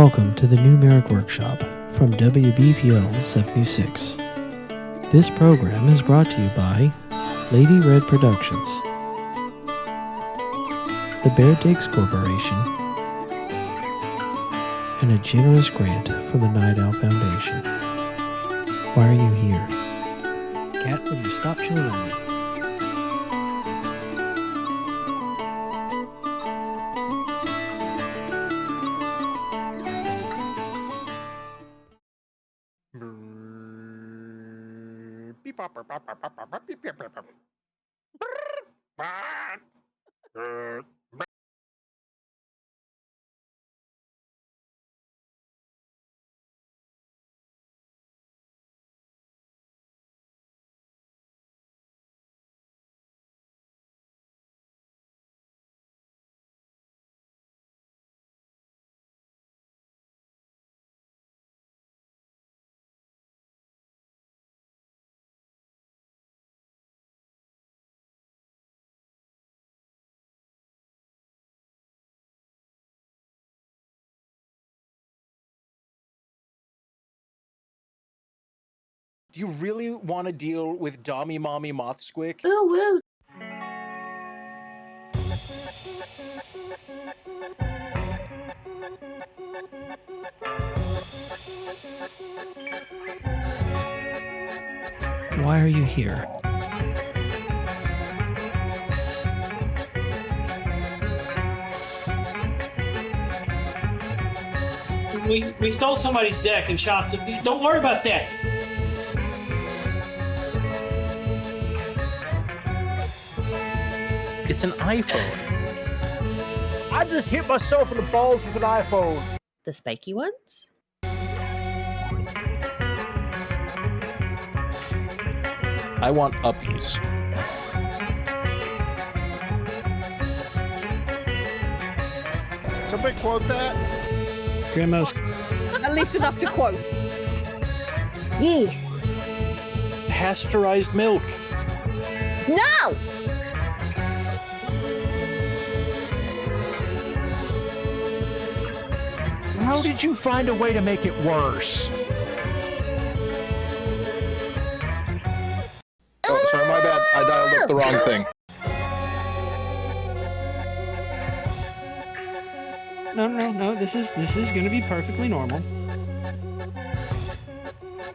Welcome to the new MARIK Workshop from WBPL 76. This program is brought to you by Lady Red Productions, the Bear Digs Corporation, and a generous grant from the Night Owl Foundation. Why are you here? Cat, will you stop chewing on me? Do you really want to deal with Dommy Mommy Moth Squick? Ooh, woo. Why are you here? We stole somebody's deck and shopped it. Don't worry about that. It's an iPhone. I just hit myself in the balls with an iPhone. The spiky ones? I want uppies. Somebody quote that? Grandma's. At least enough to quote. Yes. Pasteurized milk. No! How did you find a way to make it worse? Oh, sorry, my bad. I dialed up the wrong thing. No. This is going to be perfectly normal.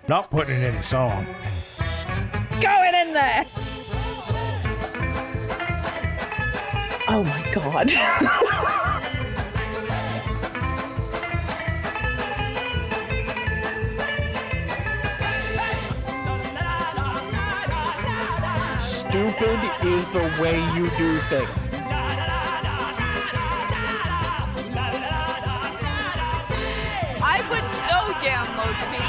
Not putting it in the song. Going in there! Oh my god. Stupid is the way you do things. I would so download me.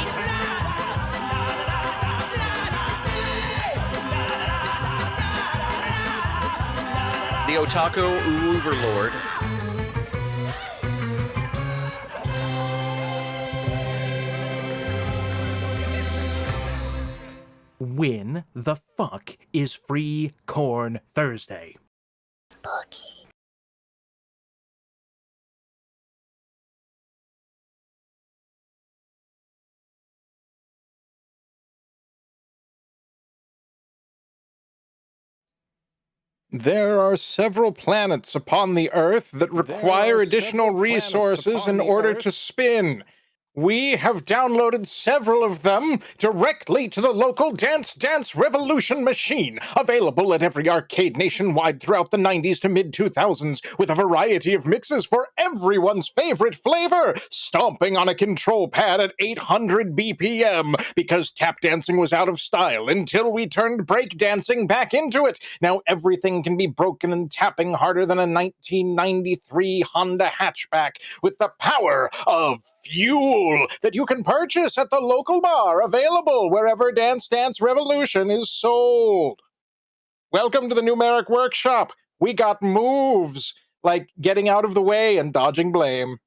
The Otaku Overlord. When the fuck is Free Corn Thursday? Spooky. There are several planets upon the Earth that require additional resources in order to spin. We have downloaded several of them directly to the local Dance Revolution machine, available at every arcade nationwide throughout the 90s to mid-2000s, with a variety of mixes for everyone's favorite flavor, stomping on a control pad at 800 BPM, because tap dancing was out of style until we turned break dancing back into it. Now everything can be broken and tapping harder than a 1993 Honda hatchback, with the power of fuel that you can purchase at the local bar, available wherever Dance Revolution is sold. Welcome to the new MARIK Workshop. We got moves, like getting out of the way and dodging blame.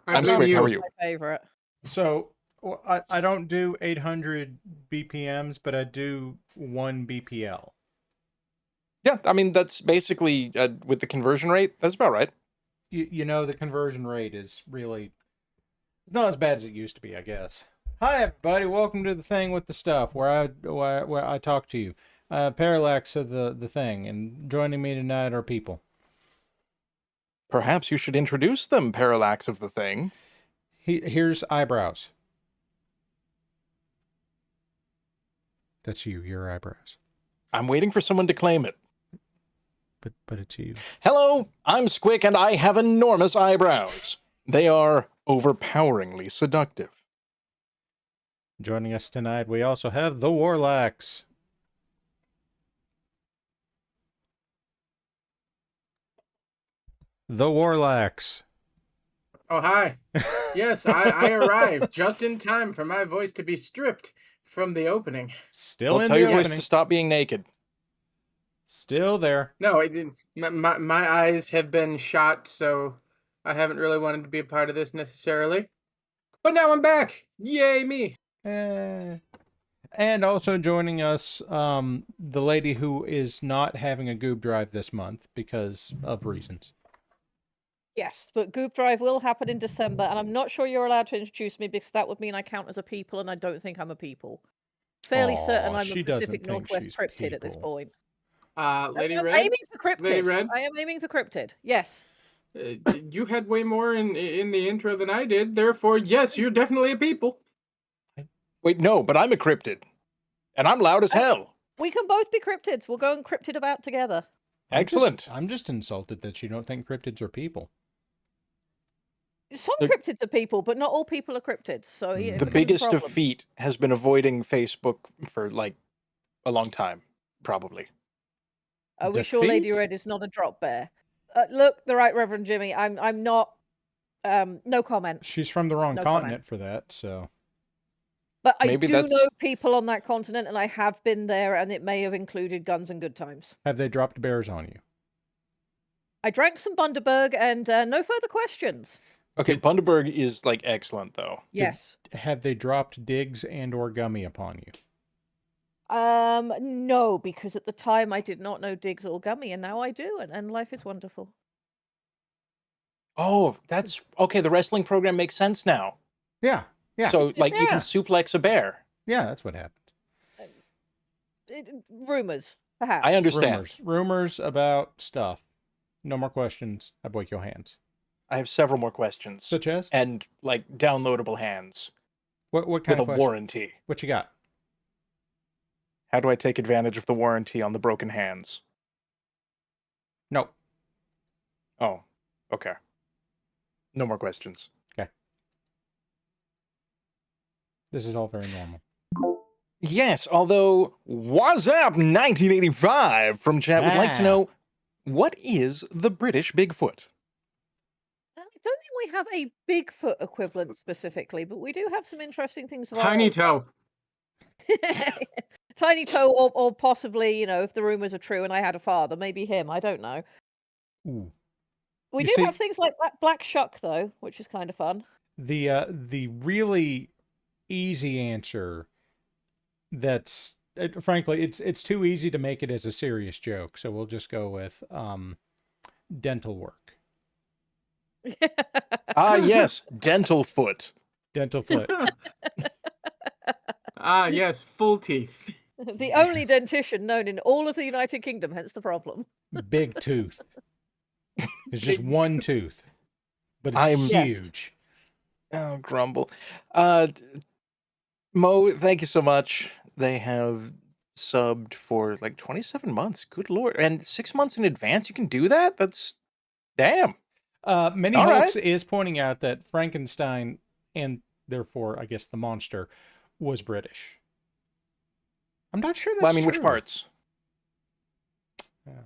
I'm Squig, how are you? My favorite. So I don't do 800 BPMs, but I do 1 BPL. Yeah, I mean, that's basically, with the conversion rate, that's about right. you know, the conversion rate is really not as bad as it used to be, I guess. Hi, everybody. Welcome to the thing with the stuff where I talk to you. Parallax of the thing, and joining me tonight are people. Perhaps you should introduce them, Parallax of the Thing. Here's eyebrows. That's you. Your eyebrows. I'm waiting for someone to claim it. But it's you. Hello, I'm Squick, and I have enormous eyebrows. They are overpoweringly seductive. Joining us tonight, we also have the Warlocks. The Warlocks. Oh, hi. Yes, I arrived just in time for my voice to be stripped from the opening. Still Well, in tell the your voice opening. to stop being naked. Still there. No, it didn't. My eyes have been shot, so I haven't really wanted to be a part of this necessarily. But now I'm back. Yay, me. And also joining us, the lady who is not having a Goob Drive this month because of reasons. Yes, but Goop Drive will happen in December, and I'm not sure you're allowed to introduce me because that would mean I count as a people, and I don't think I'm a people. Fairly certain I'm a she doesn't Pacific think Northwest she's cryptid at this people. point. Lady I'm Red? aiming for cryptid. Lady Red? I am aiming for cryptid. Yes. You had way more in the intro than I did, therefore, yes, you're definitely a people. Wait, no, but I'm a cryptid. And I'm loud as hell. We can both be cryptids. We'll go and cryptid about together. Excellent. I'm just insulted that you don't think cryptids are people. Some cryptids are people, but not all people are cryptids. So it The becomes a biggest problem. defeat has been avoiding Facebook for, like, a long time, probably. Are we sure Lady Red is not a drop bear? Look, the Right Reverend Jimmy, I'm not. No comment. She's from the wrong No continent for that, so. But I Maybe do that's- know people on that continent, and I have been there, and it may have included guns and good times. Have they dropped bears on you? I drank some Bundaberg, and no further questions. Okay, Bundaberg is, like, excellent, though. Yes. Have they dropped Diggs and or Gummy upon you? No, because at the time I did not know Diggs or Gummy, and now I do, and life is wonderful. Oh, that's... Okay, the wrestling program makes sense now. Yeah. Yeah. So, like, you Yeah. can suplex a bear. Yeah, that's what happened. Rumors, perhaps. I understand. Rumors about stuff. No more questions. I break your hands. I have several more questions. Such as? And, like, downloadable hands. What kind with of a question? warranty. What you got? How do I take advantage of the warranty on the broken hands? No. Oh, okay. No more questions. Okay. This is all very normal. Yes, although What's Up 1985 from chat would like to know, what is the British Bigfoot? I don't think we have a Bigfoot equivalent specifically, but we do have some interesting things. Tiny toe. Tiny toe, or possibly, if the rumors are true and I had a father, maybe him. I don't know. Ooh. We You do see- have things like Black Shuck, though, which is kind of fun. The really easy answer that's frankly it's too easy to make it as a serious joke, so we'll just go with dental work. Ah, yes, dental foot. Dental foot. Ah, yes, full teeth. The only dentition known in all of the United Kingdom, hence the problem. Big tooth. It's just one tooth, but it's I'm- huge. Oh, grumble. Mo, thank you so much. They have subbed for like 27 months. Good lord. And 6 months in advance you can do that? That's damn. Many All Hopes right. is pointing out that Frankenstein, and therefore I guess the monster, was British. I'm not sure that's Well, I mean, true. which parts? Yeah.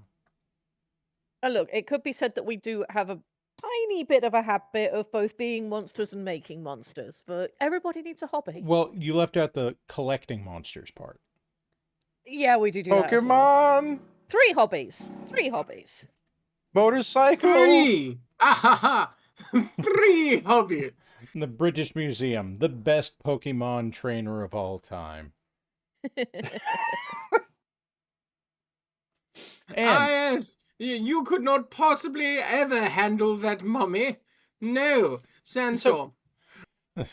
And look, it could be said that we do have a tiny bit of a habit of both being monsters and making monsters, but everybody needs a hobby. Well, you left out the collecting monsters part. Yeah, we do that as well. Pokemon, 3 hobbies. 3 hobbies. motorcycle. 3! Ah ha ha! 3 hobbies! The British Museum, the best Pokemon trainer of all time. Ah, yes! You could not possibly ever handle that mummy. No, Sandstorm.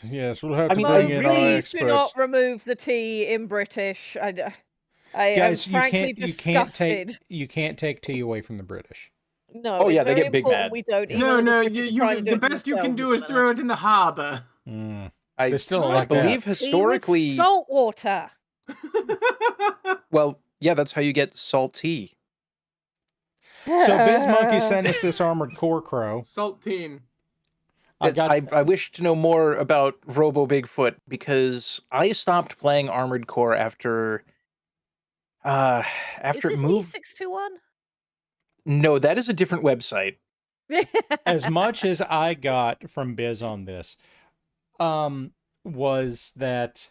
Yes, we'll have I to mean, bring Oh, in our please do not experts. remove the T in British. I am Guys, frankly disgusted. you can't take tea away from the British. No, Oh, it's yeah, they very get big important mad. we don't. Yeah. Even No, though no, the British are trying to do the it to best you can themselves do at is the minute. throw it in the harbor. They still don't I like that. believe Tea with historically. salt water. Well, yeah, that's how you get salty. So BizMonkey sent us this armored core crow. Saltine. I wish to know more about Robo Bigfoot because I stopped playing Armored Core after Is it this moved. E621? No, that is a different website. As much as I got from Biz on this, was that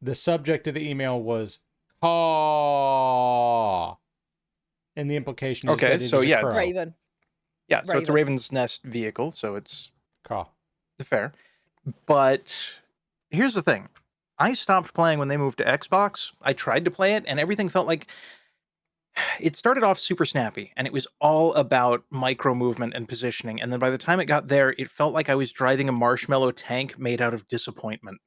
the subject of the email was caw, and the implication is Okay, that it so is a yeah, crow. Raven. Yeah, so it's a Raven. Raven's Nest vehicle, so it's Caw. fair. But here's the thing. I stopped playing when they moved to Xbox. I tried to play it, and everything felt like it started off super snappy, and it was all about micro movement and positioning. And then by the time it got there, it felt like I was driving a marshmallow tank made out of disappointment.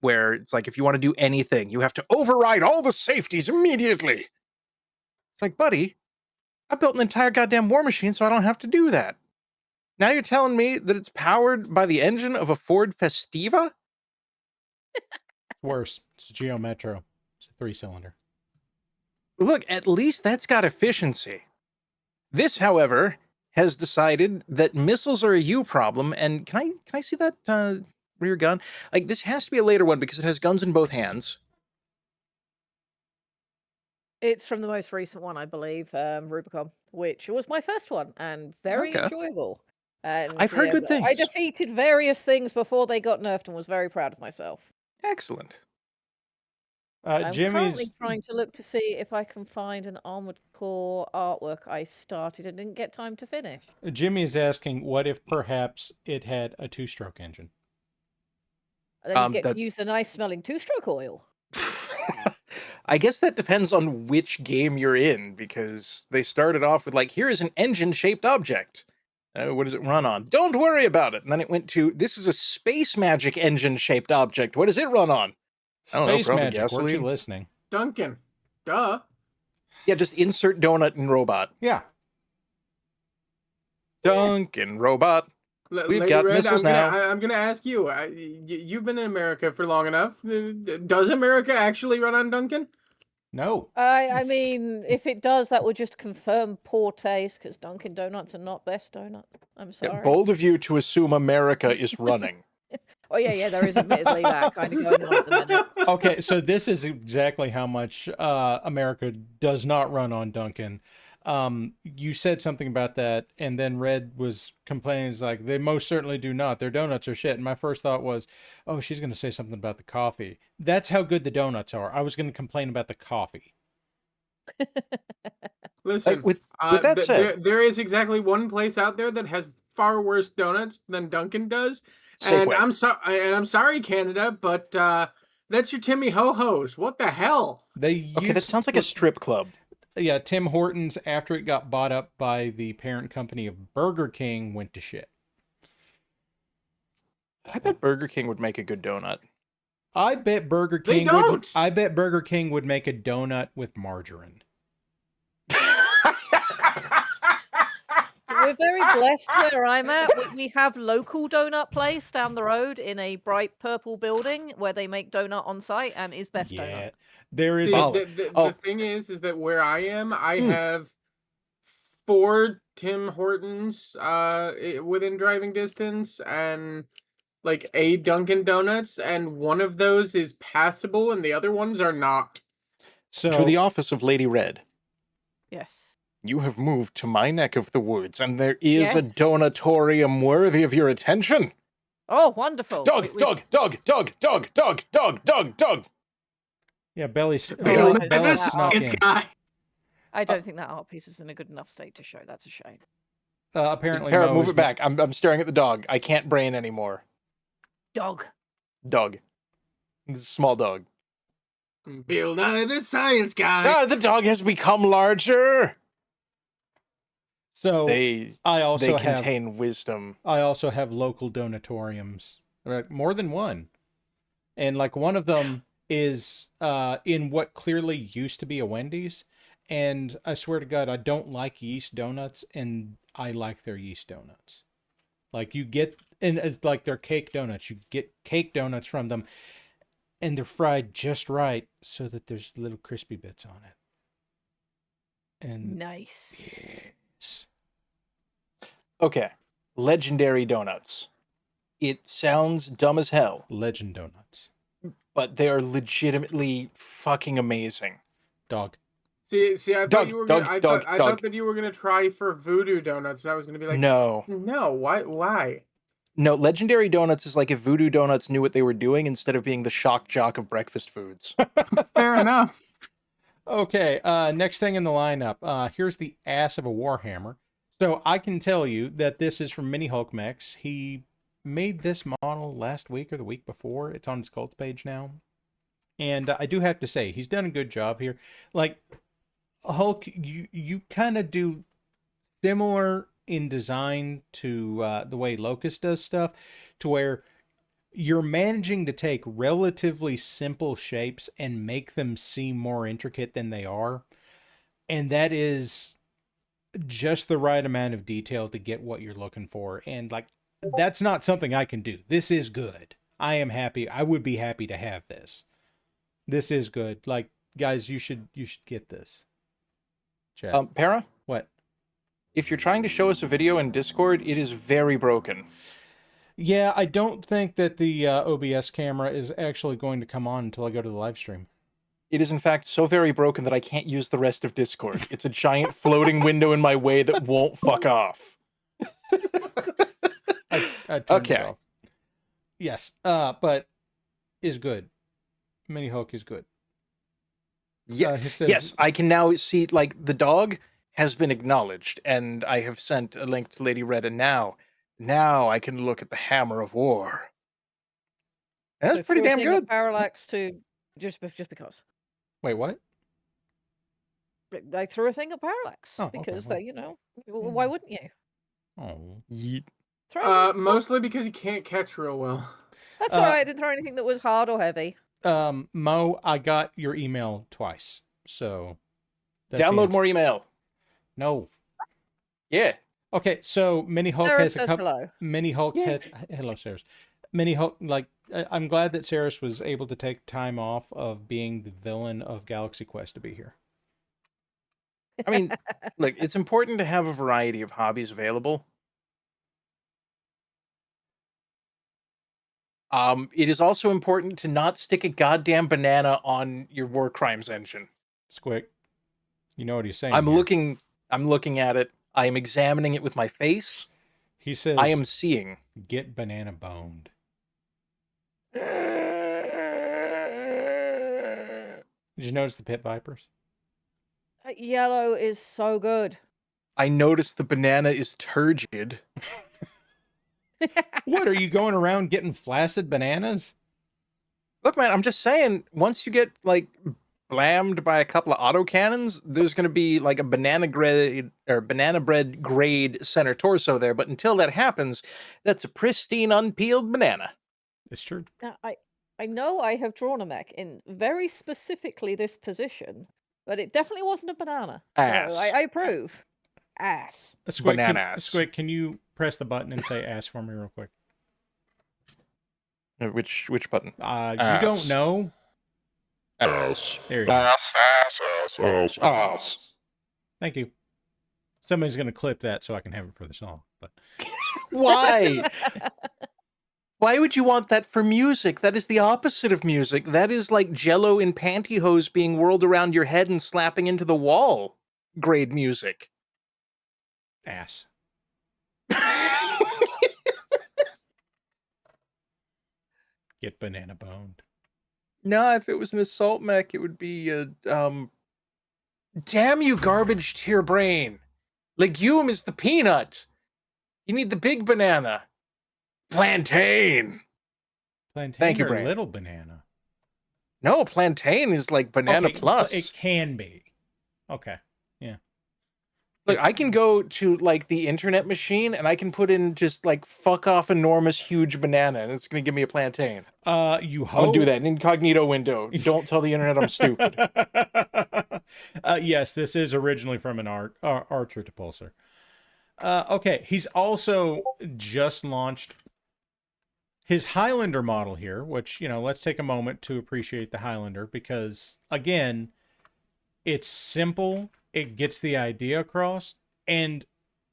Where it's like, if you want to do anything, you have to override all the safeties immediately. It's like, buddy, I built an entire goddamn war machine so I don't have to do that. Now you're telling me that it's powered by the engine of a Ford Festiva? It's worse. It's a Geo Metro. It's a 3-cylinder. Look, at least that's got efficiency. This, however, has decided that missiles are a you problem, and can I see that rear gun? Like, this has to be a later one because it has guns in both hands. It's from the most recent one, I believe, Rubicon, which was my first one and very Okay. enjoyable. And I've heard good I things. defeated various things before they got nerfed and was very proud of myself. Excellent. I'm currently Jimmy's trying to look to see if I can find an Armored Core artwork I started and didn't get time to finish. Jimmy's asking, what if perhaps it had a 2-stroke engine? And then you get to use the nice smelling 2-stroke oil. I guess that depends on which game you're in, because they started off with, like, here is an engine-shaped object. What does it run on? Don't worry about it. And then it went to, this is a space magic engine-shaped object. What does it run on? I don't know, Space probably magic, weren't you gasoline. listening? Duncan. Duh. Yeah, just insert donut and robot. Yeah. Duncan, robot. We've Lady got Red, missiles now. I'm gonna ask you. You've been in America for long enough. Does America actually run on Duncan? No. I mean, if it does, that would just confirm poor taste, because Dunkin' Donuts are not best donuts. I'm sorry. Yeah, bold of you to assume America is running. Oh, yeah, there is admittedly that kind of going on at the minute. Okay, so this is exactly how much America does not run on Duncan. You said something about that, and then Red was complaining. It's like, they most certainly do not. Their donuts are shit. And my first thought was, oh, she's going to say something about the coffee. That's how good the donuts are. I was going to complain about the coffee. Listen, with that said, there is exactly one place out there that has far worse donuts than Duncan does. Safeway. And I'm sorry, Canada, but that's your Timmy Ho-Hos. What the hell? Okay, that sounds like a strip club. Yeah, Tim Hortons, after it got bought up by the parent company of Burger King, went to shit. I bet Burger King would make a good donut. I bet Burger King would make a donut with margarine. We're very blessed where I'm at. We have local donut place down the road in a bright purple building where they make donut on site and is best donut. There is the thing is that where I am, I have 4 Tim Hortons within driving distance and like a Dunkin' Donuts, and one of those is passable and the other ones are not. So to the office of Lady Red. Yes. You have moved to my neck of the woods, and there is a donatorium worthy of your attention. Oh, wonderful. Doug. Yeah, Belly snuck in. I don't think that art piece is in a good enough state to show. That's a shame. Apparently, Parrot, move it back. I'm staring at the dog. I can't brain anymore. Dog. This is a small dog. Bill Nye the Science Guy. The dog has become larger. So They I also contain wisdom. I also have local donatoriums, like more than one, and like one of them is in what clearly used to be a Wendy's, and I swear to God, I don't like yeast donuts, and I like their yeast donuts. Like you get, and it's like they're cake donuts. You get cake donuts from them, and they're fried just right so that there's little crispy bits on it. And Nice. yes. Okay, legendary donuts. It sounds dumb as hell, Legend donuts. but they are legitimately fucking amazing. Dog. See, I thought Dog, you were dog, gonna. I dog, thought dog. that you were gonna try for voodoo donuts, and I was gonna be like, No. Why? No, legendary donuts is like if Voodoo Donuts knew what they were doing instead of being the shock jock of breakfast foods. Fair enough. Okay, next thing in the lineup. Here's the ass of a Warhammer. So I can tell you that this is from Mini Hulk Mechs. He made this model last week or the week before. It's on his Cults page now. And I do have to say, he's done a good job here. Like, Hulk, you kind of do similar in design to the way Locust does stuff, to where you're managing to take relatively simple shapes and make them seem more intricate than they are. And that is just the right amount of detail to get what you're looking for. And like, that's not something I can do. This is good. I am happy. I would be happy to have this. This is good. Like, guys, you should get this. Chat. Para, What? if you're trying to show us a video in Discord, it is very broken. Yeah, I don't think that the OBS camera is actually going to come on until I go to the live stream. It is in fact so very broken that I can't use the rest of Discord. It's a giant floating window in my way that won't fuck off. I turned it off. Yes, but is good. Mini Hulk is good. Yeah, he says, yes, I can now see, like, the dog has been acknowledged, and I have sent a link to Lady Red, and now I can look at the Hammer of War. That's So pretty threw a damn thing of good. Parallax to just because. Wait, what? I threw a thing at Parallax Oh, okay, because well. they, why wouldn't you? Oh. Yeet. Throw it. Mostly because you can't catch real well. That's all right. I didn't throw anything that was hard or heavy. Mo, I got your email twice, so Download more email. No. Yeah. Okay, so Mini Hulk Sarah has says hello. Mini Hulk has hello, Sarah. Mini Hulk, like, I'm glad that Saris was able to take time off of being the villain of Galaxy Quest to be here. I mean, look, it's important to have a variety of hobbies available. It is also important to not stick a goddamn banana on your war crimes engine. Squick, you know what he's saying. I'm looking at it. I am examining it with my face. He says, I am seeing. Get banana boned. Did you notice the pit vipers? Yellow is so good. I noticed the banana is turgid. What, are you going around getting flaccid bananas? Look, man, I'm just saying, once you get, like, blammed by a couple of autocannons, there's going to be, like, a banana bread grade center torso there. But until that happens, that's a pristine, unpeeled banana. It's true. Now, I know I have drawn a mech in very specifically this position, but it definitely wasn't a banana. Ass. So I approve. Ass. Banana ass. Squick, can you press the button and say ass for me real quick? Which button? You don't know? Ass. There you go. Ass. Thank you. Somebody's going to clip that so I can have it for the song. But Why? Why would you want that for music? That is the opposite of music. That is like Jell-O in pantyhose being whirled around your head and slapping into the wall. Grade music. Ass. Get banana boned. No, if it was an assault mech, it would be a, damn you, garbage to your brain. Legume is the peanut. You need the big banana. Plantain. Plantain Thank you, or Brain. little banana? No, plantain is like banana Okay, plus. It can be. Okay. Yeah. Look, Look, I can go to like the internet machine and I can put in just like fuck off enormous huge banana and it's gonna give me a plantain. You hope. I'll do that. An incognito window. Don't tell the internet I'm stupid. Yes, this is originally from an Archer to Pulsar. Okay, he's also just launched his Highlander model here, which, let's take a moment to appreciate the Highlander because, again, it's simple, it gets the idea across, and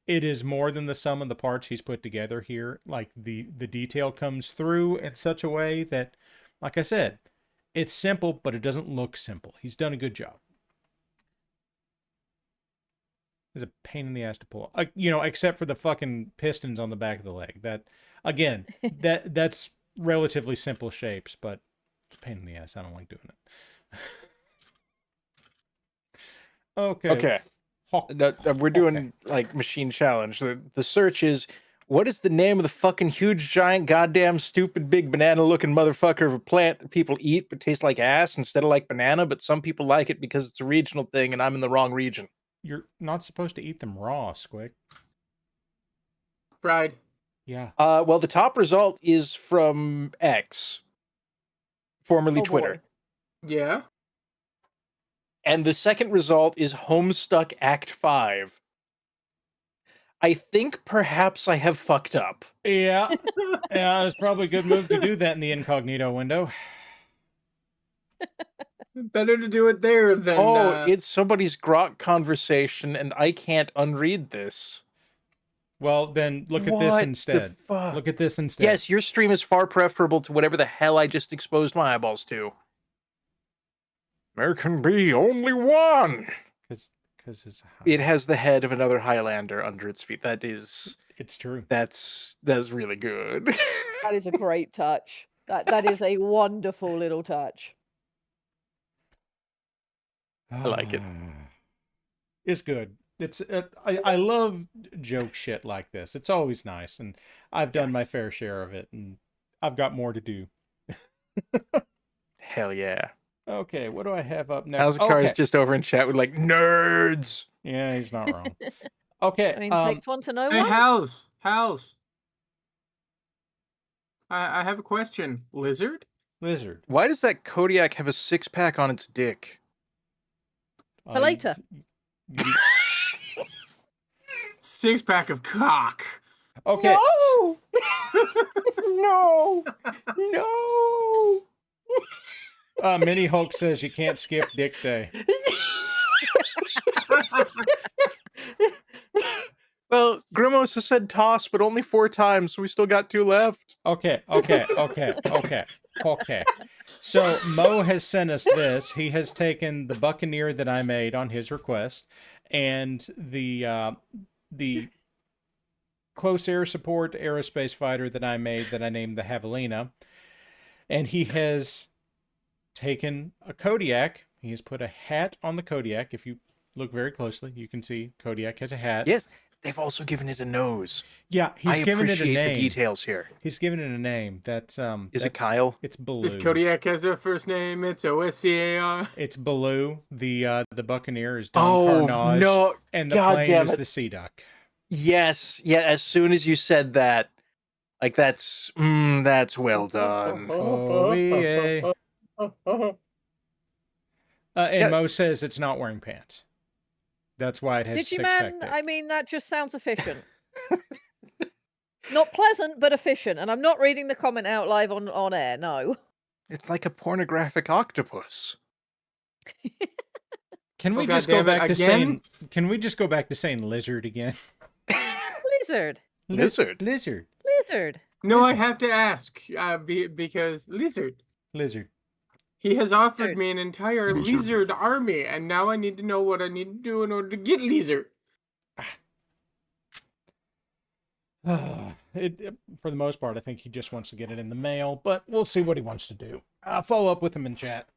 it is more than the sum of the parts he's put together here. Like, the detail comes through in such a way that, like I said, it's simple, but it doesn't look simple. He's done a good job. It's a pain in the ass to pull. Except for the fucking pistons on the back of the leg. That, again, that's relatively simple shapes, but it's a pain in the ass. I don't like doing it. Okay. We're doing like machine challenge. The search is, what is the name of the fucking huge giant goddamn stupid big banana looking motherfucker of a plant that people eat but tastes like ass instead of like banana, but some people like it because it's a regional thing and I'm in the wrong region. You're not supposed to eat them raw, Squick. Fried. Yeah. Well, the top result is from X, formerly Twitter. Yeah. And the second result is Homestuck Act 5. I think perhaps I have fucked up. Yeah. Yeah, it's probably a good move to do that in the incognito window. Better to do it there than... it's somebody's grok conversation, and I can't unread this. Well, then look at this instead. Look at this instead. Yes, your stream is far preferable to whatever the hell I just exposed my eyeballs to. There can be only one. Because it has the head of another Highlander under its feet. It's true. That's really good. That is a great touch. That is a wonderful little touch. I like it. It's good. It's I love joke shit like this. It's always nice, and I've done my fair share of it, and I've got more to do. Hell yeah. Okay, what do I have up next? Alzakar's just over in chat with like, nerds! Yeah, he's not wrong. Okay. I mean, takes one to know Hey, one. Howls. I have a question. Lizard? Lizard. Why does that Kodiak have a six-pack on its dick? For later. Six-pack of cock. Okay. No! No! Mini Hulk says you can't skip Dick Day. Well, Grimos has said toss, but only 4 times, so we still got 2 left. Okay. So Mo has sent us this. He has taken the Buccaneer that I made on his request, and the close air support aerospace fighter that I made that I named the Javelina, and he has taken a Kodiak. He has put a hat on the Kodiak. If you look very closely, you can see Kodiak has a hat. Yes, they've also given it a nose. Yeah, he's given it a name. I appreciate the details here. He's given it a name. That's Is it Kyle? It's Baloo. This Kodiak has a first name. It's OSCAR. It's Baloo. The Buccaneer is Don Carnage. No. And the plane is the Sea Duck. Yes. Yeah, as soon as you said that, like that's well done. Oh, yeah. And Mo says it's not wearing pants. That's why it has Digiman, I mean, that just sounds efficient. Not pleasant, but efficient. And I'm not reading the comment out live on air, no. It's like a pornographic octopus. Can we just go back to saying? Can we just go back to saying lizard again? Lizard. Lizard. Lizard. Lizard. No, I have to ask because lizard. He has offered me an entire lizard army, and now I need to know what I need to do in order to get lizard. For the most part, I think he just wants to get it in the mail, but we'll see what he wants to do. I'll follow up with him in chat.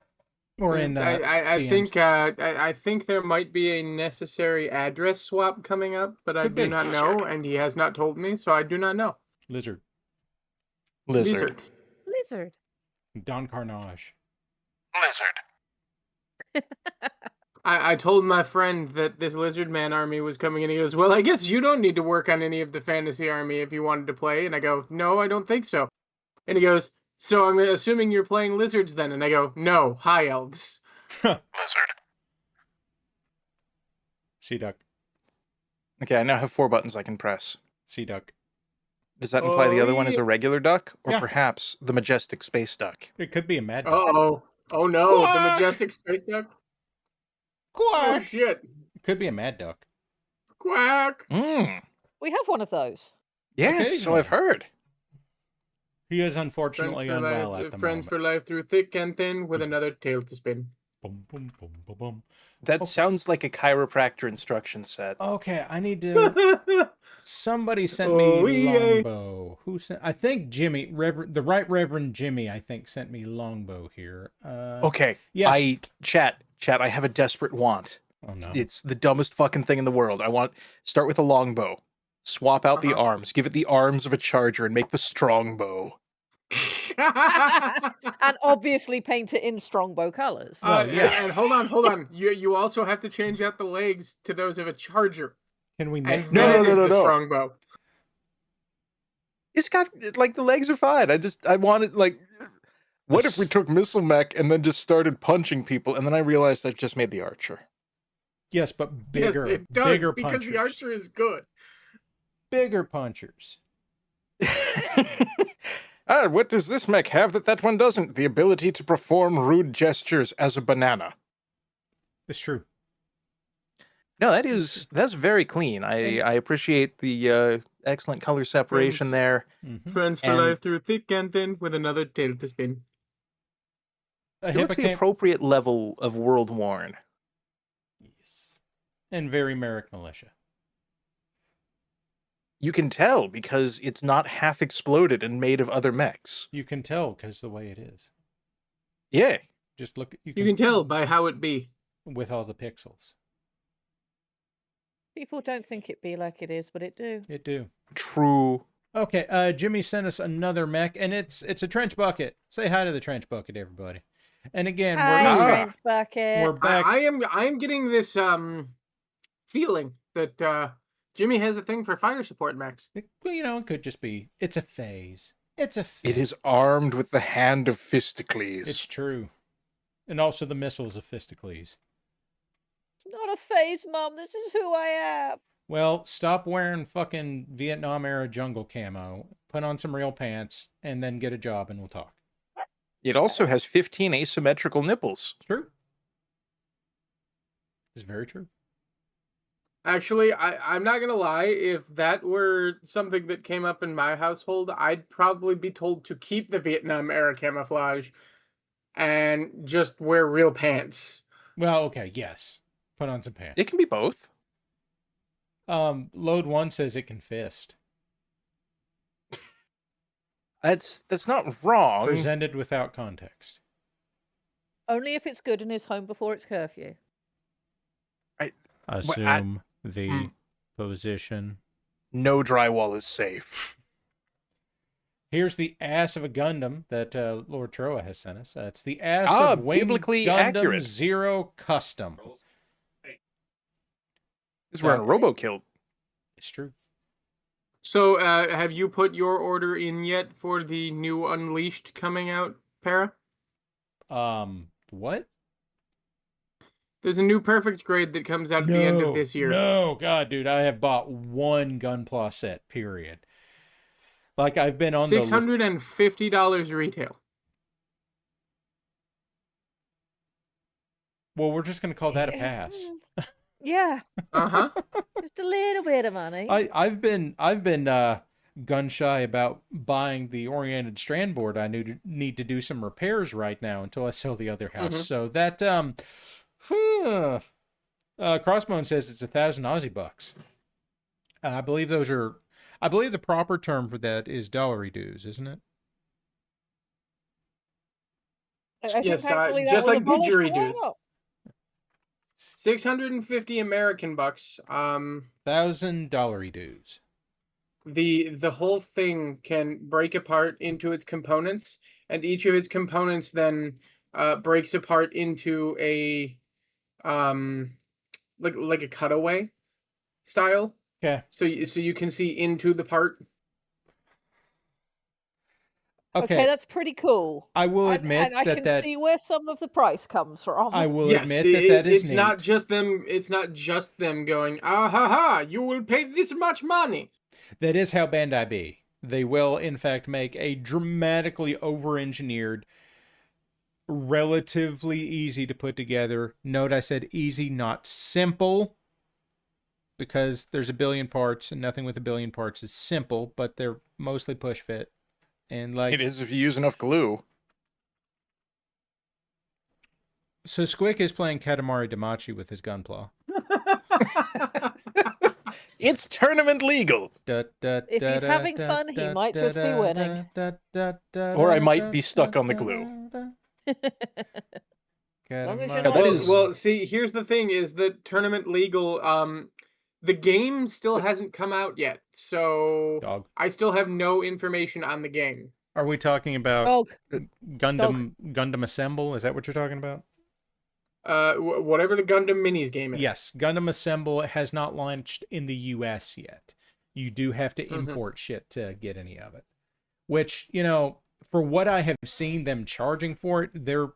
Or in I think there might be a necessary address swap coming up, but I do not know, and he has not told me, so I do not know. Lizard. Lizard. Don Carnage. Lizard. I told my friend that this Lizard Man army was coming, and he goes, "Well, I guess you don't need to work on any of the fantasy army if you wanted to play." And I go, "No, I don't think so." And he goes, "So I'm assuming you're playing lizards then?" And I go, "No, high elves." Lizard. Sea duck. Okay, I now have 4 buttons I can press. Sea duck. Does that imply the other one is yeah. a regular duck? Or Yeah. perhaps the majestic space duck? It could be a mad duck. Uh-oh. Oh no, the Quack! majestic space duck? Oh Quack! shit. It could be a mad duck. Quack. Mm. We have one of those. Yes, so I've heard. He is Friends unfortunately for unwell life, at the friends moment. for life through thick and thin with another tail to spin. Boom, boom, boom, boom, boom. That sounds like a chiropractor instruction set. Okay, I need to. Somebody sent me Oh, yay. longbow. Who sent? I think Jimmy, the Right Reverend Jimmy, I think sent me longbow here. Okay, Yes. Chat, I have a desperate want. Oh no. It's the dumbest fucking thing in the world. I want start with a longbow, swap out the arms, give it the arms of a charger, and make the strong bow. And obviously paint it in strongbow colours. And hold on. You also have to change out the legs to those of a charger. Can we And make then is the strongbow. It's got like the legs are fine. I wanted like, what if we took Missile Mech and then just started punching people, and then I realized I've just made the archer. Yes, but bigger, Yes, it does, bigger because punchers. the archer is good. Bigger punchers. What does this mech have that one doesn't? The ability to perform rude gestures as a banana. It's true. No, that's very clean. I appreciate the excellent color separation there. Friends for life through thick and thin with another tail to spin. It looks the appropriate level of world worn. Yes. And very MARIK militia. You can tell because it's not half exploded and made of other mechs. You can tell because the way it is. Yeah. Just look. You can tell by how it be. With all the pixels. People don't think it be like it is, but it do. It do. True. Okay, Jimmy sent us another mech, and it's a trench bucket. Say hi to the trench bucket, everybody. And again, Trench bucket. we're back. I am getting this feeling that Jimmy has a thing for fire support mechs. Well, it could just be. It's a phase. It's a phase. It is armed with the hand of Fisticles. It's true. And also the missiles of Fisticles. It's not a phase, Mom. This is who I am. Well, stop wearing fucking Vietnam-era jungle camo, put on some real pants, and then get a job, and we'll talk. It also has 15 asymmetrical nipples. It's true. It's very true. Actually, I'm not gonna lie. If that were something that came up in my household, I'd probably be told to keep the Vietnam era camouflage and just wear real pants. Well, okay, yes. Put on some pants. It can be both. Load 1 says it can fist. That's not wrong. Presented without context. Only if it's good and is home before its curfew. Assume the position. No drywall is safe. Here's the ass of a Gundam that Lord Troa has sent us. It's the ass of Wing biblically Gundam accurate. Zero Custom. This is wearing a robo-kill. It's true. So, have you put your order in yet for the new Unleashed coming out, Para? What? There's a new perfect grade that comes out at the end of this year. No, God, dude, I have bought one Gunpla set, period. Like, I've been on $650 retail. Well, we're just going to call that a pass. Yeah. Uh-huh. Just a little bit of money. I've been gun shy about buying the oriented strand board. I need to do some repairs right now until I sell the other house. So that Crossbone says it's 1,000 Aussie bucks. I believe the proper term for that is dollary dues, isn't it? I think Yes, thankfully that just will like abolish didgeridoo the dues. law. 650 American bucks. $1,000 dues. The whole thing can break apart into its components, and each of its components then breaks apart into a like a cutaway style. Okay. So you can see into the part. Okay. that's pretty cool. I will admit and I that can see where some of the price comes from. I will Yes, admit that is it's neat. not just them. It's not just them going, ah ha ha, you will pay this much money. That is how Bandai be. They will, in fact, make a dramatically over-engineered, relatively easy to put together. Note I said easy, not simple, because there's a billion parts, and nothing with a billion parts is simple, but they're mostly push fit. And like It is if you use enough glue. So Squick is playing Katamari Damacy with his gunpla. It's tournament legal. If he's having fun, he might just be winning. Or I might be stuck on the glue. Long as you're Yeah, not- that is- Well, see, here's the thing: is that tournament legal? The game still hasn't come out yet, so Dog. I still have no information on the game. Are we talking about Dog. Gundam Assemble? Is that what you're talking about? Whatever the Gundam Minis game is. Yes, Gundam Assemble has not launched in the US yet. You do have to import shit to get any of it. Which, you know, for what I have seen them charging for it, they're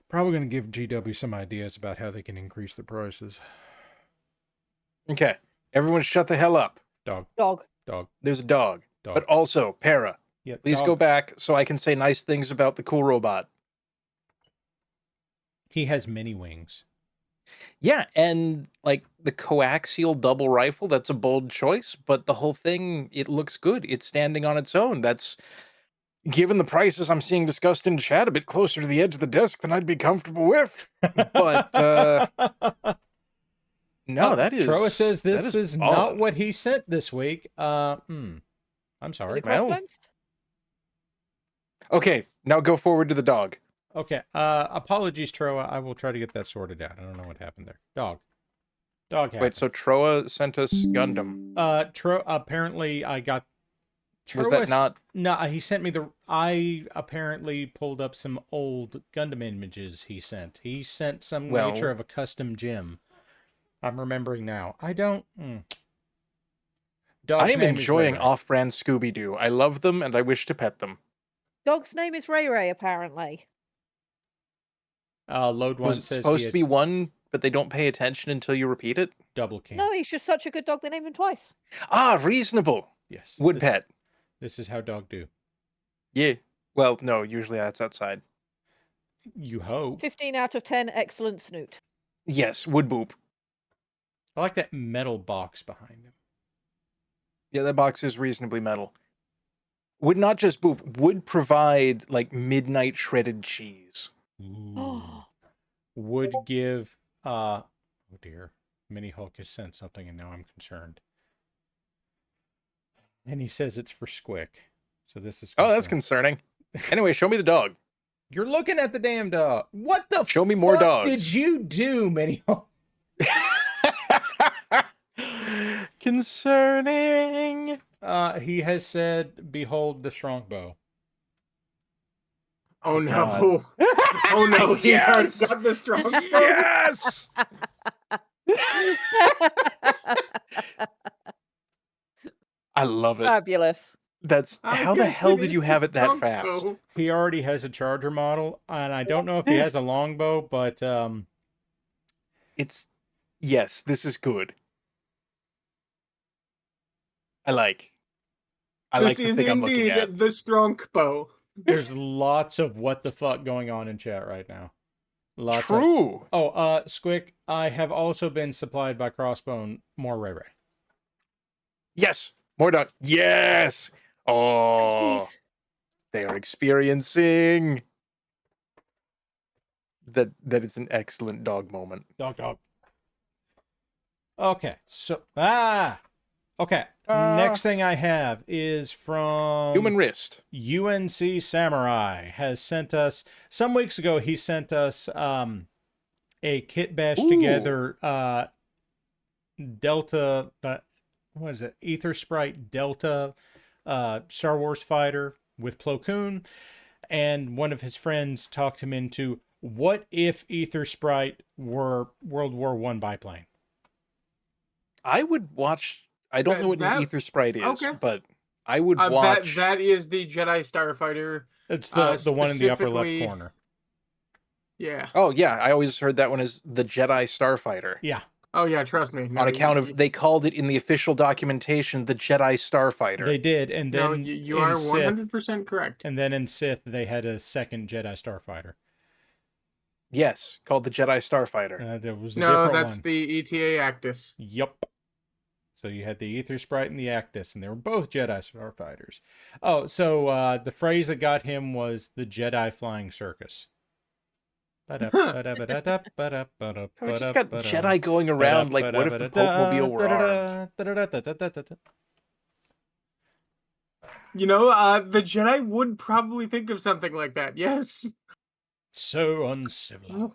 probably going to give GW some ideas about how they can increase the prices. Okay, everyone shut the hell up. Dog. There's a dog. Dog. But also, Para, Yeah, please dog. go back so I can say nice things about the cool robot. He has many wings. Yeah, and like the coaxial double rifle, that's a bold choice, but the whole thing, it looks good. It's standing on its own. That's, given the prices I'm seeing discussed in chat, a bit closer to the edge of the desk than I'd be comfortable with. But no, that is. Troa says that this is baller. not what he sent this week. I'm Is sorry. it Well. crossbones? Okay, now go forward to the dog. Okay. Apologies, Troa. I will try to get that sorted out. I don't know what happened there. Dog happened. Wait, so Troa sent us Gundam. Apparently I got. Was that not? No, he sent me I apparently pulled up some old Gundam images he sent. He sent some nature of a custom gym. I'm remembering now. I don't. Dog's I am name is enjoying Ray Ray. off-brand Scooby-Doo. I love them, and I wish to pet them. Dog's name is Ray Ray, apparently. Load one Was it says supposed he to be is one, but they don't pay attention until you repeat it? Double King. No, he's just such a good dog, they named him twice. Ah, reasonable. Yes. Would pet. This is how dog do. Yeah. Well, no, usually that's outside. You hope. 15 out of 10, excellent snoot. Yes, would boop. I like that metal box behind him. Yeah, that box is reasonably metal. Would not just boop, would provide like midnight shredded cheese. Would give oh dear. Mini Hulk has sent something and now I'm concerned. And he says it's for Squick. So this is Oh, that's concerning. Anyway, show me the dog. You're looking at the damn dog. What the Show me more fuck dogs. did you do, Mini Hulk? Concerning. He has said, behold the strong bow. Oh no! God. Oh no! He's already Yes! got the strong. Yes. I love it. Fabulous. That's how the hell did you have it that fast? He already has a Charger model, and I don't know if he has a longbow, but It's yes, this is good. I like This the is thing I'm looking indeed at. the strong bow. there's lots of what the fuck going on in chat right now. Lots of... True. Oh, Squick, I have also been supplied by Crossbone more Ray Ray. Yes. More dog. Yes. Oh, Jeez. they are experiencing that it's an excellent dog moment. Dog. Okay, so okay. Next thing I have is from Human wrist. UNC Samurai has sent us some weeks ago. He sent us a kit bash together Delta. What is it? Ether Sprite Delta Star Wars fighter with Plo Koon, and one of his friends talked him into What if Ether Sprite were World War I biplane? I would watch. I don't know what an Ether Sprite is, okay. but I would watch. That is the Jedi Starfighter. It's the one in the upper left specifically- corner. Yeah. Oh yeah, I always heard that one as the Jedi Starfighter. Yeah. Oh yeah, trust me. No, On account of they called it in the official documentation the Jedi Starfighter. They did, and then no, you are 100% correct. And then in Sith, they had a second Jedi Starfighter. Yes, called the Jedi Starfighter. There was a No, different that's one. the ETA Actus. Yup. So you had the Ether Sprite and the Actus, and they were both Jedi Starfighters. Oh, so the phrase that got him was the Jedi Flying Circus. I just got Jedi going around like, what if the Pope-mobile were armed? You know, the Jedi would probably think of something like that, yes. So uncivilized.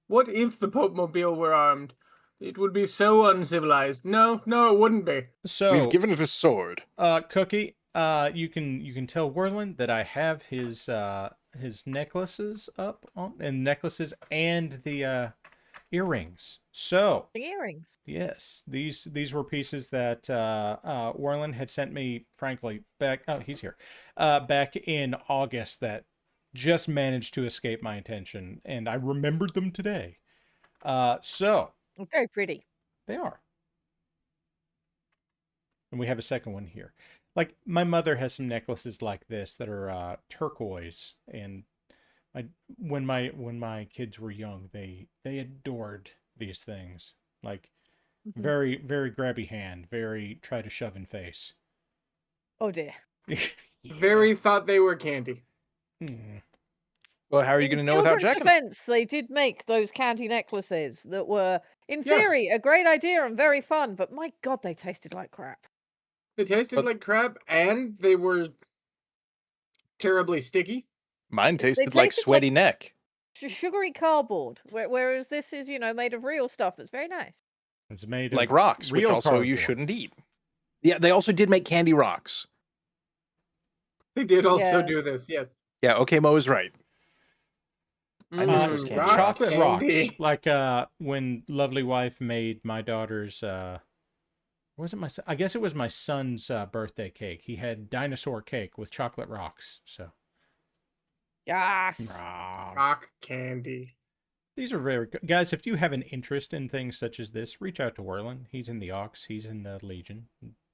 What if the Pope-mobile were armed? It would be so uncivilized. No, it wouldn't be. So we've given it a sword. Cookie, you can tell Werlin that I have his necklaces up on, and necklaces and the earrings. So The earrings. yes, these were pieces that Werlin had sent me, frankly, back. Oh, he's here. Back in August, that just managed to escape my attention, and I remembered them today. So Very pretty. they are. And we have a second one here. Like, my mother has some necklaces like this that are turquoise, and when my kids were young, they adored these things. Like, very, very grabby hand, very try to shove in face. Oh dear. Very thought they were candy. Well, how are you going to know without Children's checking them? Defense, they did make those candy necklaces that were, in Yes. theory, a great idea and very fun, but my god, they tasted like crap. They tasted like crap, and they were terribly sticky. Mine They tasted like tasted sweaty neck. Sugary cardboard, whereas this is, made of real stuff that's very nice. It's made Like of rocks, which real also you cardboard. shouldn't eat. Yeah, they also did make candy rocks. They did also Yeah. do this, yes. Yeah, okay, Mo is right. I miss those candy rocks. Chocolate candy. rocks. Like when Lovely Wife made my daughter's was it my son? I guess it was my son's birthday cake. He had dinosaur cake with chocolate rocks. So Yes. Rock candy. these are very good. Guys, if you have an interest in things such as this, reach out to Werlin. He's in the Aux. He's in the Legion.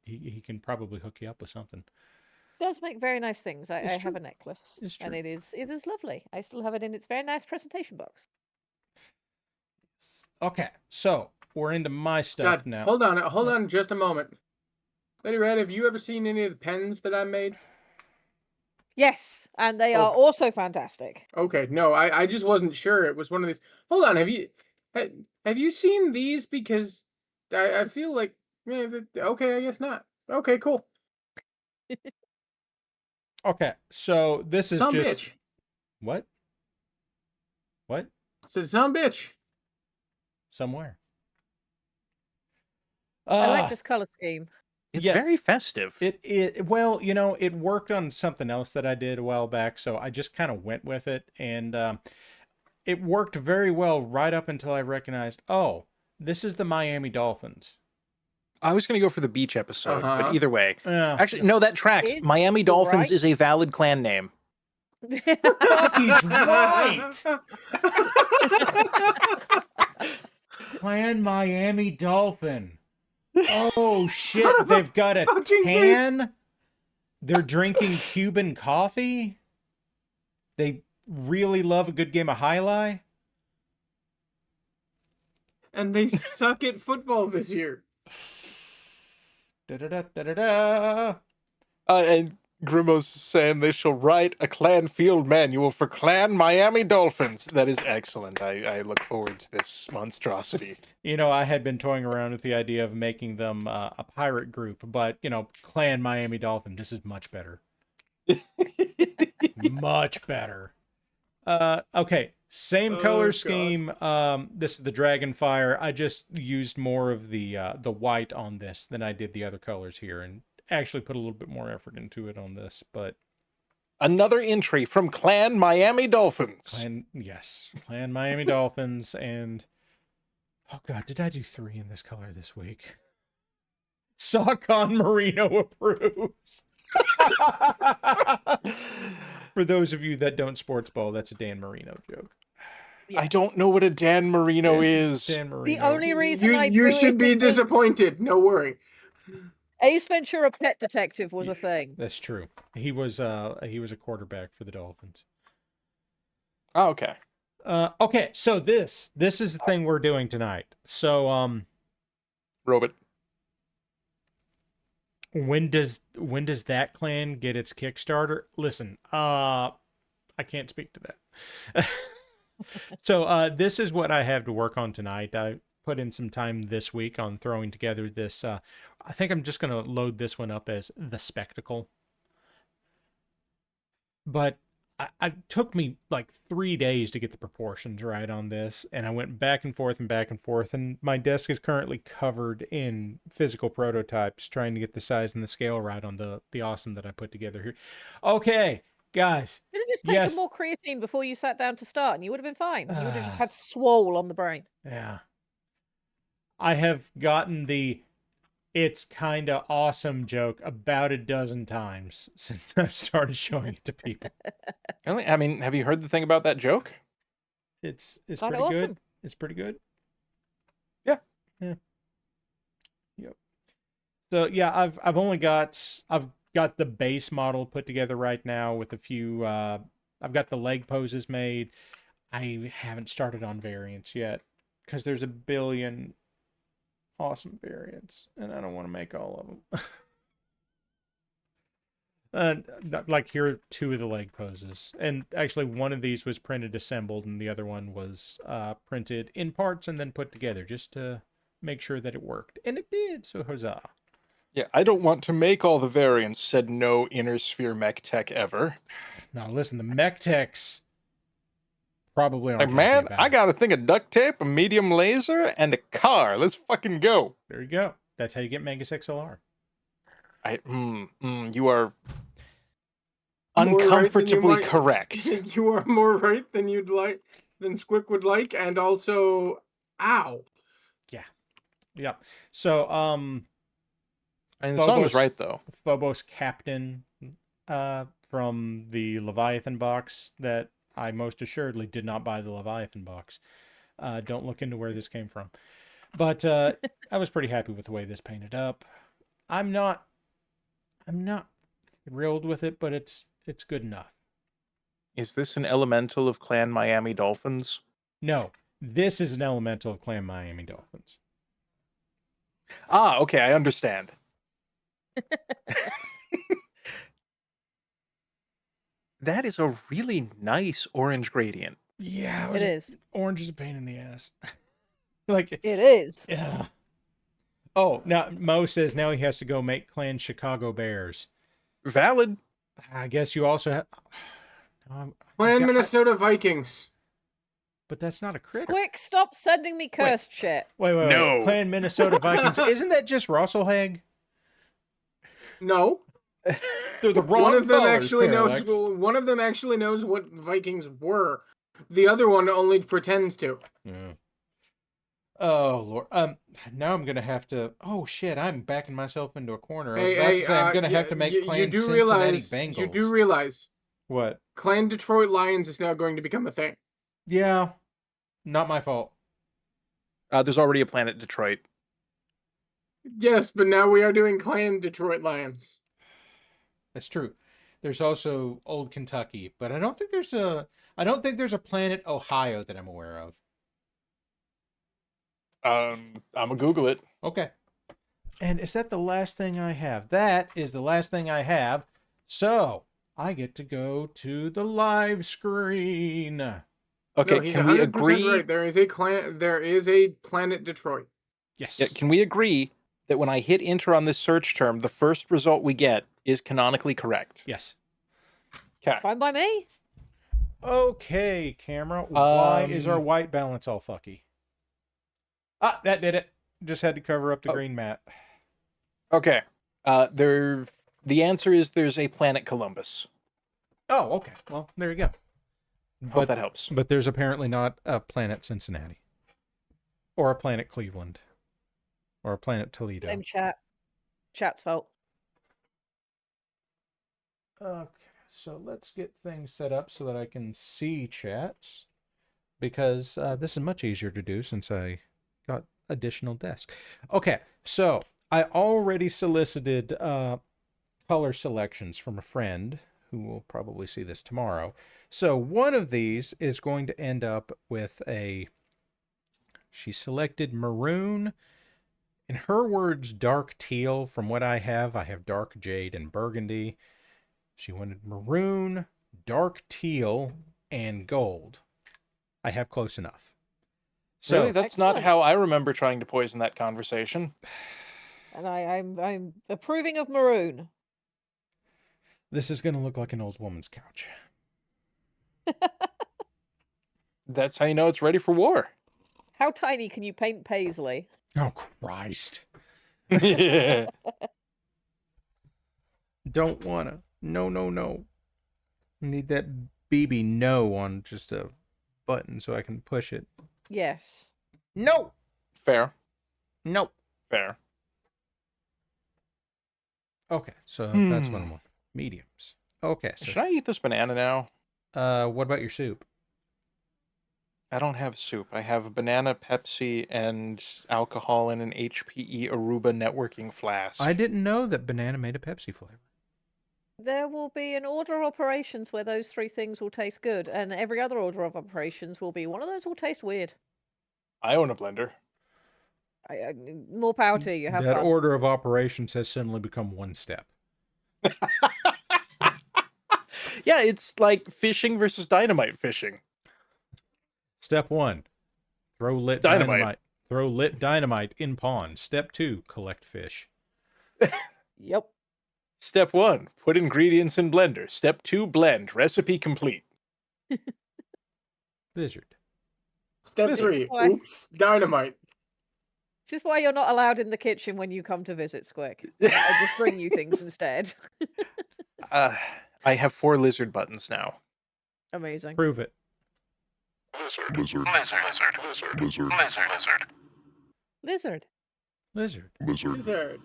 He can probably hook you up with something. Does make very nice things. I It's have true. a necklace, It's and true. it is lovely. I still have it in its very nice presentation box. Okay, so we're into my stuff God, now. hold on just a moment. Lady Red, have you ever seen any of the pens that I made? Yes, and they Oh. are also fantastic. Okay, no, I just wasn't sure. It was one of these. Hold on, have you seen these? Because I feel like okay, I guess not. Okay, cool. Okay, so this is Some just bitch. what? What? Said some bitch. Somewhere. I like this color scheme. It's Yeah. very festive. Well, it worked on something else that I did a while back, so I just kind of went with it, and it worked very well right up until I recognized, oh, this is the Miami Dolphins. I was going to go for the beach episode, Uh-huh. but either way. Yeah. Actually, no, that tracks. Is Miami Dolphins right. is a valid clan name. Bucky's right. Clan Miami Dolphin. Oh shit! They've got a Fucking tan. They're drinking Cuban coffee. They really love a good game of highlight. And they suck at football this year. Da-da-da-da-da-da. And Grimo's saying they shall write a clan field manual for Clan Miami Dolphins. That is excellent. I look forward to this monstrosity. I had been toying around with the idea of making them a pirate group, but Clan Miami Dolphin. This is much better. Much better. Okay, same color God. scheme. This is the Dragonfire. I just used more of the white on this than I did the other colors here, and actually put a little bit more effort into it on this. But Another entry from Clan Miami Dolphins. Clan Miami Dolphins, and oh god, did I do 3 in this color this week? Saucon Marino approves. For those of you that don't sports ball, that's a Dan Marino joke. I don't know what a Dan Marino is. Dan Marino. The only reason I You do should is be because disappointed. No worry. Ace Ventura Pet Detective was a thing. That's true. He was a quarterback for the Dolphins. Oh, okay. Okay, so this is the thing we're doing tonight. So Robot. when does that clan get its Kickstarter? Listen, I can't speak to that. So this is what I have to work on tonight. I put in some time this week on throwing together this. I think I'm just going to load this one up as the Spectacle. But it took me like 3 days to get the proportions right on this, and I went back and forth, and my desk is currently covered in physical prototypes trying to get the size and the scale right on the awesome that I put together here. Okay, guys. Should have just taken more creatine before you sat down to start, and you would have been fine. You would have just had swole on the brain. Yeah. I have gotten the "it's kind of awesome" joke about a dozen times since I've started showing it to people. I mean, have you heard the thing about that joke? It's Kinda pretty awesome. good. It's pretty good. Yeah. Yep. So yeah, I've got the base model put together right now with a few. I've got the leg poses made. I haven't started on variants yet because there's a billion awesome variants, and I don't want to make all of them. Like here are 2 of the leg poses, and actually one of these was printed assembled, and the other one was printed in parts and then put together just to make sure that it worked, and it did. So huzzah! Yeah, I don't want to make all the variants, said no Inner Sphere mech tech ever. Now listen, the mech techs probably aren't like, man, I got a thing of duct tape, a medium laser, and a car. Let's fucking go. There you go. That's how you get Megas XLR. You are uncomfortably correct. You are more right than you'd like, than Squick would like, and also, ow. Yeah. So, and the song was right though. Phobos Captain, from the Leviathan box that I most assuredly did not buy the Leviathan box. Don't look into where this came from. But I was pretty happy with the way this painted up. I'm not thrilled with it, but it's good enough. Is this an elemental of Clan Miami Dolphins? No, this is an elemental of Clan Miami Dolphins. Ah, okay, I understand. That is a really nice orange gradient. Yeah, It is. Orange is a pain in the ass. Like It is. Yeah. Oh, now Mo says now he has to go make Clan Chicago Bears. Valid. I guess you also have Clan Minnesota Vikings. But that's not a critter. Squick, stop sending me cursed shit. Wait. No. Clan Minnesota Vikings. Isn't that just Russell Hag? No. They're the wrong One of them colors, actually Parallax. knows. One of them actually knows what Vikings were. The other one only pretends to. Yeah. Oh Lord. Now I'm gonna have to. Oh shit! I'm backing myself into a corner. I was about to say I'm gonna have to make Clan Cincinnati Bengals. You do realize What? Clan Detroit Lions is now going to become a thing. Yeah. Not my fault. There's already a Planet Detroit. Yes, but now we are doing Clan Detroit Lions. That's true. There's also Old Kentucky, but I don't think there's a Planet Ohio that I'm aware of. I'm gonna Google it. Okay. And is that the last thing I have? That is the last thing I have. So I get to go to the live screen. Okay, No, he's can we 100% agree? Right. There is a Planet Detroit. Yes. Yeah, can we agree that when I hit enter on this search term, the first result we get is canonically correct? Yes. Okay. Fine by me. Okay, camera. Why is our white balance all fucky? Ah, that did it. Just had to cover up the green mat. Okay. The answer is there's a Planet Columbus. Oh, okay. Well, there you go. Hope that helps. But there's apparently not a Planet Cincinnati. Or a Planet Cleveland. Or a Planet Toledo. Blame chat. Chat's fault. Okay, so let's get things set up so that I can see chats. Because this is much easier to do since I got additional desk. Okay, so I already solicited color selections from a friend who will probably see this tomorrow. So one of these is going to end up with she selected maroon. In her words, dark teal. From what I have dark jade and burgundy. She wanted maroon, dark teal, and gold. I have close enough. So really, that's Excellent. not how I remember trying to poison that conversation. And I'm approving of maroon. This is going to look like an old woman's couch. That's how you know it's ready for war. How tiny can you paint Paisley? Oh, Christ. Yeah. Don't wanna. No. Need that BB no on just a button so I can push it. Yes. No! Fair. No. Fair. Okay, so that's what I want. Mediums. Okay, so Should I eat this banana now? what about your soup? I don't have soup. I have banana, Pepsi, and alcohol in an HPE Aruba networking flask. I didn't know that banana made a Pepsi flavor. There will be an order of operations where those three things will taste good, and every other order of operations will be one of those will taste weird. I own a blender. More power to you. Have That fun. order of operations has suddenly become one step. Yeah, it's like fishing versus dynamite fishing. Step 1, throw lit dynamite. Throw lit dynamite in pond. Step 2, collect fish. Yep. Step 1, put ingredients in blender. Step 2, blend. Recipe complete. Lizard. Step 3, Why? oops, dynamite. This is why you're not allowed in the kitchen when you come to visit, Squick. I just bring you things instead. I have 4 lizard buttons now. Amazing. Prove it. Lizard. Lizard.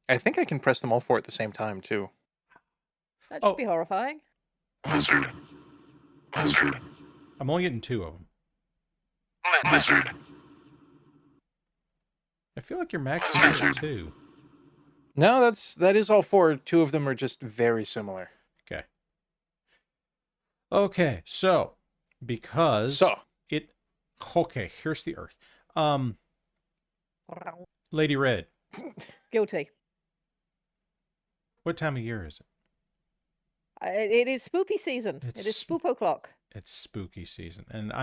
I think I can press them all 4 at the same time, too. That should be horrifying. I'm only getting 2 of them. I feel like you're maxing out at 2. No, that is all 4. 2 of them are just very similar. Okay. Okay, so because okay, here's the Earth. Lady Red. Guilty. What time of year is it? It is spoopy season. It is spoop o'clock. It's spooky season, and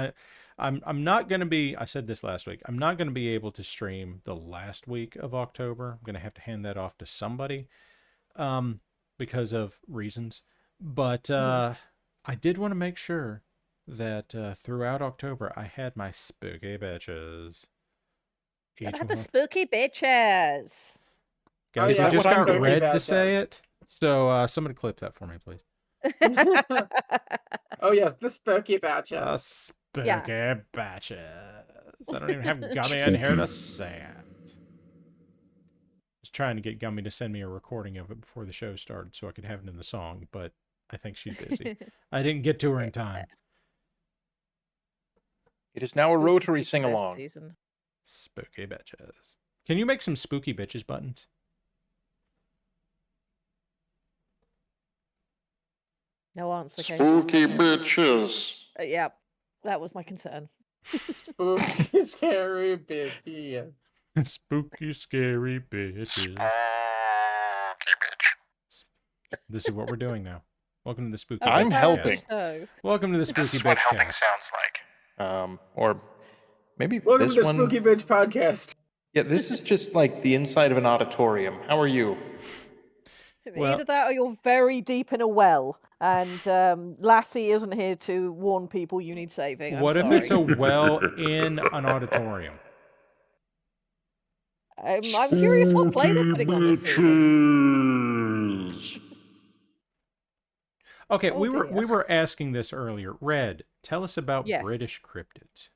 I'm not going to be. I said this last week. I'm not going to be able to stream the last week of October. I'm going to have to hand that off to somebody, because of reasons. But I did want to make sure that throughout October I had my spooky bitches. Gotta have the spooky bitches. Guys, yeah, I just what got I'm Red about to that. say it. So somebody clip that for me, please. Oh yes, the spooky batches. Spooky Yeah. batches. I don't even have Gummy in here to say it. I was trying to get Gummy to send me a recording of it before the show started so I could have it in the song, but I think she's busy. I didn't get to her in time. It is now a rotary sing-along. Season. Spooky bitches. Can you make some spooky bitches buttons? No answer. Spooky bitches. Yeah, that was my concern. Spooky, scary bitches. Spooky, scary bitches. This is what we're doing now. Welcome to the Spooky I'm Bitch helping. Cast. So. Welcome to the Spooky Bitch Cast. Or maybe Welcome this to the one. Spooky Bitch podcast. Yeah, this is just like the inside of an auditorium. How are you? Well- Either that or you're very deep in a well, and Lassie isn't here to warn people you need saving. I'm What if sorry. it's a well in an auditorium? I'm curious what play they're putting on this season. Okay, Oh, we dear. were asking this earlier. Red, tell us about Yes. British cryptids.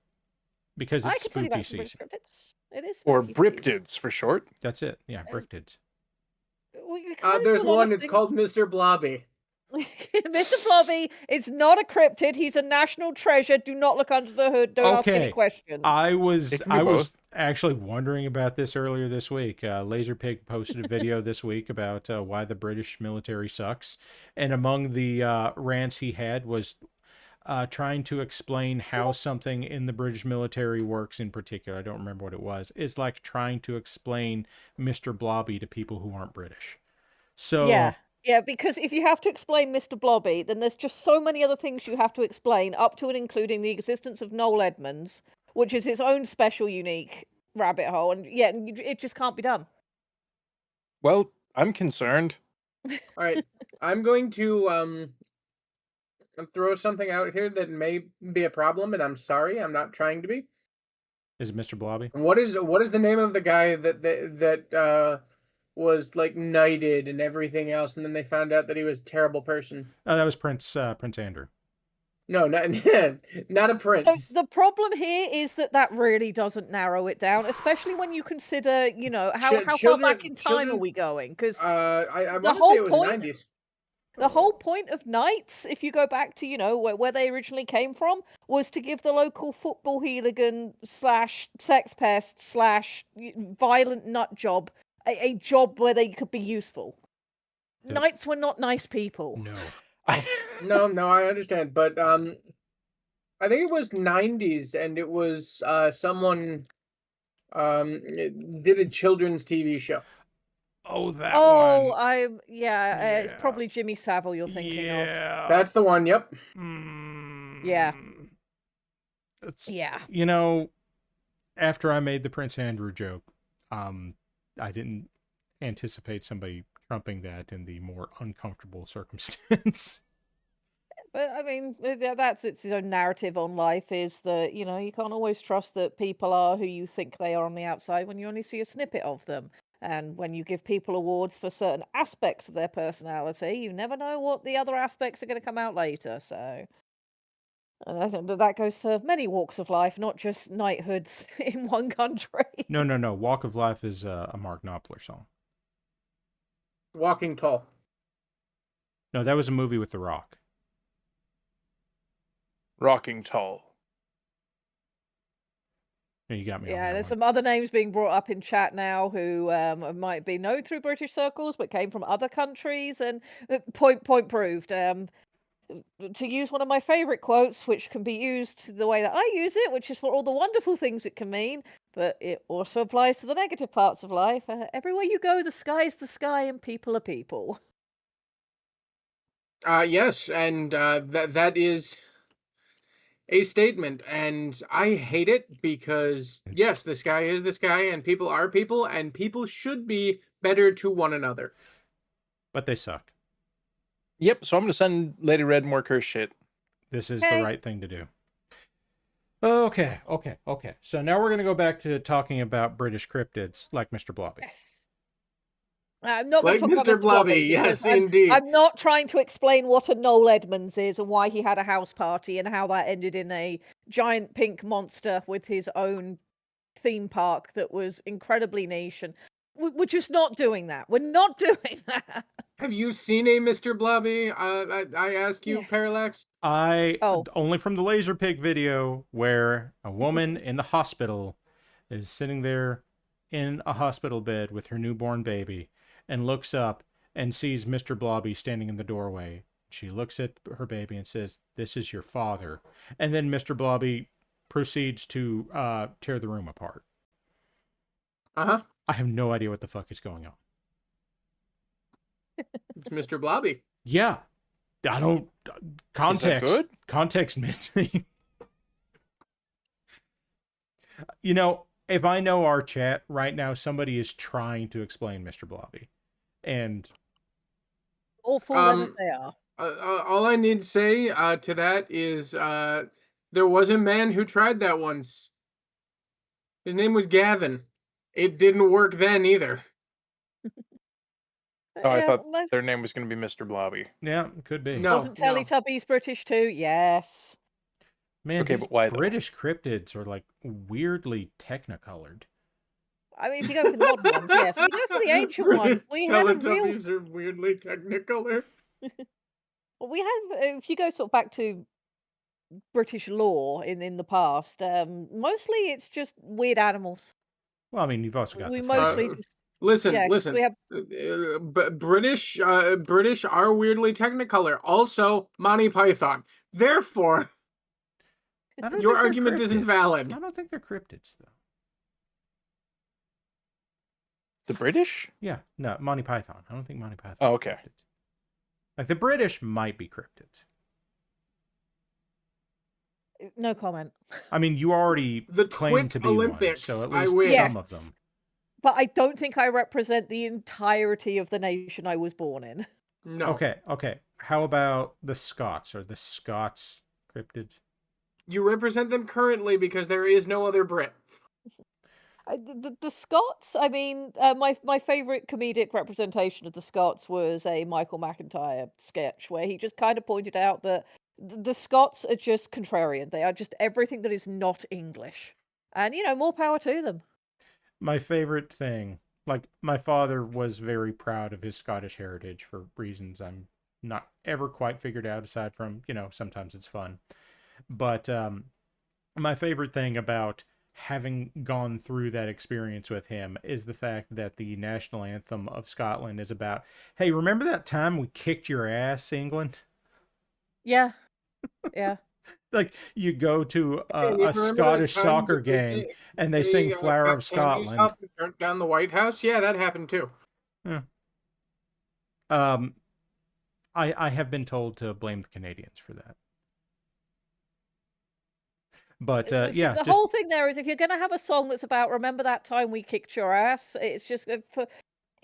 Because I it's can tell you spooky about some British season. cryptids. It is Or spooky season. Briptids for short. That's it. Yeah, Bricktids. We kind of There's do a lot one. of It's things. called Mr. Blobby. Mr. Blobby is not a cryptid. He's a national treasure. Do not look under the hood. Don't ask any questions. I was It can be both. actually wondering about this earlier this week. Laserpig posted a video this week about why the British military sucks, and among the rants he had was trying to explain how something in the British military works in particular. I don't remember what it was. It's like trying to explain Mr. Blobby to people who aren't British. So Yeah, because if you have to explain Mr. Blobby, then there's just so many other things you have to explain, up to and including the existence of Noel Edmonds, which is its own special, unique rabbit hole, and yeah, it just can't be done. Well, I'm concerned. All right, I'm going to throw something out here that may be a problem, and I'm sorry, I'm not trying to be. is it Mr. Blobby? What is the name of the guy that was like knighted and everything else, and then they found out that he was a terrible person? That was Prince Andrew. No, not not a prince. So the problem here is that really doesn't narrow it down, especially when you consider, you know, how far back in time are we going? Because I the want to say whole it was point, 90s. the whole point of knights, if you go back to, you know, where they originally came from, was to give the local football hooligan / sex pest / violent nut job a job where they could be useful. Yep. Knights were not nice people. No. No, I understand, but I think it was 90s, and it was someone did a children's TV show. Oh, that Oh, one. it's probably Jimmy Savile you're thinking of. That's the one. Yep. Yeah. Yeah. You know, after I made the Prince Andrew joke, I didn't anticipate somebody trumping that in the more uncomfortable circumstance. But I mean, that's its own narrative on life, is that, you know, you can't always trust that people are who you think they are on the outside when you only see a snippet of them. And when you give people awards for certain aspects of their personality, you never know what the other aspects are going to come out later. So I think that goes for many walks of life, not just knighthoods in one country. No. Walk of Life is a Mark Knopfler song. Walking Tall. No, that was a movie with The Rock. Rocking Tall. Yeah, you got me. Yeah, there's some other names being brought up in chat now who might be known through British circles but came from other countries, and point proved. To use one of my favourite quotes, which can be used the way that I use it, which is for all the wonderful things it can mean, but it also applies to the negative parts of life. Everywhere you go, the sky's the sky and people are people. Yes, and that is a statement, and I hate it because yes, the sky is the sky, and people are people, and people should be better to one another. But they suck. Yep, so I'm going to send Lady Red more curse shit. This is the right thing to do. Okay. So now we're going to go back to talking about British cryptids like Mr. Blobby. Yes. I'm not going Like to talk about Mr. Blobby, yes, indeed. I'm not trying to explain what a Noel Edmonds is and why he had a house party and how that ended in a giant pink monster with his own theme park that was incredibly niche. And we're just not doing that. We're not doing that. Have you seen a Mr. Blobby? I ask you, Yes. Parallax. Only from the Laserpig video where a woman in the hospital is sitting there in a hospital bed with her newborn baby and looks up and sees Mr. Blobby standing in the doorway. She looks at her baby and says, "This is your father." And then Mr. Blobby proceeds to tear the room apart. Uh-huh. I have no idea what the fuck is going on. It's Mr. Blobby. Yeah. I don't... Context. Is that good? Context missing. You know, if I know our chat right now, somebody is trying to explain Mr. Blobby. And... All for them as they are. All I need to say to that is there was a man who tried that once. His name was Gavin. It didn't work then either. Oh, I Yeah, thought most- their name was going to be Mr. Blobby. Yeah, it could be. No. wasn't Teletubbies British too? Yes. Man, Okay, these but why, though? British cryptids are like weirdly technicolored. I mean, if you go for the modern ones, yes. If you go for the ancient ones, we had a real. Teletubbies are weirdly technicolor. Well, we had. If you go sort of back to British law in the past, mostly it's just weird animals. Well, I mean, you've also got We the mostly thing. just Listen, yeah, 'cause listen. we have British are weirdly technicolor. Also, Monty Python. Therefore, I don't your think they're argument isn't cryptids. valid. I don't think they're cryptids, though. The British? Yeah, no, Monty Python. I don't think Monty Python. Oh, are okay. cryptids. Like the British might be cryptids. no comment. I mean, you already The claim Twit to be Olympics, one, so at I least win. some of Yes. them. But I don't think I represent the entirety of the nation I was born in. No. Okay. How about the Scots? Are the Scots cryptids? You represent them currently because there is no other Brit. The Scots, I mean, my favourite comedic representation of the Scots was a Michael McIntyre sketch where he just kind of pointed out that the Scots are just contrarian. They are just everything that is not English. And, more power to them. My favorite thing, like my father was very proud of his Scottish heritage for reasons I'm not ever quite figured out, aside from, sometimes it's fun. But my favorite thing about having gone through that experience with him is the fact that the national anthem of Scotland is about, hey, remember that time we kicked your ass, England? Yeah. Yeah. Like you go to Hey, you a remember that Scottish time soccer that game and they sing Flower got of candies Scotland. up and burnt down the White House? Yeah, that happened too. Yeah. I have been told to blame the Canadians for that. But yeah, the whole thing there is if you're going to have a song that's about remember that time we kicked your ass, it's just for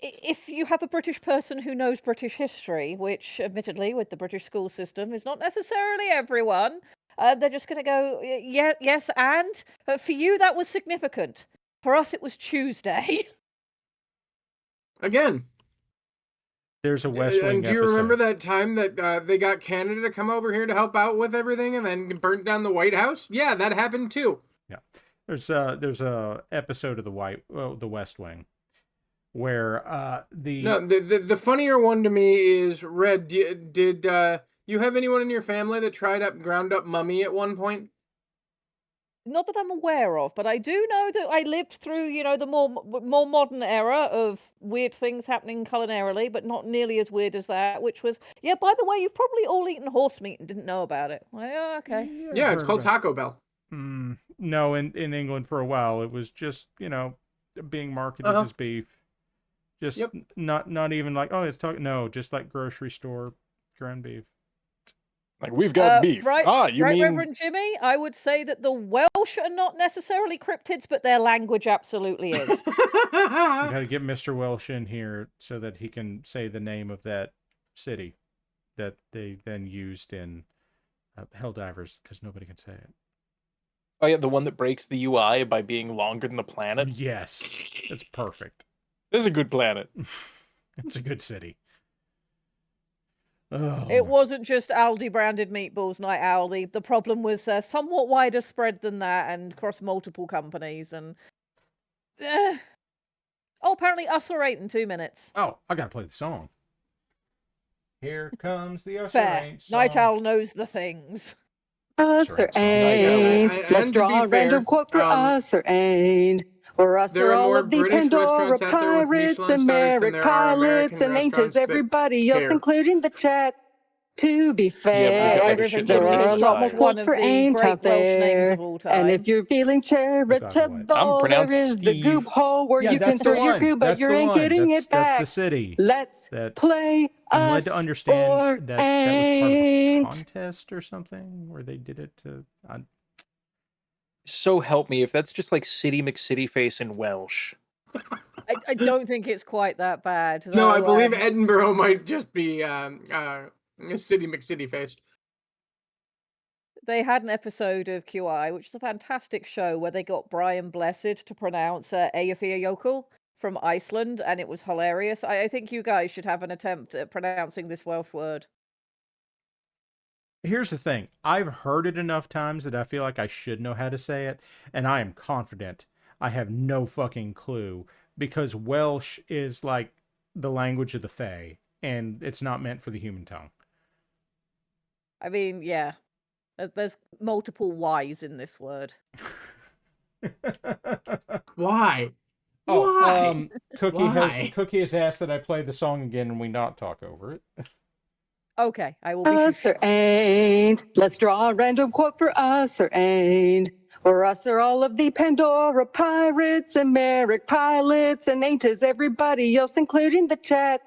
if you have a British person who knows British history, which admittedly with the British school system is not necessarily everyone, they're just going to go, yeah, yes, and for you that was significant. For us, it was Tuesday. Again. There's a West Wing And do you episode. remember that time that they got Canada to come over here to help out with everything and then burnt down the White House? Yeah, that happened too. Yeah. There's a episode of the West Wing where the funnier one to me is Red. Did you have anyone in your family that tried ground up mummy at one point? Not that I'm aware of, but I do know that I lived through, the more modern era of weird things happening culinarily, but not nearly as weird as that, which was, yeah, by the way, you've probably all eaten horse meat and didn't know about it. Like, oh, okay. Yeah, it's called Taco Bell. No, in England for a while, it was just, being marketed as beef. Just not even like, oh, it's talking. No, just like grocery store ground beef. Like, we've got beef. Right, You mean... Reverend Jimmy? I would say that the Welsh are not necessarily cryptids, but their language absolutely is. We got to get Mr. Welsh in here so that he can say the name of that city that they then used in Helldivers, because nobody can say it. Oh, yeah, the one that breaks the UI by being longer than the planet? Yes, it's perfect. This is a good planet. It's a good city. It wasn't just Aldi branded meatballs night owl. The problem was somewhat wider spread than that and across multiple companies. And oh, apparently us are 8 in 2 minutes. Oh, I gotta play the song. Here comes the Us or Fair. Ain't song. Night owl knows the things. Us or ain't. Let's draw a random quote for us or ain't. For us there are are all more of the British Pandora restaurants out there with pirates Michelin and stars than MARIK there are pilots, American and ain't restaurants is everybody else, care. including the chat. To be fair, Reverend there Jimmy are a has lot more dropped one quotes of for the ain't great out Welsh names there. of all time. And if you're feeling charitable, I'm there is the Steve. goop hole where Yeah, you can that's the throw your one. goo, but That's you the ain't one. getting That's it back. That's the city. Let's that play I'm led us to understand or that that was part of a ain't. contest or something where they did it to. So help me if that's just like City McCity Face in Welsh. I don't think it's quite that bad. No, I though, believe Edinburgh might just be City McCity Face. They had an episode of QI, which is a fantastic show, where they got Brian Blessed to pronounce Eyjafjallajökull from Iceland, and it was hilarious. I think you guys should have an attempt at pronouncing this Welsh word. Here's the thing. I've heard it enough times that I feel like I should know how to say it, and I am confident I have no fucking clue, because Welsh is like the language of the Fae, and it's not meant for the human tongue. I mean, yeah. There's multiple Y's in this word. Why? Oh, Why? Cookie has asked that I play the song again and we not talk over it. Okay, I will be Us or ain't. Let's draw a random quote for us or ain't. Or us are all of the Pandora pirates and MARIK pilots, and ain't is everybody else, including the chat.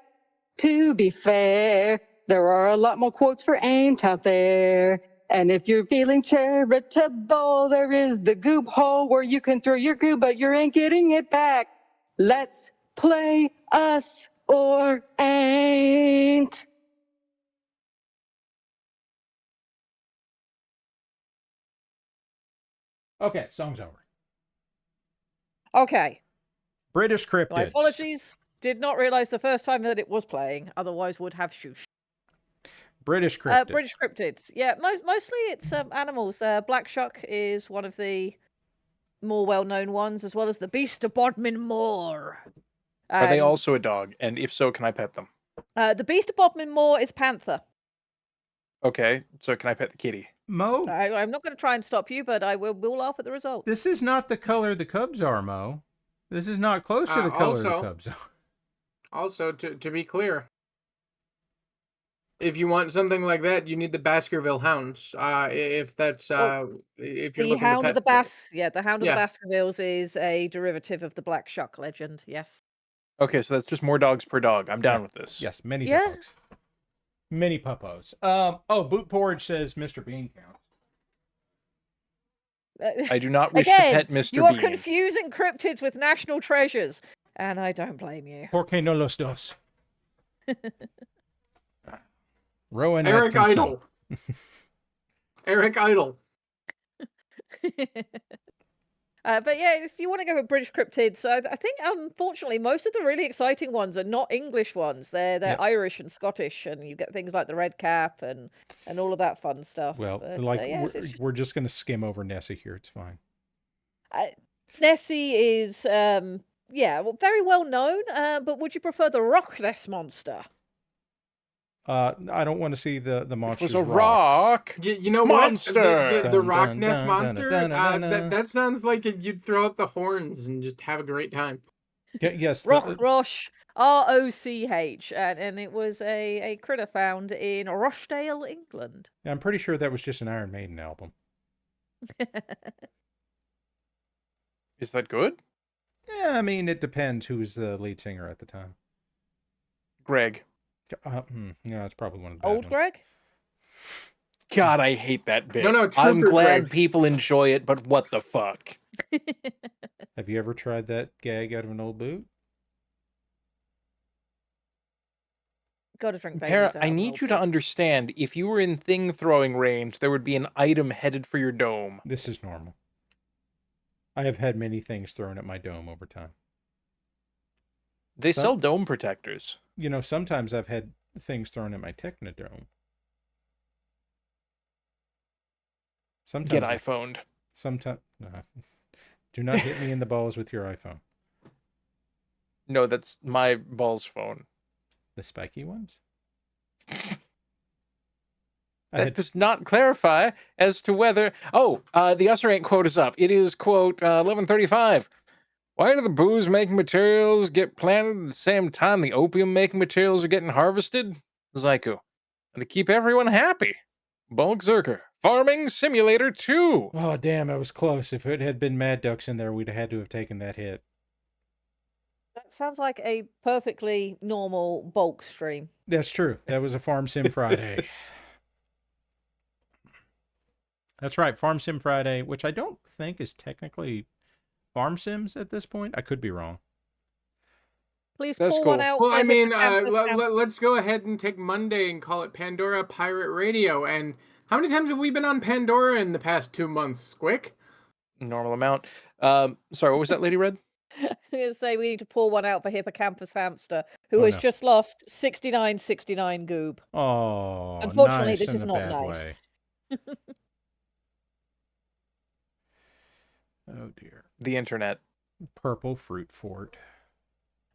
To be fair, there are a lot more quotes for ain't out there. And if you're feeling charitable, there is the goop hole where you can throw your goo, but you ain't getting it back. Let's play us or ain't. Okay, song's over. Okay. British cryptids. My apologies. Did not realize the first time that it was playing. Otherwise, would have shoosh. British cryptids. British cryptids. Yeah, mostly it's animals. Black Shuck is one of the more well-known ones, as well as the Beast of Bodmin Moor. Are they also a dog? And if so, can I pet them? The Beast of Bodmin Moor is panther. Okay, so can I pet the kitty? Mo? I'm not going to try and stop you, but I will laugh at the result. This is not the color the Cubs are, Mo. This is not close to the color the Cubs are. Also, to be clear, if you want something like that, you need the Baskerville Hounds. If that's if you're the looking Hound to of the pet... the Hound of the Baskervilles is a derivative of the Black Shuck legend. Yes. Okay, so that's just more dogs per dog. I'm down with this. Yes, many dogs. Many puppos. Boot Porridge says Mr. Bean counts. I do not wish Again, to pet Mr. You are Bean. confusing cryptids with national treasures, and I don't blame you. Por qué no los dos? Rowan Eric Atkinson. Idle. Eric Idle. But yeah, if you want to go with British cryptids, I think unfortunately most of the really exciting ones are not English ones. They're Irish and Scottish, and you get things like the red cap and all of that fun stuff. Well, but, we're just going to skim over Nessie here. It's fine. Nessie is very well known. But would you prefer the Rock Ness monster? I don't want to see the monsters. It was a rock. You know monster. What? The Rock Ness monster. That sounds like you'd throw up the horns and just have a great time. Yes. Roch, R-O-C-H, and it was a critter found in Rochdale, England. I'm pretty sure that was just an Iron Maiden album. Is that good? Yeah, I mean, it depends who was the lead singer at the time. Greg. Yeah, it's probably one of the Old Greg? God, I hate that bit. No, I'm glad Greg. people enjoy it, but what the fuck? Have you ever tried that gag out of an old boot? Gotta drink Para, Baileys out I of an need old you to boot. understand, if you were in thing throwing range, there would be an item headed for your dome. This is normal. I have had many things thrown at my dome over time. They sell dome protectors. You know, sometimes I've had things thrown at my Technodome. Sometimes Get iPhoned. Sometimes. Do not hit me in the balls with your iPhone. No, that's my balls phone. The spiky ones? That does not clarify as to whether... Oh, the Us or Ain't quote is up. It is, quote, 11:35. Why do the booze-making materials get planted at the same time the opium-making materials are getting harvested? Zyku. And to keep everyone happy. Bulk Zerker. Farming Simulator 2. Oh, damn, it was close. If it had been Mad Ducks in there, we'd have had to have taken that hit. That sounds like a perfectly normal bulk stream. That's true. That was a Farm Sim Friday. That's right, Farm Sim Friday, which I don't think is technically Farm Sims at this point. I could be wrong. Please pull one out. Well, I mean, let's go ahead and take Monday and call it Pandora Pirate Radio. And how many times have we been on Pandora in the past 2 months, Squick? Normal amount. Sorry, what was that, Lady Red? I'm going to say we need to pour one out for Hippocampus Hamster, who has no. just lost 69 goob. Oh, Unfortunately, nice this in is a not bad way. nice. Oh dear. The internet. Purple fruit fort.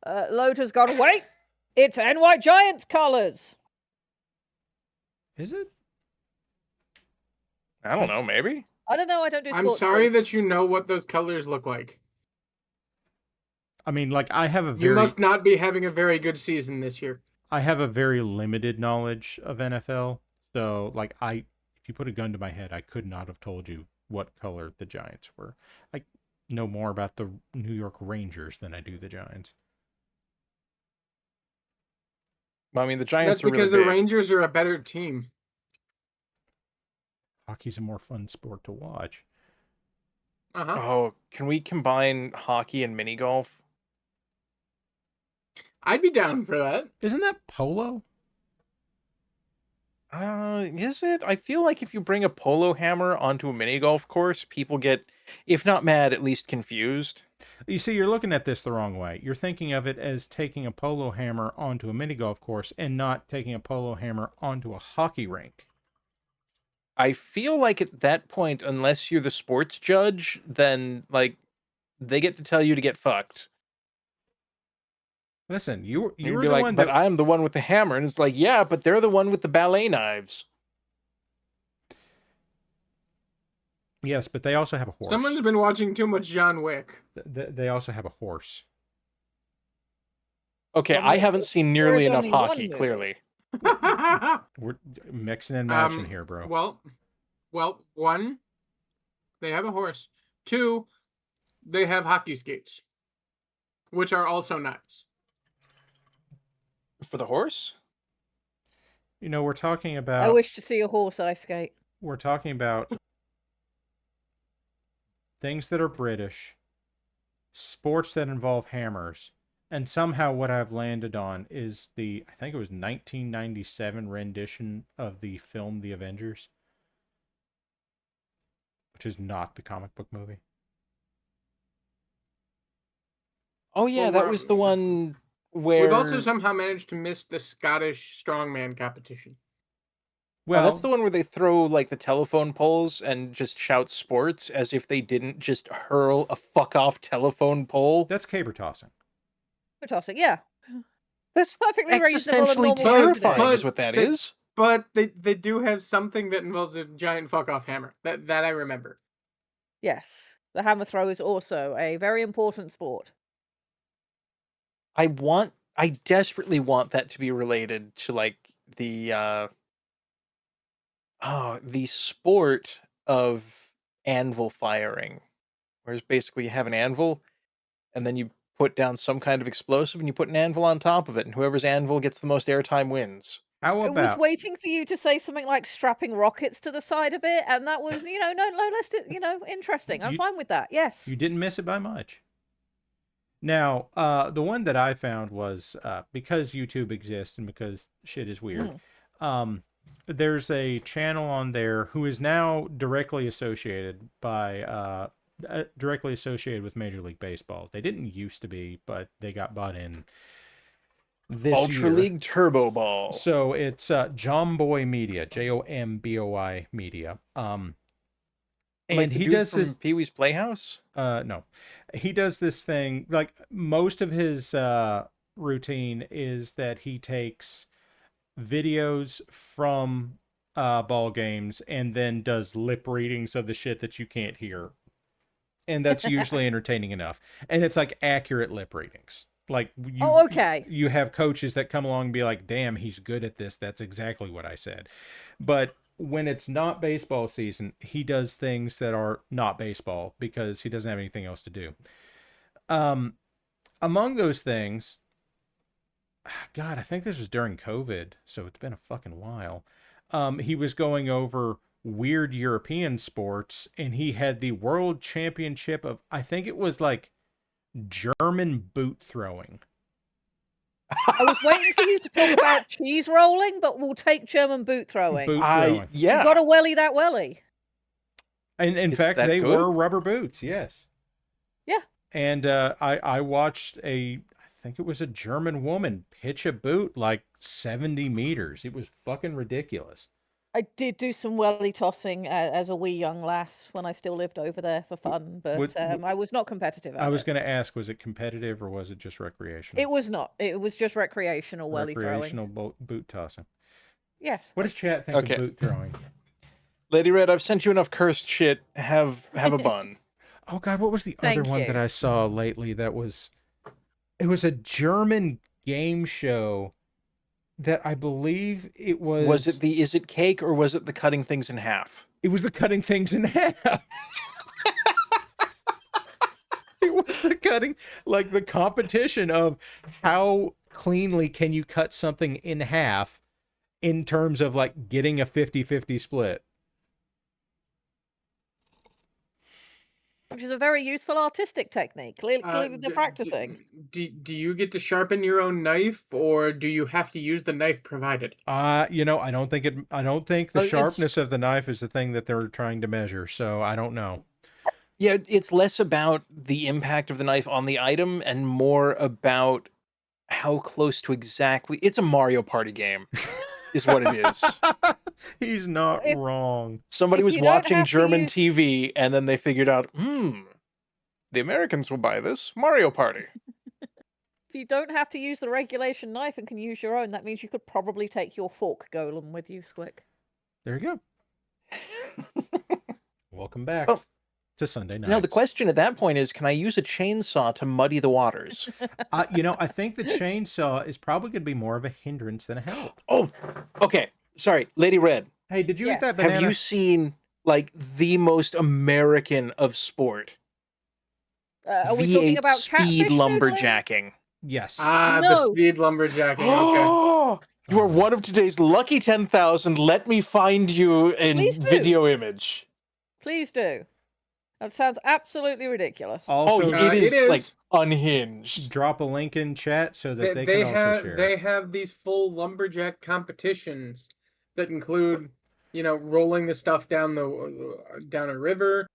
Lota's gone, wait! It's NY Giants colors! Is it? I don't know, maybe? I don't know, I don't do I'm sports. sorry that you know what those colors look like. I mean, like, I have a very... You must not be having a very good season this year. I have a very limited knowledge of NFL. So, like, if you put a gun to my head, I could not have told you what color the Giants were. I know more about the New York Rangers than I do the Giants. Well, I mean, the Giants That's because really the big. Rangers are a better team. Hockey's a more fun sport to watch. Uh-huh. Oh, can we combine hockey and mini golf? I'd be down for that. Isn't that polo? Is it? I feel like if you bring a polo hammer onto a mini golf course, people get, if not mad, at least confused. You see, you're looking at this the wrong way. You're thinking of it as taking a polo hammer onto a mini golf course and not taking a polo hammer onto a hockey rink. I feel like at that point, unless you're the sports judge, then, like, they get to tell you to get fucked. Listen, you were You'd the be like, one but that... I'm the one with the hammer. And it's like, yeah, but they're the one with the ballet knives. Yes, but they also have a horse. Someone's been watching too much John Wick. They also have a horse. Okay, I haven't seen nearly enough hockey, clearly. We're mixing and matching here, bro. Well, one, they have a horse. Two, they have hockey skates, which are also knives. For the horse? You know, we're talking about... I wish to see a horse ice skate. We're talking about things that are British, sports that involve hammers, and somehow what I've landed on is I think it was 1997 rendition of the film The Avengers, which is not the comic book movie. Oh yeah, that was the one where... We've also somehow managed to miss the Scottish strongman competition. Well, that's the one where they throw, like, the telephone poles and just shout sports as if they didn't just hurl a fuck-off telephone pole. That's caber tossing. Caber tossing, yeah. That's perfectly reasonable and existentially normal terrifying is what that is. But they do have something that involves a giant fuck-off hammer. That I remember. Yes. The hammer throw is also a very important sport. I desperately want that to be related to, like, the sport of anvil firing. Whereas basically you have an anvil, and then you put down some kind of explosive, and you put an anvil on top of it, and whoever's anvil gets the most airtime wins. How I was about... waiting for you to say something like strapping rockets to the side of it, and that was, no less, interesting. I'm fine with that, yes. You didn't miss it by much. Now, the one that I found was, because YouTube exists and because shit is weird, there's a channel on there who is now directly associated with Major League Baseball. They didn't used to be, but they got bought in this Ultra year. League Turbo Ball. So it's Jomboy Media, Jomboi Media. And like he does this Pee-wee's Playhouse? No. He does this thing, like most of his routine is that he takes videos from ball games and then does lip readings of the shit that you can't hear. And that's usually entertaining enough. And it's like accurate lip readings. Like you have coaches that come along and be like, damn, he's good at this. That's exactly what I said. But when it's not baseball season, he does things that are not baseball because he doesn't have anything else to do. Among those things, God, I think this was during COVID, so it's been a fucking while. He was going over weird European sports, and he had the world championship of, I think it was like German boot throwing. I was waiting for you to talk about cheese rolling, but we'll take German boot throwing. Yeah. You got to welly that welly. And in fact, they were rubber boots, yes. Yeah. And I watched I think it was a German woman pitch a boot like 70 meters. It was fucking ridiculous. I did do some welly tossing as a wee young lass when I still lived over there for fun, but I was not competitive at I was it. going to ask, was it competitive or was it just recreational? It was not. It was just recreational welly throwing. Recreational boot tossing. Yes. What does chat think of boot throwing? Lady Red, I've sent you enough cursed shit. Have a bun. Oh God, what was the other one that I saw lately? It was a German game show that I believe it was. Was it the Is It Cake or was it the cutting things in half? It was the cutting things in half. It was the cutting, like the competition of how cleanly can you cut something in half in terms of like getting a 50-50 split. Which is a very useful artistic technique. Clearly they're practicing. Do you get to sharpen your own knife, or do you have to use the knife provided? I don't think the sharpness of the knife is the thing that they're trying to measure, so I don't know. Yeah, it's less about the impact of the knife on the item and more about how close to exactly. It's a Mario Party game, is what it is. He's not wrong. Somebody was watching German TV and then they figured out, the Americans will buy this Mario Party. If you don't have to use the regulation knife and can use your own, that means you could probably take your fork golem with you, Squick. There you go. Welcome back to Sunday night. Now, the question at that point is, can I use a chainsaw to muddy the waters? I think the chainsaw is probably going to be more of a hindrance than a help. Oh, okay. Sorry, Lady Red. Hey, did you eat that banana? Have you seen, like, the most American of sport? Are we talking about speed lumberjacking? Yes. The speed lumberjacking. Okay. You are one of today's lucky 10,000. Let me find you a video image. Please do. That sounds absolutely ridiculous. Also, it is like unhinged. Drop a link in chat so that they can also share. They have these full lumberjack competitions that include, rolling the stuff down a river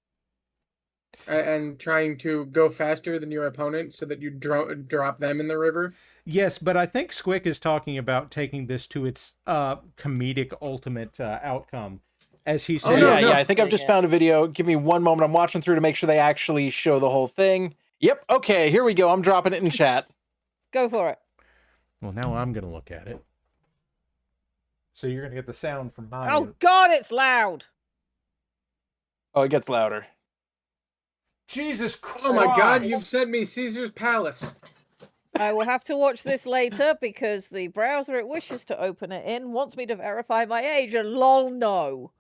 and trying to go faster than your opponent so that you drop them in the river. Yes, but I think Squick is talking about taking this to its comedic ultimate outcome. As he said, I think I've just found a video. Give me one moment. I'm watching through to make sure they actually show the whole thing. Yep. Okay, here we go. I'm dropping it in chat. Go for it. Well, now I'm going to look at it. So you're going to get the sound from mine. Oh, God, it's loud. Oh, it gets louder. Jesus Christ. Oh, my God, you've sent me Caesar's Palace. I will have to watch this later because the browser it wishes to open it in wants me to verify my age, and lol, no.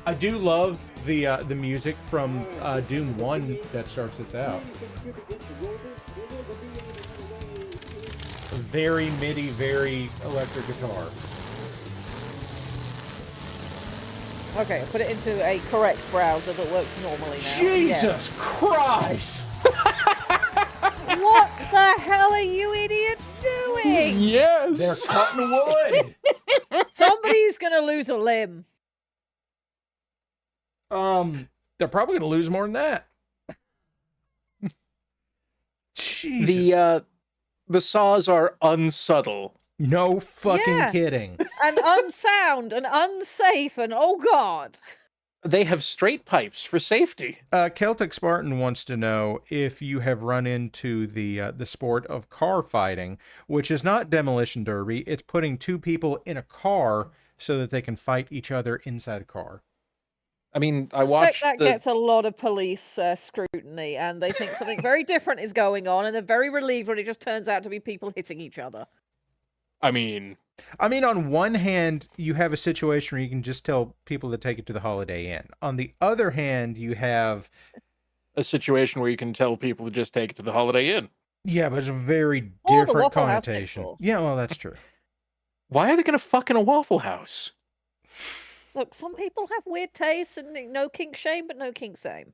I do love the music from Doom 1 that starts this out. Very MIDI, very electric guitar. Okay, put it into a correct browser that works normally now. Jesus Christ! What the hell are you idiots doing? Yes! They're cutting wood! Somebody's gonna lose a limb. They're probably gonna lose more than that. Jesus. The saws are unsubtle. No fucking kidding. And unsound and unsafe and oh God. They have straight pipes for safety. Celtic Spartan wants to know if you have run into the sport of car fighting, which is not demolition derby. It's putting two people in a car so that they can fight each other inside a car. I mean, I suspect that gets a lot of police scrutiny, and they think something very different is going on, and they're very relieved when it just turns out to be people hitting each other. I mean, on one hand, you have a situation where you can just tell people to take it to the Holiday Inn. On the other hand, you have a situation where you can tell people to just take it to the Holiday Inn. Yeah, but it's a very different connotation. Yeah, well, that's true. Why are they going to fuck in a Waffle House? Look, some people have weird tastes and no kink shame, but no kink shame.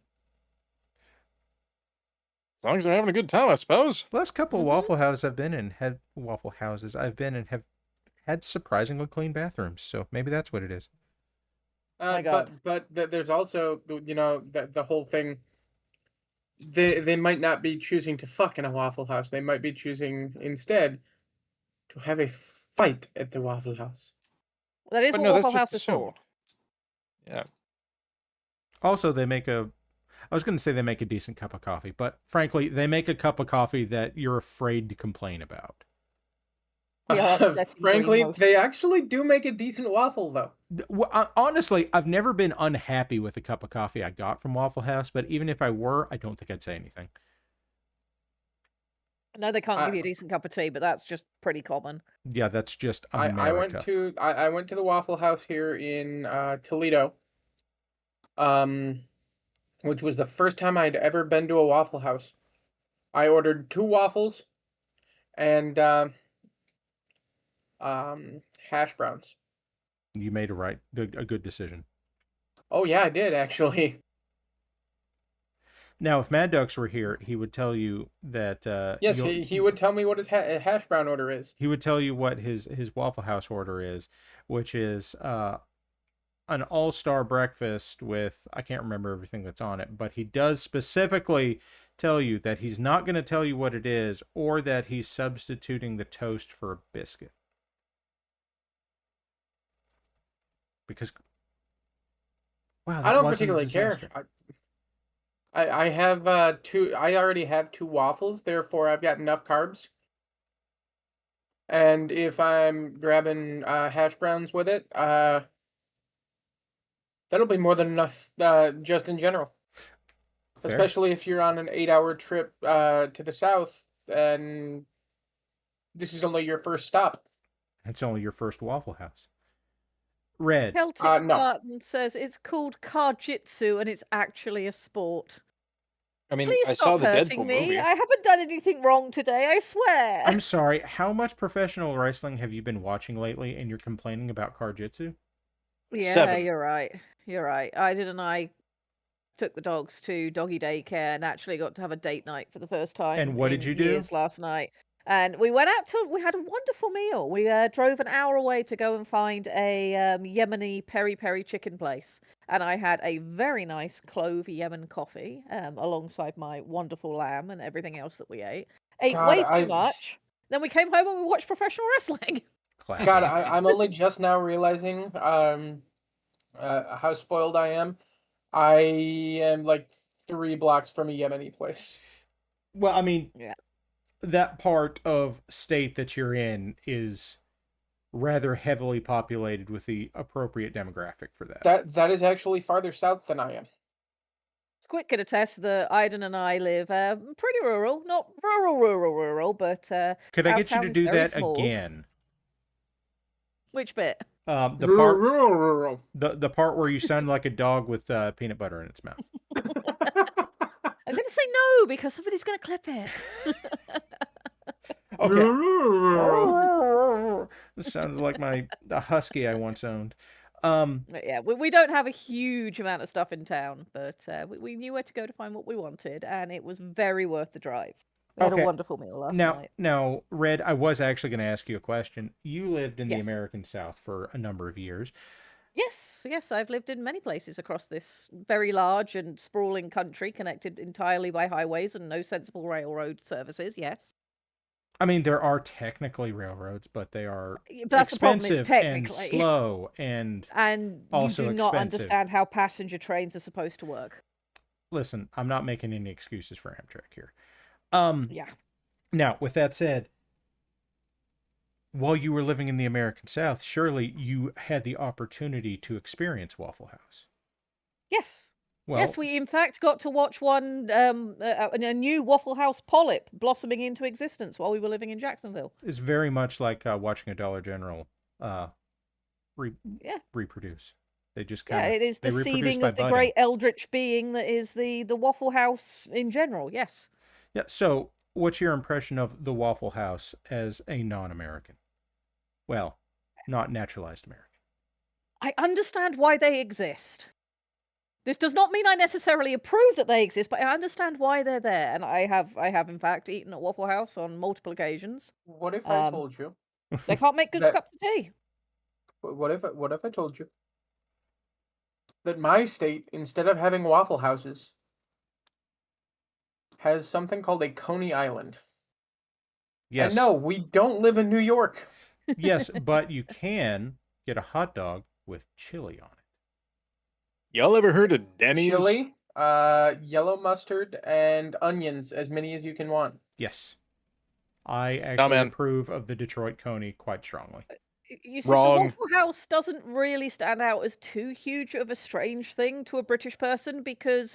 As long as they're having a good time, I suppose. The last couple of Waffle Houses I've been in have had surprisingly clean bathrooms, so maybe that's what it is. My God. But there's also, the whole thing they might not be choosing to fuck in a Waffle House. They might be choosing instead to have a fight at the Waffle House. That is But what no, that's Waffle just House is for. assumed. Yeah. Also, they make I was going to say they make a decent cup of coffee, but frankly, they make a cup of coffee that you're afraid to complain about. Yeah, upsetting Frankly, green roast. they actually do make a decent waffle, though. Honestly, I've never been unhappy with a cup of coffee I got from Waffle House, but even if I were, I don't think I'd say anything. No, they can't give you a decent cup of tea, but that's just pretty common. Yeah, that's just America. I went to the Waffle House here in Toledo, which was the first time I'd ever been to a Waffle House. I ordered 2 waffles and hash browns. You made a good decision. Oh yeah, I did actually. Now, if Mad Ducks were here, he would tell you that. Yes, he would tell me what his hash brown order is. He would tell you what his Waffle House order is, which is an all-star breakfast with, I can't remember everything that's on it, but he does specifically tell you that he's not going to tell you what it is, or that he's substituting the toast for a biscuit. Because, wow, I don't particularly care. I have 2. I already have 2 waffles, therefore I've got enough carbs. And if I'm grabbing hash browns with it, that'll be more than enough just in general. Fair. Especially if you're on an 8-hour trip to the south and this is only your first stop. It's only your first Waffle House. Red. Celtic Spartan says it's called Karjitsu and it's actually a sport. I mean, Please I stop saw the hurting Deadpool me. movie. I haven't done anything wrong today, I swear. I'm sorry, how much professional wrestling have you been watching lately and you're complaining about Karjitsu? Yeah, 7. You're right. You're right. Iden and I took the dogs to doggy daycare and actually got to have a date night for the first time. And what did you do? Last night. And we went out we had a wonderful meal. We drove an hour away to go and find a Yemeni peri-peri chicken place. And I had a very nice clove Yemen coffee alongside my wonderful lamb and everything else that we ate. Ate way too much. Then we came home and we watched professional wrestling. Classic. God, I'm only just now realizing how spoiled I am. I am like 3 blocks from a Yemeni place. Well, I mean, yeah. That part of state that you're in is rather heavily populated with the appropriate demographic for that. That is actually farther south than I am. Squid can attest that Iden and I live pretty rural, not rural, but could I get you to do that small. again? Which bit? The part where you sound like a dog with peanut butter in its mouth. I'm going to say no because somebody's going to clip it. Okay. This sounded like the husky I once owned. Yeah, we don't have a huge amount of stuff in town, but we knew where to go to find what we wanted, and it was very worth the drive. We had a wonderful meal last night. Now, Red, I was actually going to ask you a question. You lived in the Yes. American South for a number of years. Yes, I've lived in many places across this very large and sprawling country, connected entirely by highways and no sensible railroad services, yes. I mean, there are technically railroads, but they are That's expensive the problem, and slow and also you do not expensive. understand how passenger trains are supposed to work. Listen, I'm not making any excuses for Amtrak here. Yeah. Now, with that said, while you were living in the American South, surely you had the opportunity to experience Waffle House. Yes. Well, yes, we in fact got to watch one a new Waffle House polyp blossoming into existence while we were living in Jacksonville. It's very much like watching a Dollar General reproduce. They just kind of it is the seeding of the great eldritch being that is the Waffle House in general. Yes. Yeah. So, what's your impression of the Waffle House as a non-American? Well, not naturalized American. I understand why they exist. This does not mean I necessarily approve that they exist, but I understand why they're there. And I have in fact eaten at Waffle House on multiple occasions. What if I told you they can't make good cups of tea? What if I told you that my state, instead of having Waffle Houses, has something called a Coney Island. Yes. And no, we don't live in New York. Yes, but you can get a hot dog with chili on it. Y'all ever heard of Denny's? Chili, yellow mustard, and onions, as many as you can want. Yes. I actually man. approve of the Detroit Coney quite strongly. You see, Wrong. the Waffle House doesn't really stand out as too huge of a strange thing to a British person because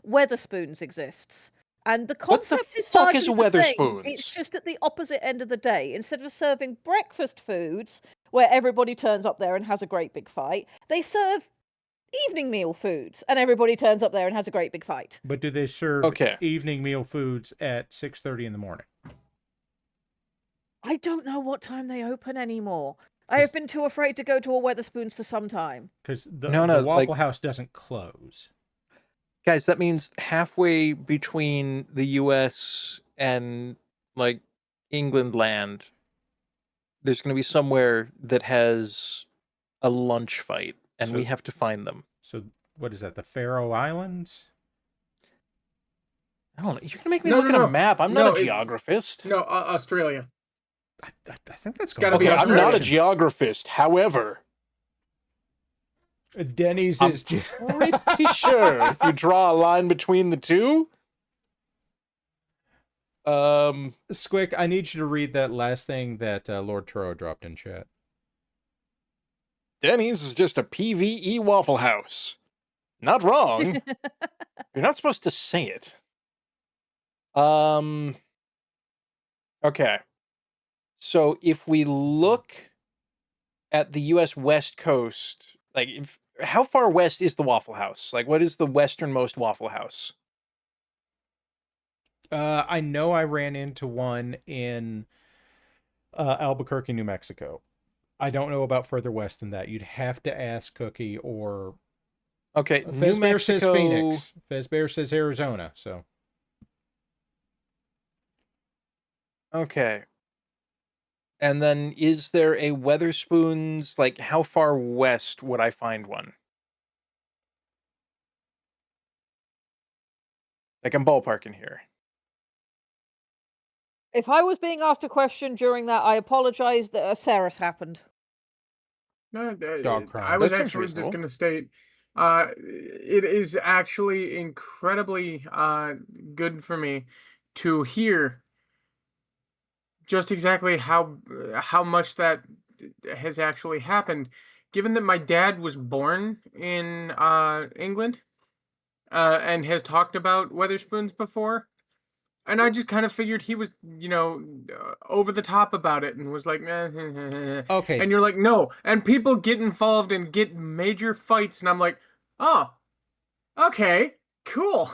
Weatherspoons exists. And the What the concept is fuck is largely a the same. Weatherspoons? It's just at the opposite end of the day. Instead of serving breakfast foods where everybody turns up there and has a great big fight, they serve evening meal foods and everybody turns up there and has a great big fight. But do they serve evening meal foods at 6:30 in the morning? I don't know what time they open anymore. I have been too afraid to go to a Weatherspoons for some time. Because the No, Waffle House doesn't close. Guys, that means halfway between the U.S. and, like, England land, there's going to be somewhere that has a lunch fight, and we have to find them. So, what is that, the Faroe Islands? I don't know. You're going to make me look at a map. I'm not a geographist. No, Australia. I think that's gotta be I'm not a Australian. geographist. However, Denny's I'm is just pretty sure if you draw a line between the two. Squick, I need you to read that last thing that Lord Turo dropped in chat. Denny's is just a PvE Waffle House. Not wrong. You're not supposed to say it. Okay. So if we look at the U.S. West Coast, like, how far west is the Waffle House? Like, what is the westernmost Waffle House? I know I ran into one in Albuquerque, New Mexico. I don't know about further west than that. You'd have to ask Cookie or... Okay, Fezbear New Mexico says Phoenix. Fezbear says Arizona, so... Okay. And then is there a Weatherspoons, like, how far west would I find one? Like, I'm ballparking here. If I was being asked a question during that, I apologize that a Ceres happened. No, Dog crying. I was That seems actually just reasonable. going to state, it is actually incredibly good for me to hear just exactly how much that has actually happened. Given that my dad was born in England and has talked about Weatherspoons before, and I just kind of figured he was, over the top about it and was like, Okay. And you're like, no. And people get involved and get major fights, and I'm like, oh, okay, cool.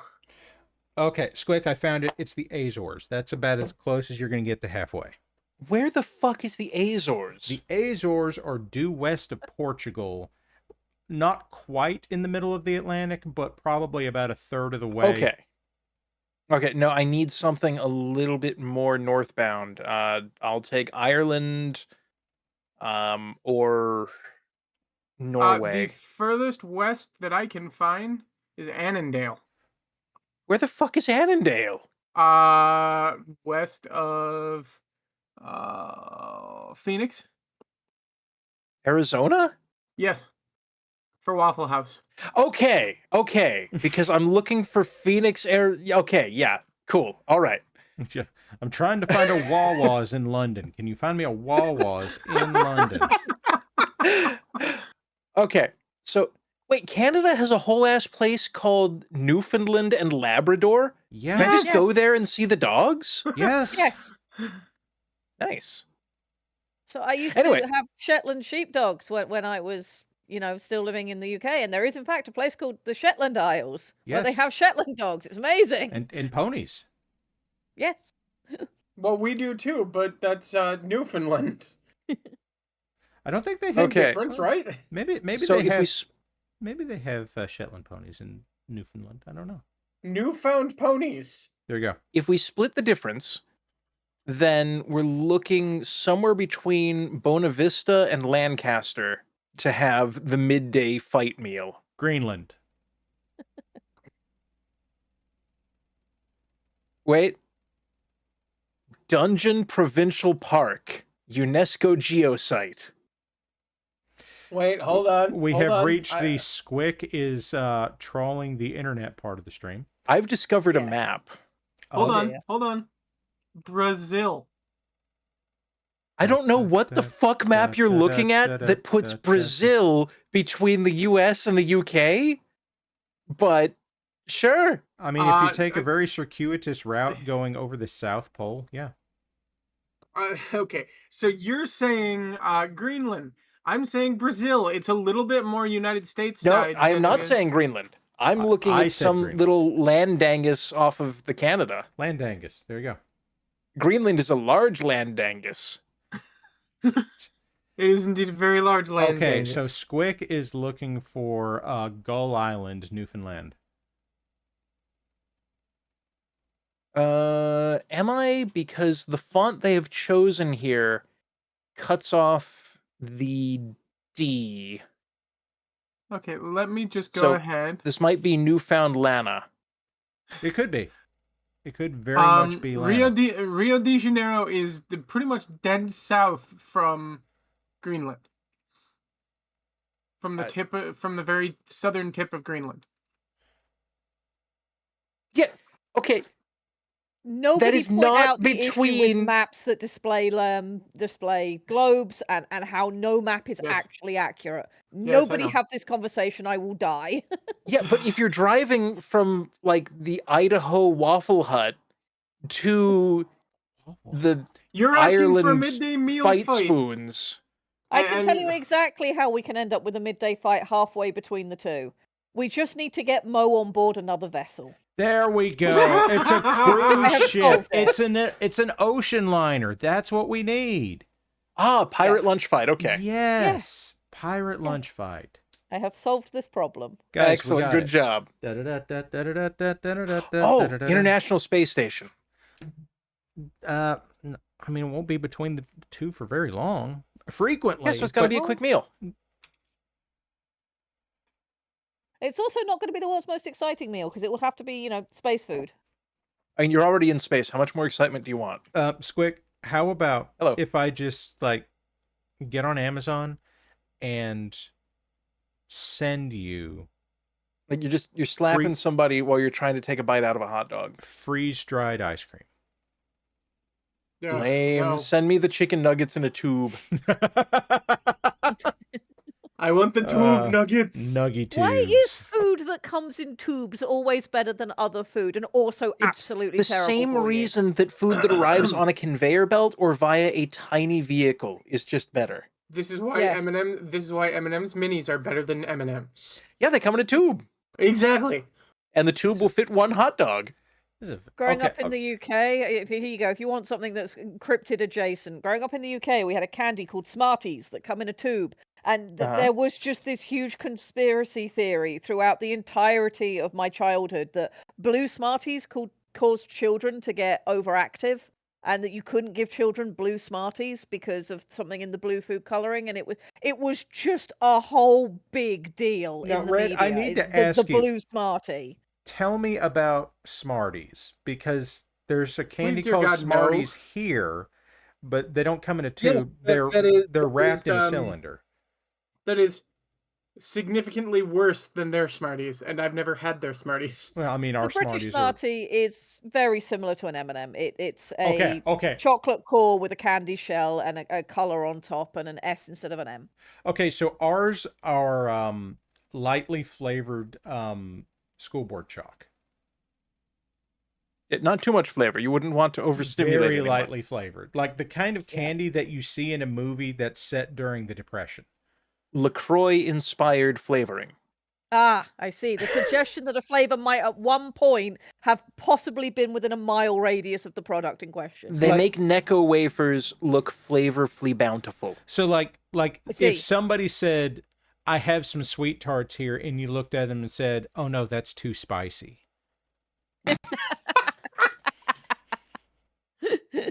Okay, Squick, I found it. It's the Azores. That's about as close as you're going to get to halfway. Where the fuck is the Azores? The Azores are due west of Portugal. Not quite in the middle of the Atlantic, but probably about a third of the way. Okay, no, I need something a little bit more northbound. I'll take Ireland, or Norway. The furthest west that I can find is Annandale. Where the fuck is Annandale? West of Phoenix. Arizona? Yes. For Waffle House. Okay, because I'm looking for Phoenix Air. Okay, yeah, cool. All right. I'm trying to find a Wawa's in London. Can you find me a Wawa's in London? Okay, so wait, Canada has a whole ass place called Newfoundland and Labrador? Yes. Can I just go there and see the dogs? Yes. Yes. Nice. So I used Anyway. to have Shetland sheepdogs when I was, still living in the UK, and there is in fact a place called the Shetland Isles where they Yes. have Shetland dogs. It's amazing. And ponies. Yes. Well, we do too, but that's Newfoundland. I don't think they have Same difference, right? Maybe So they if have. we Maybe they have Shetland ponies in Newfoundland. I don't know. Newfound ponies. There you go. if we split the difference, then we're looking somewhere between Bona Vista and Lancaster to have the midday fight meal. Greenland. Wait. Dungeon Provincial Park, UNESCO geosite. Wait, hold on. We hold have on. reached the Squick is trawling the internet part of the stream. I've discovered a map. Hold on. Brazil. I don't know what the fuck map you're looking at that puts Brazil between the US and the UK, but sure. I mean, if you take a very circuitous route going over the South Pole, yeah. Okay, so you're saying Greenland. I'm saying Brazil. It's a little bit more United States side. No, I am not saying Greenland. I'm looking at some Greenland. little landangus off of the Canada. Landangus. There you go. Greenland is a large landangus. It is indeed a very large land. Okay, so Squick is looking for Gull Island, Newfoundland. Am I? Because the font they have chosen here cuts off the D. Okay, let me just go ahead. This might be Newfoundlana. It could be. It could very much be Rio de Janeiro is pretty much dead south from Greenland. From the from the very southern tip of Greenland. Yeah. Okay. Nobody that is point not out the issue with maps that display globes and how no map is actually accurate. Nobody have this conversation. I will die. Yeah, but if you're driving from like the Idaho Waffle Hut to the Ireland fight spoons, I can tell you exactly how we can end up with a midday fight halfway between the two. We just need to get Mo on board another vessel. There we go. It's a cruise ship. It's an ocean liner. That's what we need. Ah, pirate lunch fight. Okay. Yes. Pirate lunch fight. I have solved this problem. Guys, excellent. Good job. Oh, International Space Station. I mean, it won't be between the two for very long. Frequently. Yes, so it's got to be a quick meal. It's also not going to be the world's most exciting meal because it will have to be, space food. I mean, you're already in space. How much more excitement do you want? Squick, how about if I just get on Amazon and send you you're slapping somebody while you're trying to take a bite out of a hot dog. Freeze-dried ice cream. Lame. No. Send me the chicken nuggets in a tube. I want the tube nuggets. Nuggy tubes. Why is food that comes in tubes always better than other food and also absolutely terrible? The same reason that food that arrives on a conveyor belt or via a tiny vehicle is just better. This is why This is why M&M's minis are better than M&M's. Yeah, they come in a tube. Exactly. And the tube will fit one hot dog. Growing up in the UK, here you go. If you want something that's cryptid adjacent, growing up in the UK, we had a candy called Smarties that come in a tube. And there was just this huge conspiracy theory throughout the entirety of my childhood that blue Smarties caused children to get overactive and that you couldn't give children blue Smarties because of something in the blue food coloring. And it was just a whole big deal in the Red, media. I need to ask the blue Smartie. Tell me about Smarties, because there's a candy called Smarties here, but they don't come in a tube. They're wrapped in a cylinder. That is significantly worse than their Smarties, and I've never had their Smarties. Well, I mean, our The British Smarties Smartie is very similar to an M&M. It's a okay. chocolate core with a candy shell and a color on top and an S instead of an M. Okay, so ours are lightly flavored school board chalk. Not too much flavor. You wouldn't want to overstimulate Very anyone. lightly flavored. Like the kind of candy that you see in a movie that's set during the Depression. LaCroix-inspired flavoring. Ah, I see. The suggestion that a flavor might at one point have possibly been within a mile radius of the product in question. They make Necco wafers look flavorfully bountiful. So like if somebody said, I have some sweet tarts here, and you looked at them and said, oh no, that's too spicy.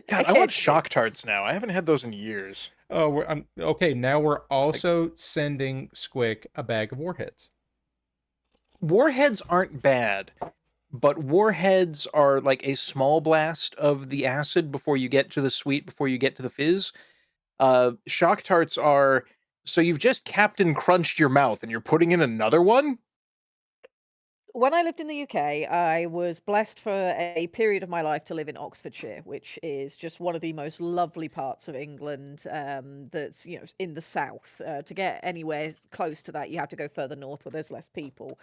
God, I want shock tarts now. I haven't had those in years. Oh, okay. Now we're also sending Squick a bag of Warheads. Warheads aren't bad. but warheads are like a small blast of the acid before you get to the sweet, before you get to the fizz. Shock Tarts are, so you've just Captain Crunched your mouth and you're putting in another one? When I lived in the UK, I was blessed for a period of my life to live in Oxfordshire, which is just one of the most lovely parts of England. That's in the south. To get anywhere close to that, you have to go further north where there's less people,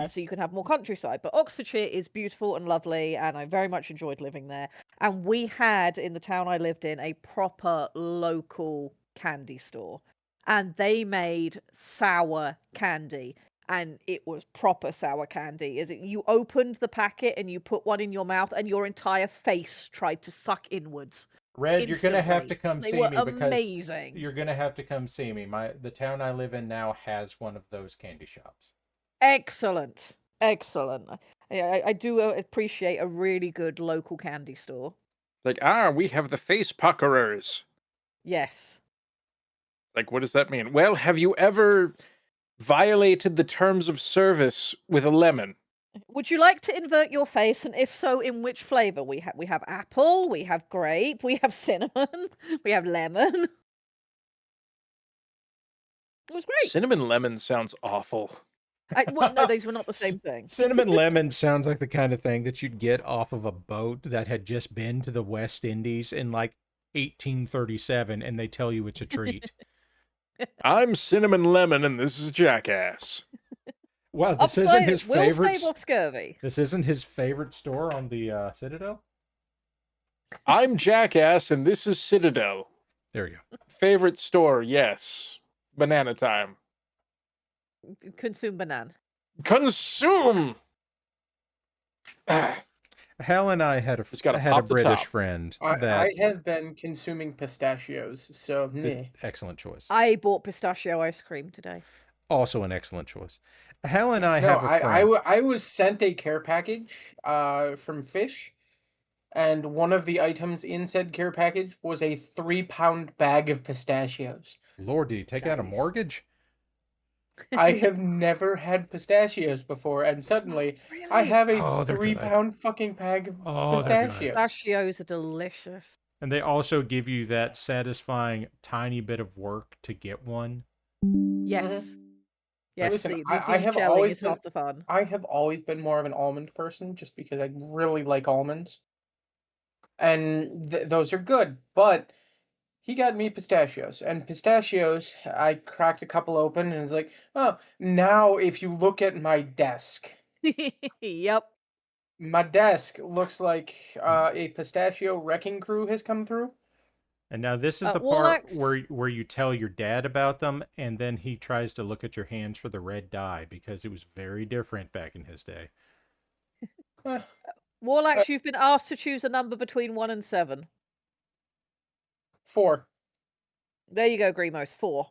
so you can have more countryside. But Oxfordshire is beautiful and lovely, and I very much enjoyed living there. And we had in the town I lived in a proper local candy store, and they made sour candy, and it was proper sour candy. Is it you opened the packet and you put one in your mouth and your entire face tried to suck inwards? Red, you're gonna have to come They see were me because amazing. you're gonna have to come see me. The town I live in now has one of those candy shops. Excellent. Excellent. I do appreciate a really good local candy store. Like, we have the face puckerers. Yes. Like, what does that mean? Well, have you ever violated the terms of service with a lemon? Would you like to invert your face, and if so, in which flavor? We have apple, we have grape, we have cinnamon, we have lemon. It was great. Cinnamon lemon sounds awful. No, these were not the same thing. Cinnamon lemon sounds like the kind of thing that you'd get off of a boat that had just been to the West Indies in like 1837, and they tell you it's a treat. I'm Cinnamon Lemon, and this is Jackass. Wow, this isn't his Will favorite. stave off scurvy. This isn't his favorite store on the Citadel. I'm Jackass, and this is Citadel. There you go. Favorite store, yes. Banana time. Consume banana. Consume! Hal and I had a British friend that I have been consuming pistachios, so meh. Excellent choice. I bought pistachio ice cream today. Also an excellent choice. Hal and I have a friend. I was sent a care package from Fish, and one of the items in said care package was a 3-pound bag of pistachios. Lord, did he take out a mortgage? I have never had pistachios before, and suddenly I have a 3-pound fucking bag of pistachios. Pistachios are delicious. And they also give you that satisfying tiny bit of work to get one. Yes. Yes, Listen, the I have deshelling always is been, half the fun. I have always been more of an almond person, just because I really like almonds, and those are good. But he got me pistachios, and pistachios, I cracked a couple open, and it's like, oh, now if you look at my desk, Yep. my desk looks like a pistachio wrecking crew has come through. And now this is the part where you tell your dad about them, and then he tries to look at your hands for the red dye, because it was very different back in his day. Warlax, you've been asked to choose a number between 1 and 7. 4. There you go, Grimos. 4.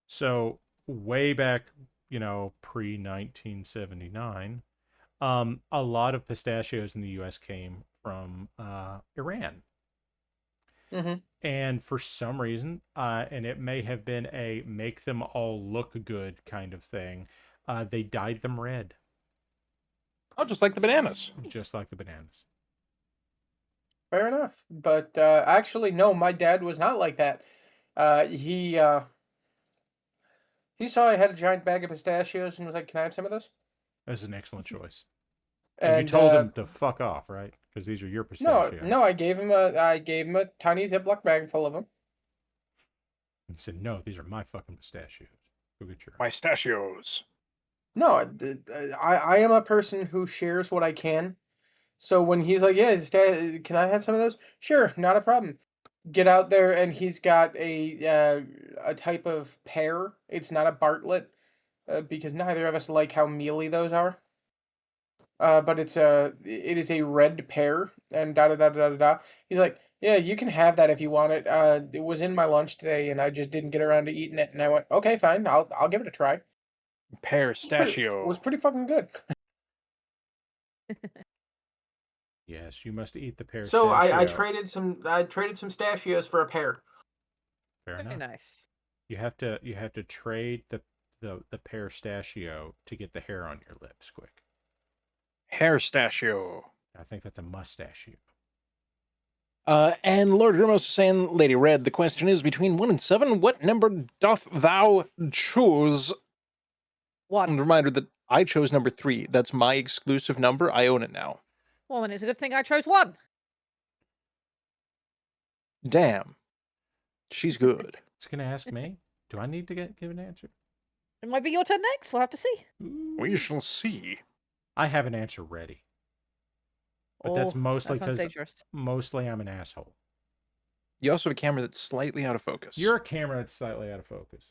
So way back, pre-1979, a lot of pistachios in the U.S. came from Iran. Mm-hmm. And for some reason, and it may have been a make them all look good kind of thing, they dyed them red. Oh, just like the bananas. Just like the bananas. Fair enough. But actually, no, my dad was not like that. He saw I had a giant bag of pistachios and was like, "Can I have some of those?" That's an excellent choice. And you told him to fuck off, right? Because these are your pistachios. No, I gave him a tiny Ziploc bag full of them. He said, "No, these are my fucking pistachios. Go get your pistachios." No, I am a person who shares what I can. So when he's like, "Yeah, can I have some of those?" Sure, not a problem. Get out there, and he's got a type of pear. It's not a Bartlett, because neither of us like how mealy those are. But it is a red pear, and da da da da da da. He's like, "Yeah, you can have that if you want it. It was in my lunch today, and I just didn't get around to eating it." And I went, "Okay, fine, I'll give it a try." Pear stachio. It was pretty fucking good. Yes, you must eat the pear. So I traded some pistachios for a pear. Fair enough. Very nice. You have to trade the pear stachio to get the hair on your lips quick. Hairstachio. I think that's a mustachio. And Lord Grimos is saying, Lady Red, the question is, between 1 and 7, what number doth thou choose? 1. And reminder that I chose number 3. That's my exclusive number. I own it now. Well, then it's a good thing I chose 1. Damn. She's good. It's going to ask me. Do I need to give an answer? It might be your turn next. We'll have to see. We shall see. I have an answer ready. But that's mostly because mostly I'm an asshole. You also have a camera that's slightly out of focus. You're a camera that's slightly out of focus.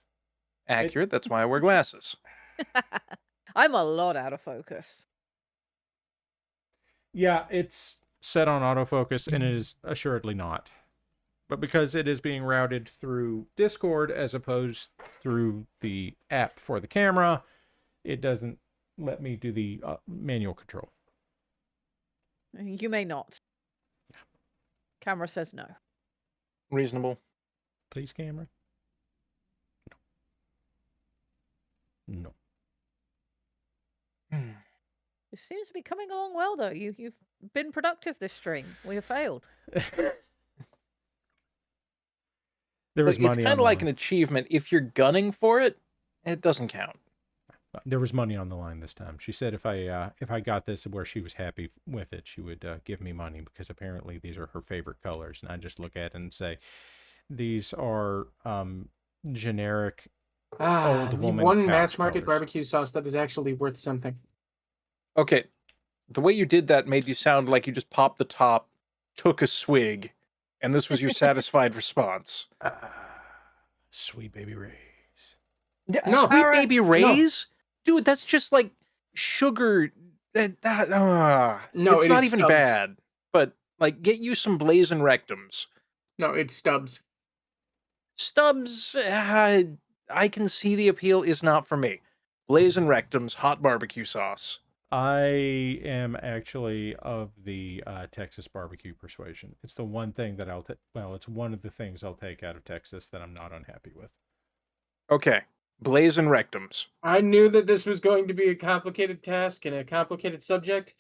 Accurate. That's why I wear glasses. I'm a lot out of focus. Yeah, it's set on autofocus, and it is assuredly not. But because it is being routed through Discord as opposed through the app for the camera, it doesn't let me do the manual control. You may not. Camera says no. Reasonable. Please, camera. No. It seems to be coming along well, though. You've been productive this stream. We have failed. There was money. It's kind of like an achievement. If you're gunning for it, it doesn't count. There was money on the line this time. She said if I got this where she was happy with it, she would give me money because apparently these are her favorite colors. And I just look at it and say, these are generic old woman. One mass market colors. barbecue sauce that is actually worth something. Okay, the way you did that made you sound like you just popped the top, took a swig, and this was your satisfied response. Sweet baby Ray's. Yeah, no, Sweet Baby Ray's? No. Dude, that's just like sugar. No, it's not even Stubbs. bad. But, like, get you some Blazing Rectums. No, it's Stubbs. Stubbs, I can see the appeal, is not for me. Blazing Rectums, hot barbecue sauce. I am actually of the Texas barbecue persuasion. It's the one thing that it's one of the things I'll take out of Texas that I'm not unhappy with. Okay. Blazing Rectums. I knew that this was going to be a complicated task and a complicated subject.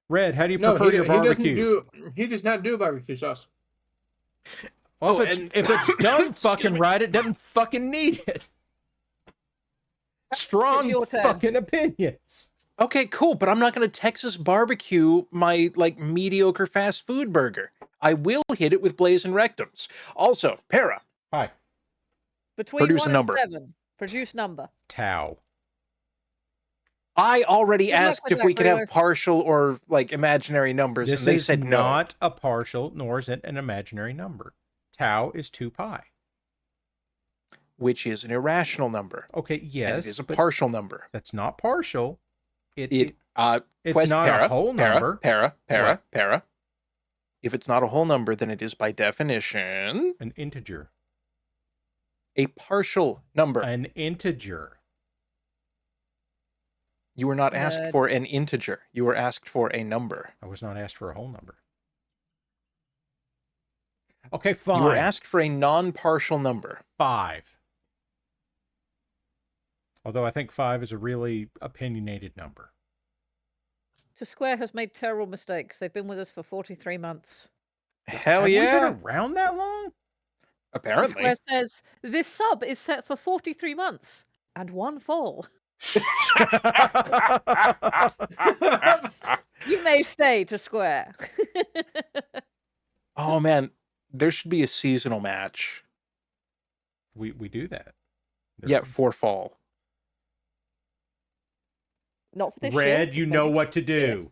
Red, how do you prefer your barbecue? He does not do barbecue sauce. Well, if it's done fucking right, it doesn't fucking need it. Strong fucking opinions. Okay, cool, but I'm not going to Texas barbecue my, like, mediocre fast food burger. I will hit it with Blazing Rectums. Also, Para. Hi. Between Produce 1 a number. and 7. Produce number. Tau. I already asked if we could have Gregor. partial or, like, imaginary numbers, and they said no. This is not a partial, nor is it an imaginary number. Tau is 2 pi. Which is an irrational number. Okay, yes. And it is a partial number. That's not partial. It's not a whole number. Para. If it's not a whole number, then it is by definition an integer. A partial number. An integer. You were not asked for an integer. You were asked for a number. I was not asked for a whole number. Okay, fine. You were asked for a non-partial number. 5. Although I think 5 is a really opinionated number. Square has made terrible mistakes. They've been with us for 43 months. Hell yeah. Have we been around that long? Apparently. Square says, this sub is set for 43 months and 1 fall. You may stay to Square. Oh, man. There should be a seasonal match. We do that. Yeah, for fall. Not for this Red, shit. you know what to do.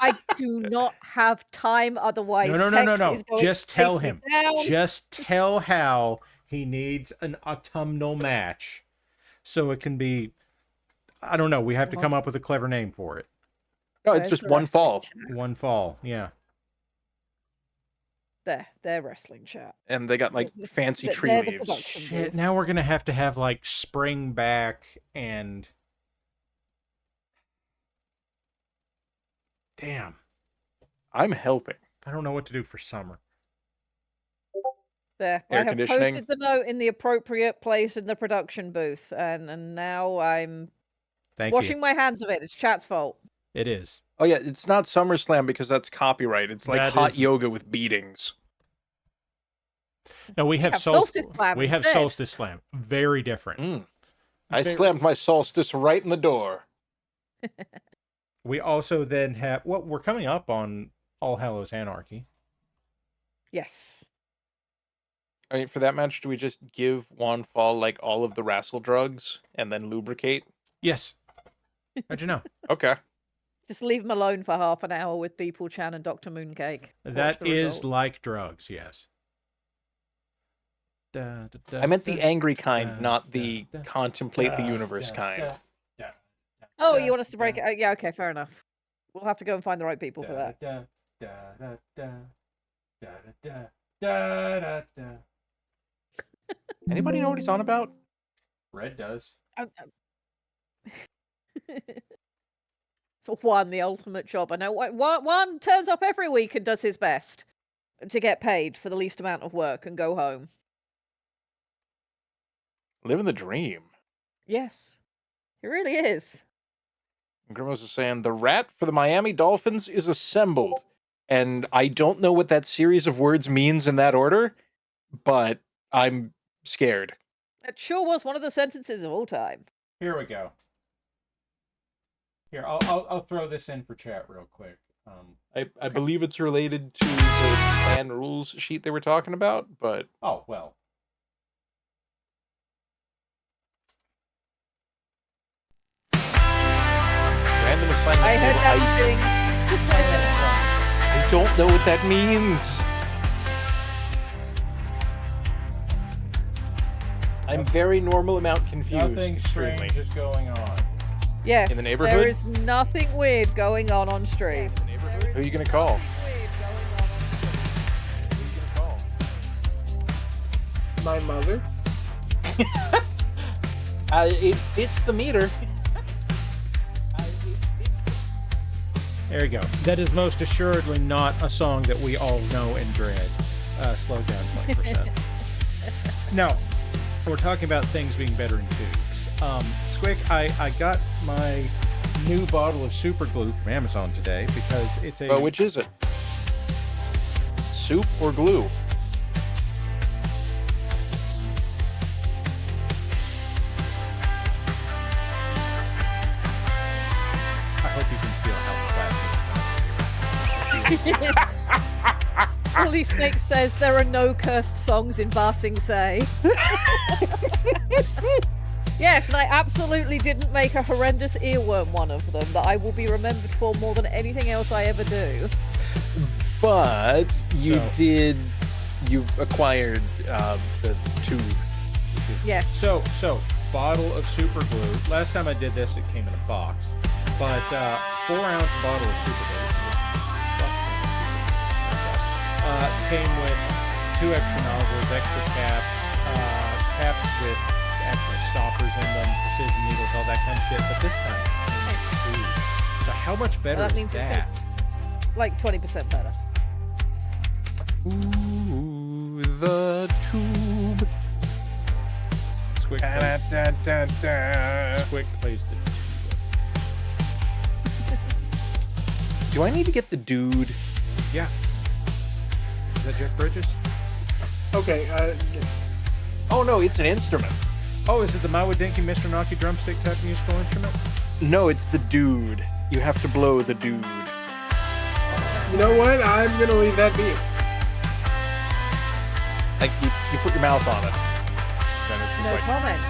I do not have time otherwise. No. Just tell him. Just tell Hal he needs an autumnal match. So it can be, I don't know, we have to come up with a clever name for it. No, it's just one fall. One fall, yeah. They're wrestling chat. And they got like fancy tree leaves. Shit, now we're going to have like spring back and... Damn. I'm helping. I don't know what to do for summer. There. I have posted the note in the appropriate place in the production booth, and now I'm Thank Washing you. my hands of it. It's chat's fault. It is. Oh yeah, it's not SummerSlam because that's copyright. It's like That hot is- yoga with beatings. No, we have Solstice Slam We have instead. Solstice Slam. Very different. I slammed my solstice right in the door. We also then have... Well, we're coming up on All Hallows Anarchy. Yes. I mean, for that match, do we just give Juan Fall like all of the wrestle drugs and then lubricate? Yes. How'd you know? Okay. Just leave him alone for half an hour with Beeple Chan and Dr. Mooncake. That is like drugs, yes. I meant the angry kind, not the contemplate the universe kind. Oh, you want us to break it? Yeah, okay, fair enough. We'll have to go and find the right people for that. Anybody know what he's on about? Red does. For Juan, the ultimate job. I know Juan turns up every week and does his best to get paid for the least amount of work and go home. Living the dream. Yes, it really is. Grimos is saying the rat for the Miami Dolphins is assembled. And I don't know what that series of words means in that order, but I'm scared. It sure was one of the sentences of all time. Here we go. Here, I'll throw this in for chat real quick. I believe it's related to the plan rules sheet they were talking about, but... Oh, well. Random assignment. I heard that sting. I don't know what that means. I'm very normal amount confused. Nothing strange is going on. Yes, in the neighborhood? there is nothing weird going on stream. Who are you gonna call? My mother. It fits the meter. There you go. That is most assuredly not a song that we all know and dread. Slow down 20%. Now, we're talking about things being better in tubes. Squick, I got my new bottle of super glue from Amazon today because it's a... Well, which is it? Soup or glue? I hope you can feel how flat Holy Snake says there are no cursed songs in Ba Sing Se. Yes, and I absolutely didn't make a horrendous earworm one of them that I will be remembered for more than anything else I ever do. But you acquired the tube. Yes. So, bottle of super glue. Last time I did this, it came in a box. But 4-ounce bottle of super glue, came with 2 extra nozzles, extra caps, caps with actual stoppers in them, precision needles, all that kind of shit. But this time, it came with 2. So how much better Well, that is means that? it's like 20% better. Ooh, the tube. Squick plays, Squick plays the tube. Do I need to get the dude? Yeah. Is that Jeff Bridges? Okay. Oh no, it's an instrument. Oh, is it the Mawadinki Mr. Naki drumstick type musical instrument? No, it's the dude. You have to blow the dude. You know what? I'm gonna leave that be. Like you put your mouth on it. Then it's just No like, comment.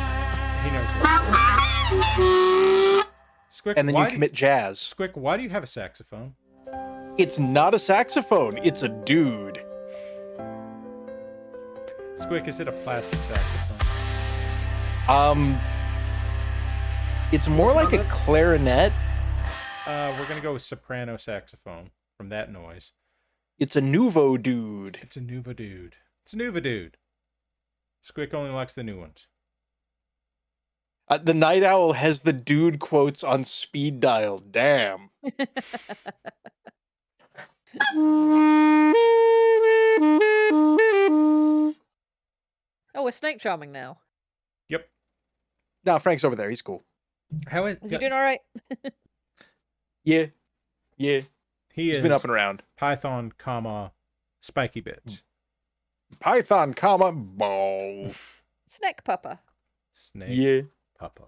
He knows what. Squick, and then why you commit jazz. Squick, why do you have a saxophone? It's not a saxophone. It's a dude. Squick, is it a plastic saxophone? It's more like a clarinet. We're gonna go with soprano saxophone from that noise. It's a nouveau dude. It's a Nuva dude. It's a Nuva dude. Squick only likes the new ones. The Night Owl has the dude quotes on speed dial. Damn. Oh, we're snake charming now. Yep. No, Frank's over there. He's cool. How is he doing all right? Yeah. He's been up and around. Python, spiky bits. Python, ball. Snake pupper. Snake. Yeah. Puppo.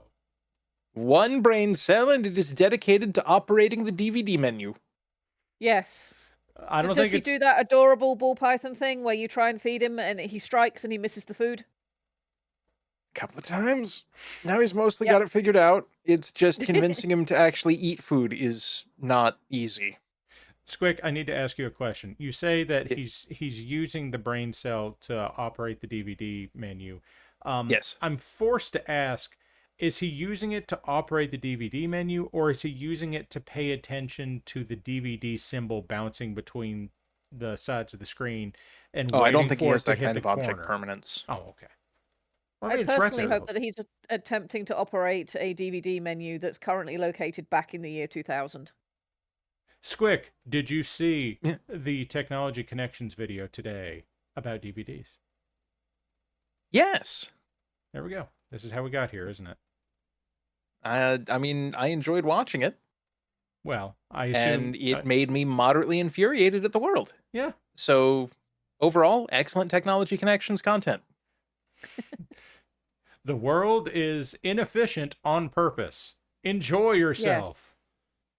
One brain cell, and it is dedicated to operating the DVD menu. Yes. I don't Does think he it's... do that adorable ball python thing where you try and feed him and he strikes and he misses the food? A couple of times. Now he's mostly got it figured out. It's just convincing him to actually eat food is not easy. Squick, I need to ask you a question. You say that he's using the brain cell to operate the DVD menu. Yes. I'm forced to ask, is he using it to operate the DVD menu, or is he using it to pay attention to the DVD symbol bouncing between the sides of the screen and I don't think he for has it to that hit kind the of object corner? permanence. Oh, okay. Well, I mean, it's right personally there, hope though. that he's attempting to operate a DVD menu that's currently located back in the year 2000. Squick, did you see the Technology Connections video today about DVDs? Yes. There we go. This is how we got here, isn't it? I mean, I enjoyed watching it. Well, I assume... And it made me moderately infuriated at the world. Yeah. So, overall, excellent Technology Connections content. The world is inefficient on purpose. Enjoy yourself.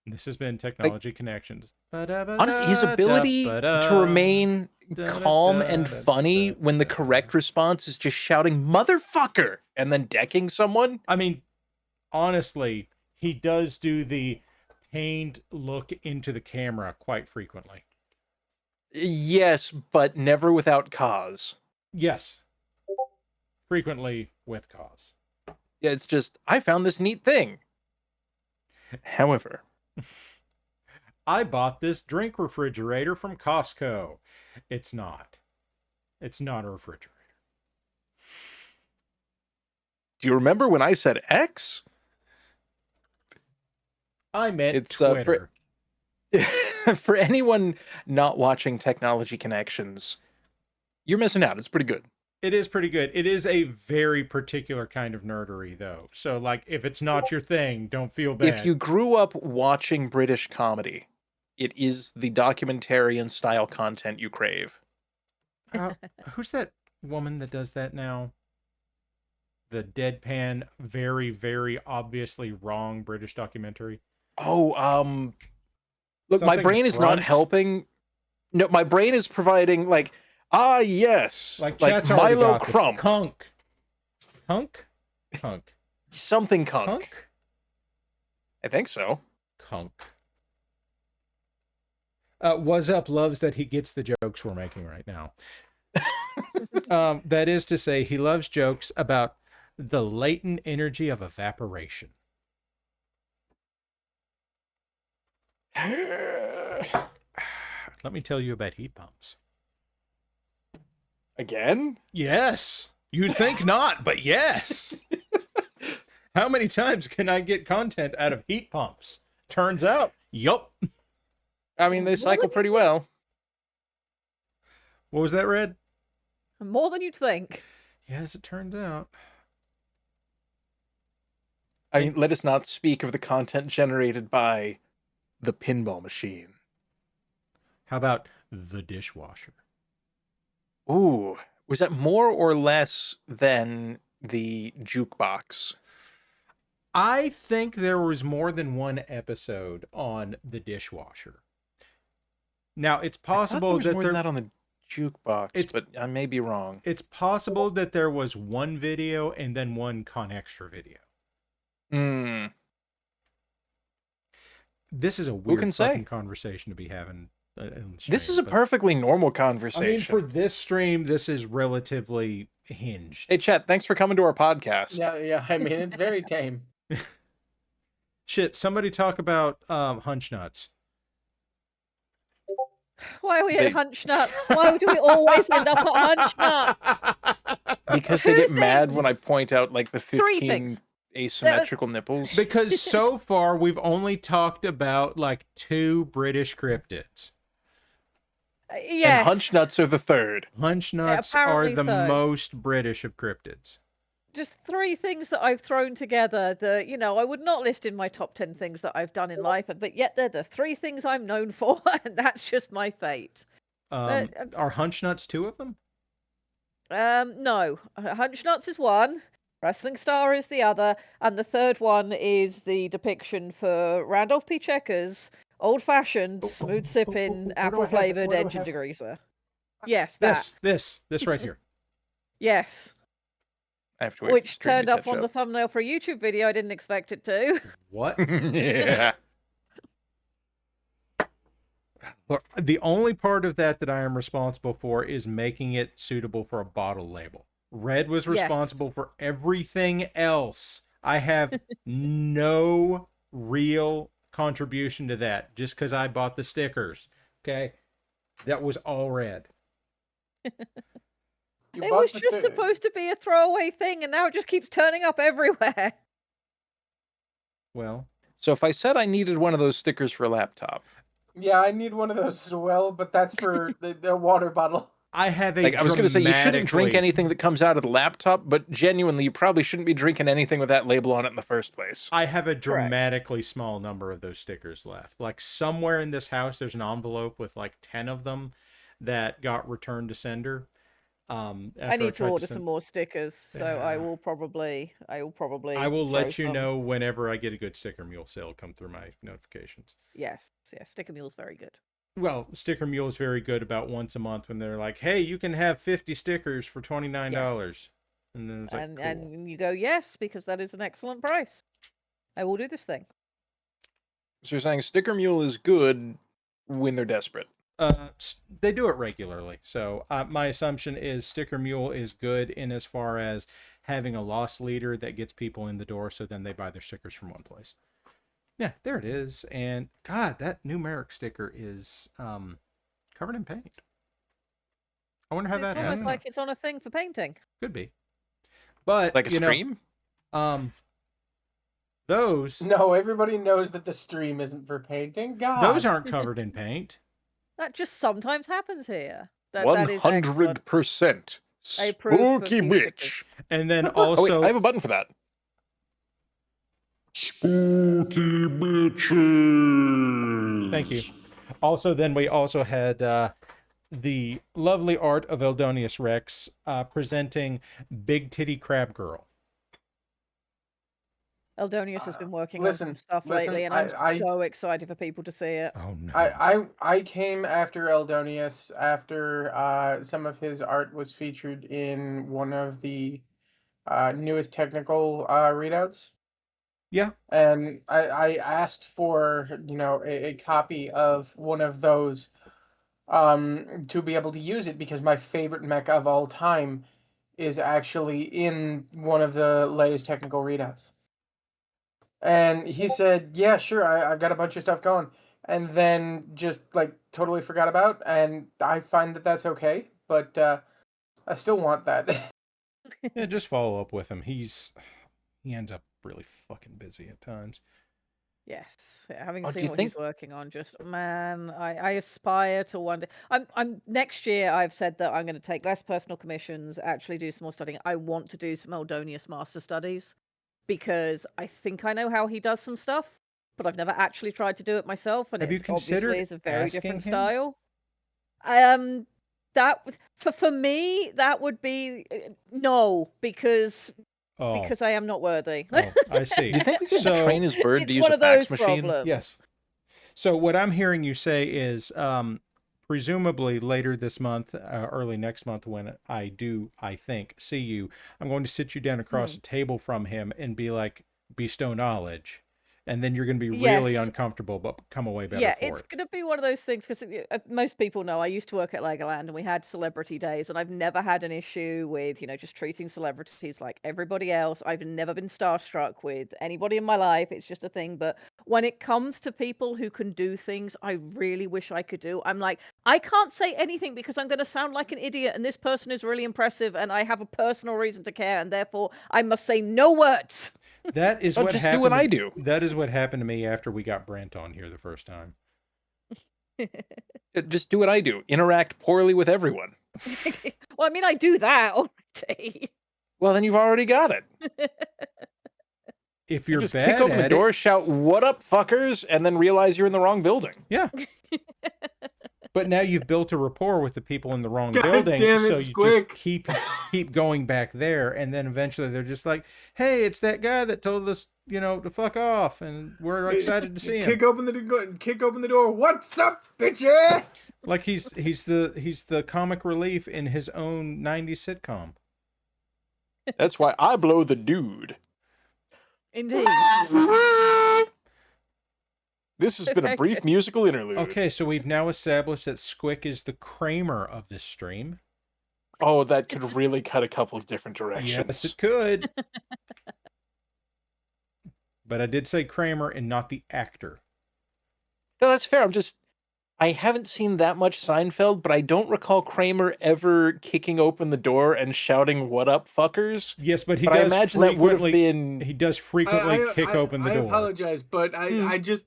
Yes. This has been Technology Connections. Honestly, his ability to remain calm and funny when the correct response is just shouting "motherfucker" and then decking someone. I mean, honestly, he does do the pained look into the camera quite frequently. Yes, but never without cause. Yes. Frequently with cause. Yeah, it's just, I found this neat thing. However, I bought this drink refrigerator from Costco. It's not. It's not a refrigerator. Do you remember when I said X? I meant Twitter. For anyone not watching Technology Connections, you're missing out. It's pretty good. It is pretty good. It is a very particular kind of nerdery, though. So, like, if it's not your thing, don't feel bad. If you grew up watching British comedy, it is the documentarian style content you crave. Who's that woman that does that now? The deadpan, very, very obviously wrong British documentary. Oh, look, my brain is not helping. No, my brain is providing, like, yes. Like Milo Crump. Kunk? Something Kunk. I think so. Kunk. Was Up loves that he gets the jokes we're making right now. That is to say, he loves jokes about the latent energy of evaporation. Let me tell you about heat pumps. Again? Yes. You'd think not, but yes. How many times can I get content out of heat pumps? Turns out, yup. I mean, they cycle pretty well. What was that, Red? More than you'd think. Yes, it turns out. I mean, let us not speak of the content generated by the pinball machine. How about the dishwasher? Ooh, was that more or less than the jukebox? I think there was more than one episode on the dishwasher. Now, it's possible that more than that on the jukebox, but I may be wrong. It's possible that there was one video and then one Con-Extra video. This is a weird fucking conversation to be having. This is a perfectly normal conversation. I mean, for this stream, this is relatively hinged. Hey, Chet, thanks for coming to our podcast. Yeah. I mean, it's very tame. Shit, somebody talk about hunch nuts. Why are we at hunch nuts? Why do we always end up at hunch nuts? Because they get mad when I point out, like, the 15 asymmetrical nipples. Because so far, we've only talked about, like, 2 British cryptids. Yes. And hunch nuts are the third. Hunch nuts are the most British of cryptids. just 3 things that I've thrown together that, I would not list in my top 10 things that I've done in life, but yet they're the 3 things I'm known for, and that's just my fate. But, Are Hunch Nuts 2 of them? no. Hunch Nuts is one, Wrestling Star is the other, and the third one is the depiction for Randolph P. Checker's old-fashioned, smooth-sipping, apple-flavored engine degreaser. Yes, that. This right here. Yes. I have to wait Which turned up on the thumbnail for a YouTube video. I didn't expect it to. What? Yeah. Look, the only part of that I am responsible for is making it suitable for a bottle label. Red was responsible for everything else. I have no real contribution to that just because I bought the stickers. Okay? That was all Red. It was just supposed to be a throwaway thing, and now it just keeps turning up everywhere. Well. So if I said I needed one of those stickers for a laptop. Yeah, I need one of those as well, but that's for the water bottle. I have a I was going to say, you shouldn't drink anything that comes out of the laptop, but genuinely, you probably shouldn't be drinking anything with that label on it in the first place. I have a dramatically small number of those stickers left. Like, somewhere in this house, there's an envelope with like 10 of them that got returned to sender. I need to order some more stickers, so I will probably I will let you know whenever I get a good Sticker Mule sale come through my notifications. Yes, Sticker Mule's very good. Well, Sticker Mule is very good about once a month when they're like, "Hey, you can have 50 stickers for $29." Yes. And then it's like, cool. And you go, yes, because that is an excellent price. I will do this thing. So you're saying Sticker Mule is good when they're desperate? They do it regularly. So my assumption is Sticker Mule is good in as far as having a loss leader that gets people in the door, so then they buy their stickers from one place. Yeah, there it is. And God, that new MARIK sticker is covered in paint. I wonder how that happened. It's almost like it's on a thing for painting. Could be. But like a stream? Those. No, everybody knows that the stream isn't for painting. God. Those aren't covered in paint. That just sometimes happens here. 100% spooky bitch. And then also, oh, wait, I have a button for that. Spooky bitches. Thank you. Also, then we also had the lovely art of Eldonius Rex presenting Big Titty Crab Girl. Eldonius has been working on some stuff lately, and I'm so excited for people to see it. Oh no! I came after Eldonius after some of his art was featured in one of the newest technical readouts. Yeah. And I asked for a copy of one of those to be able to use it because my favorite mech of all time is actually in one of the latest technical readouts. And he said, yeah, sure, I've got a bunch of stuff going. And then just, like, totally forgot about, and I find that that's okay, but I still want that. Yeah, just follow up with him. He ends up really fucking busy at times. Yes, having seen what he's working on, just, man, I aspire to one day. I'm next year, I've said that I'm going to take less personal commissions, actually do some more studying. I want to do some Eldonius master studies. Because I think I know how he does some stuff, but I've never actually tried to do it myself, and it obviously is a very different style. That for me, that would be no, because I am not worthy. Oh, I see. Do you think we can train his bird to use one a of those fax machine? problems. Yes. So what I'm hearing you say is, presumably later this month, early next month, when I think, see you, I'm going to sit you down across the table from him and be like, bestow knowledge. And then you're going to be really uncomfortable, but come away better for it. Yeah, it's going to be one of those things, because most people know I used to work at Legoland, and we had celebrity days, and I've never had an issue with, just treating celebrities like everybody else. I've never been starstruck with anybody in my life. It's just a thing. But when it comes to people who can do things I really wish I could do, I'm like, I can't say anything because I'm going to sound like an idiot, and this person is really impressive, and I have a personal reason to care, and therefore I must say no words. That is what happened. Do what I do. That is what happened to me after we got Brent on here the first time. Just do what I do. Interact poorly with everyone. Well, I mean, I do that already. Well, then you've already got it. If you're just bad kick open at the door, it, shout, "What up, fuckers?" and then realize you're in the wrong building. yeah. But now you've built a rapport with the people in the wrong God building, damn it, so you Squick. just keep going back there, and then eventually they're just like, "Hey, it's that guy that told us, to fuck off, and we're excited to see him." Kick open the door. What's up, bitch? Like he's the comic relief in his own '90s sitcom. That's why I blow the dude. Indeed. This has been a brief musical interlude. Okay, so we've now established that Squick is the Kramer of this stream. Oh, that could really cut a couple of different directions. Yes, it could. But I did say Kramer and not the actor. No, that's fair. I haven't seen that much Seinfeld, but I don't recall Kramer ever kicking open the door and shouting, "What up, fuckers?" Yes, but I imagine that would have been... He does frequently kick open the door. I apologize, but I just...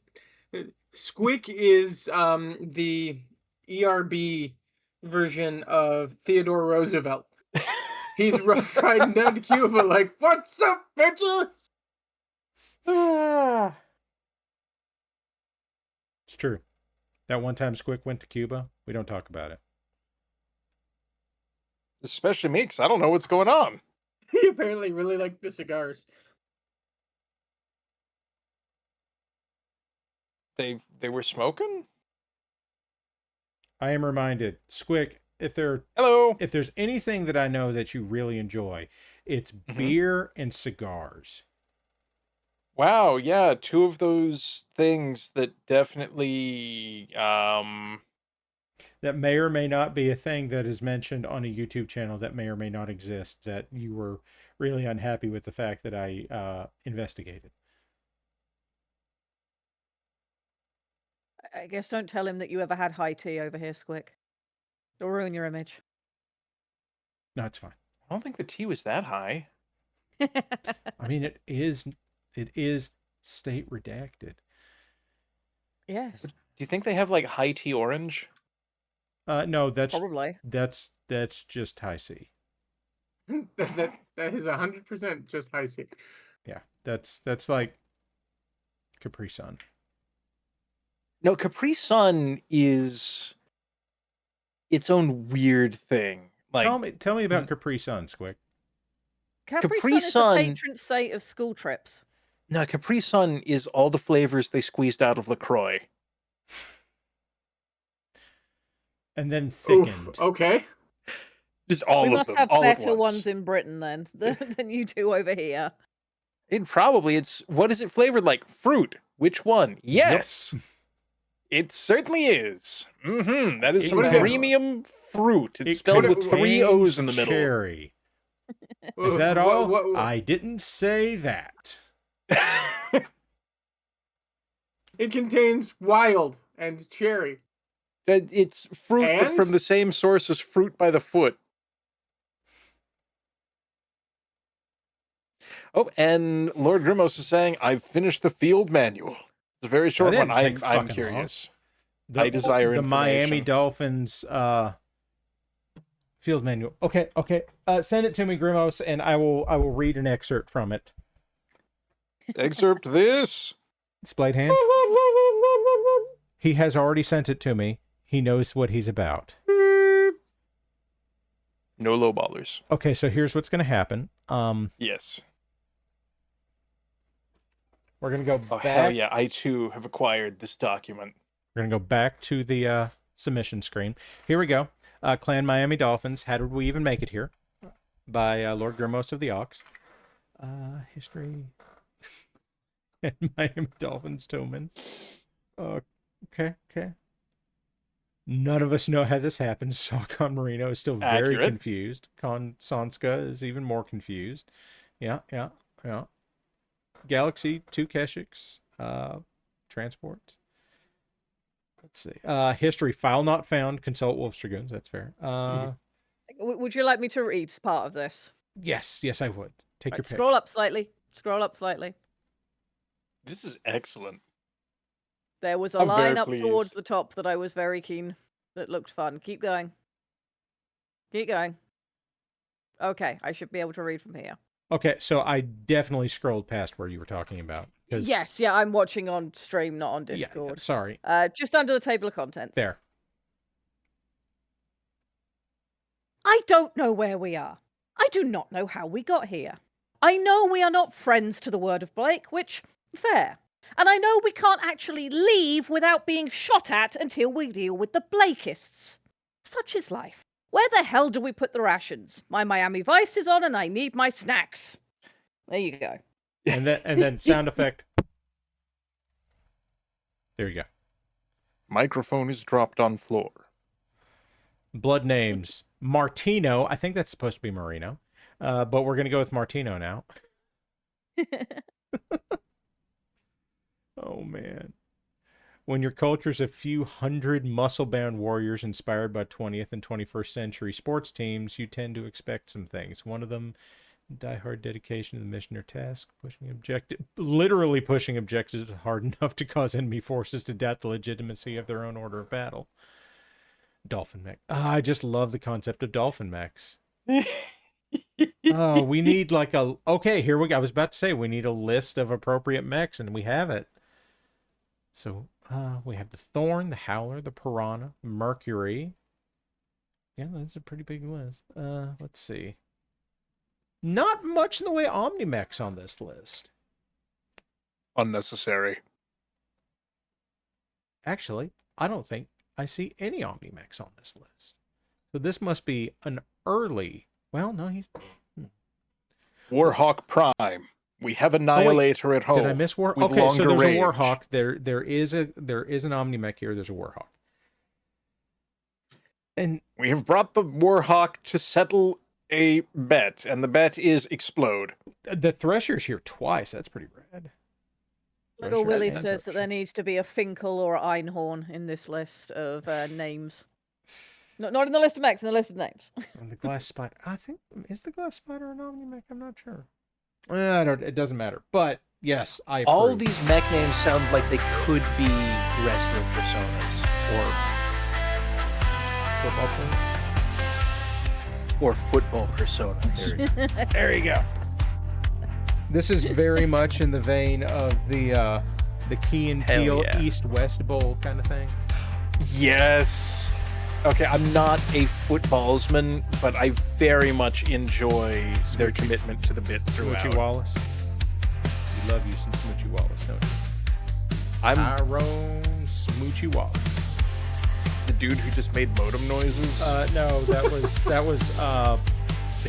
Squick is the ERB version of Theodore Roosevelt. He's riding down to Cuba like, "What's up, bitches?" It's true. That one time Squick went to Cuba, we don't talk about it. Especially me, because I don't know what's going on. He apparently really liked the cigars. They were smoking? I am reminded, Squick, if there's anything that I know that you really enjoy, it's beer and cigars. Wow, yeah, two of those things that definitely that may or may not be a thing that is mentioned on a YouTube channel that may or may not exist, that you were really unhappy with the fact that I investigated. I guess don't tell him that you ever had high tea over here, Squick. It'll ruin your image. No, it's fine. I don't think the tea was that high. I mean, it is state redacted. Yes. Do you think they have like high tea orange? No, that's probably that's just high C. that is 100% just high C. Yeah, that's like Capri Sun. No, Capri Sun is its own weird thing. Like, tell me about Capri Sun, Squick. Capri Sun is the patron saint of school trips. No, Capri Sun is all the flavors they squeezed out of LaCroix. And then thickened. Oof, okay. Just all of them. We must have better ones in Britain then than you do over here. It's what is it flavored like? Fruit. Which one? Yes. Yep. It certainly is. That is some premium fruit. It's spelled with 3 O's in the middle. Cherry. Is that all? What? I didn't say that. It contains wild and cherry. It's fruit, but from the same source as fruit by the foot. Oh, and Lord Grimos is saying, "I've finished the field manual." It's a very short one. I'm curious. I desire the information. Miami Dolphins field manual. Okay. Send it to me, Grimos, and I will read an excerpt from it. Excerpt this. Splayed hand. He has already sent it to me. He knows what he's about. No lowballers. Okay, so here's what's going to happen. Yes. We're going to go back. Hell yeah, I too have acquired this document. We're going to go back to the submission screen. Here we go. Clan Miami Dolphins. How did we even make it here? By Lord Grimos of the Aux. History. And Miami Dolphins Tillman. Okay. None of us know how this happened. Con Marino is still very confused. Con Sonska is even more confused. Yeah. Galaxy, 2 Keshiks. Transport. Let's see. History, file not found. Consult Wolf's Dragoons. That's fair. Would you like me to read part of this? Yes, I would. Take your pick. Scroll up slightly. This is excellent. There was a line up towards the top that I was very keen, that looked fun. Keep going. Okay, I should be able to read from here. Okay, so I definitely scrolled past where you were talking about. Yes, yeah, I'm watching on stream, not on Yeah, Discord. sorry. Just under the table of contents. There. I don't know where we are. I do not know how we got here. I know we are not friends to the word of Blake, which, fair. And I know we can't actually leave without being shot at until we deal with the Blakeists. Such is life. Where the hell do we put the rations? My Miami Vice is on and I need my snacks. There you go. And then sound effect. There you go. Microphone is dropped on floor. Blood names. Martino. I think that's supposed to be Marino. But we're going to go with Martino now. Oh, man. When your culture's a few hundred muscle-bound warriors inspired by 20th and 21st century sports teams, you tend to expect some things. One of them, die-hard dedication to the mission or task, literally pushing objectives hard enough to cause enemy forces to doubt the legitimacy of their own order of battle. Dolphin mech. I just love the concept of dolphin mechs. Oh, we need like a... Okay, here we go. I was about to say, we need a list of appropriate mechs, and we have it. So, we have the Thorn, the Howler, the Piranha, Mercury. Yeah, that's a pretty big list. Let's see. Not much in the way of Omni-mechs on this list. Unnecessary. Actually, I don't think I see any Omni-mechs on this list. So this must be an early... Well, no, he's... Warhawk Prime. We have Annihilator at home. Did I miss Warhawk? Okay, so there's a Warhawk. There is an Omni-mech here. There's a Warhawk. And we have brought the Warhawk to settle a bet, and the bet is explode. The Thresher's here twice. That's pretty rad. Little Willie says that there needs to be a Finkel or an Einhorn in this list of names. Not in the list of mechs, in the list of names. And the Glass Spider. I think, is the Glass Spider an Omni-mech? I'm not sure. It doesn't matter. But, yes, I approve. All these mech names sound like they could be wrestling personas. Or football personas. There you go. This is very much in the vein of the Key and Peele East-West Bowl kind of thing. Yes. Okay, I'm not a footballsman, but I very much enjoy their commitment to the bit throughout. Smoochie Wallace. We love you some Smoochie Wallace, don't you? I'm Tyrone Smoochie Wallace. The dude who just made modem noises? No, that was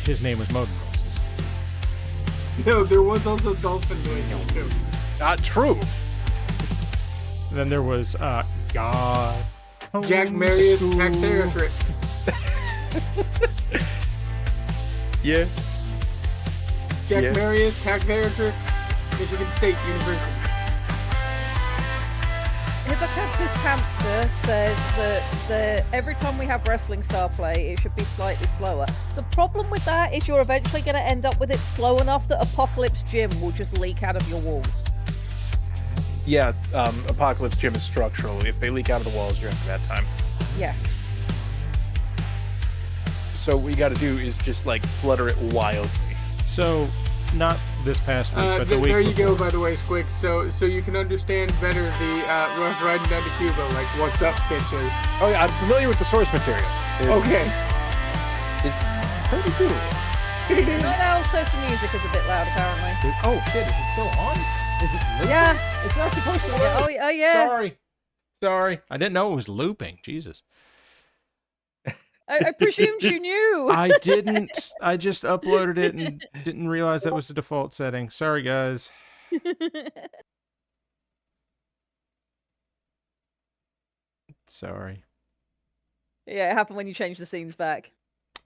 his name was Modem Noises. No, there was also Dolphin Noises too. Not true. Then there was God. Jack Marius Tactheratrix. Yeah. Jack Marius Tactheratrix, Michigan State University. Hippocampus Hamster says that every time we have Wrestling Star play, it should be slightly slower. The problem with that is you're eventually going to end up with it slow enough that Apocalypse Gym will just leak out of your walls. Yeah, Apocalypse Gym is structural. If they leak out of the walls, you're in for that time. Yes. So what you got to do is just like flutter it wildly. So, not this past week, but the week there you before. go. By the way, Squick. So you can understand better the Rough Riding down to Cuba, like what's up, bitches. Oh yeah, I'm familiar with the source material. Okay. It's pretty cool. Night Owl says the music is a bit loud, apparently. Oh shit! Is it still on? Is it looping? Yeah. It's not supposed to loop. Oh yeah. Sorry. I didn't know it was looping. Jesus. I presumed you knew. I didn't. I just uploaded it and didn't realize that was the default setting. Sorry, guys. Sorry. Yeah, it happened when you changed the scenes back.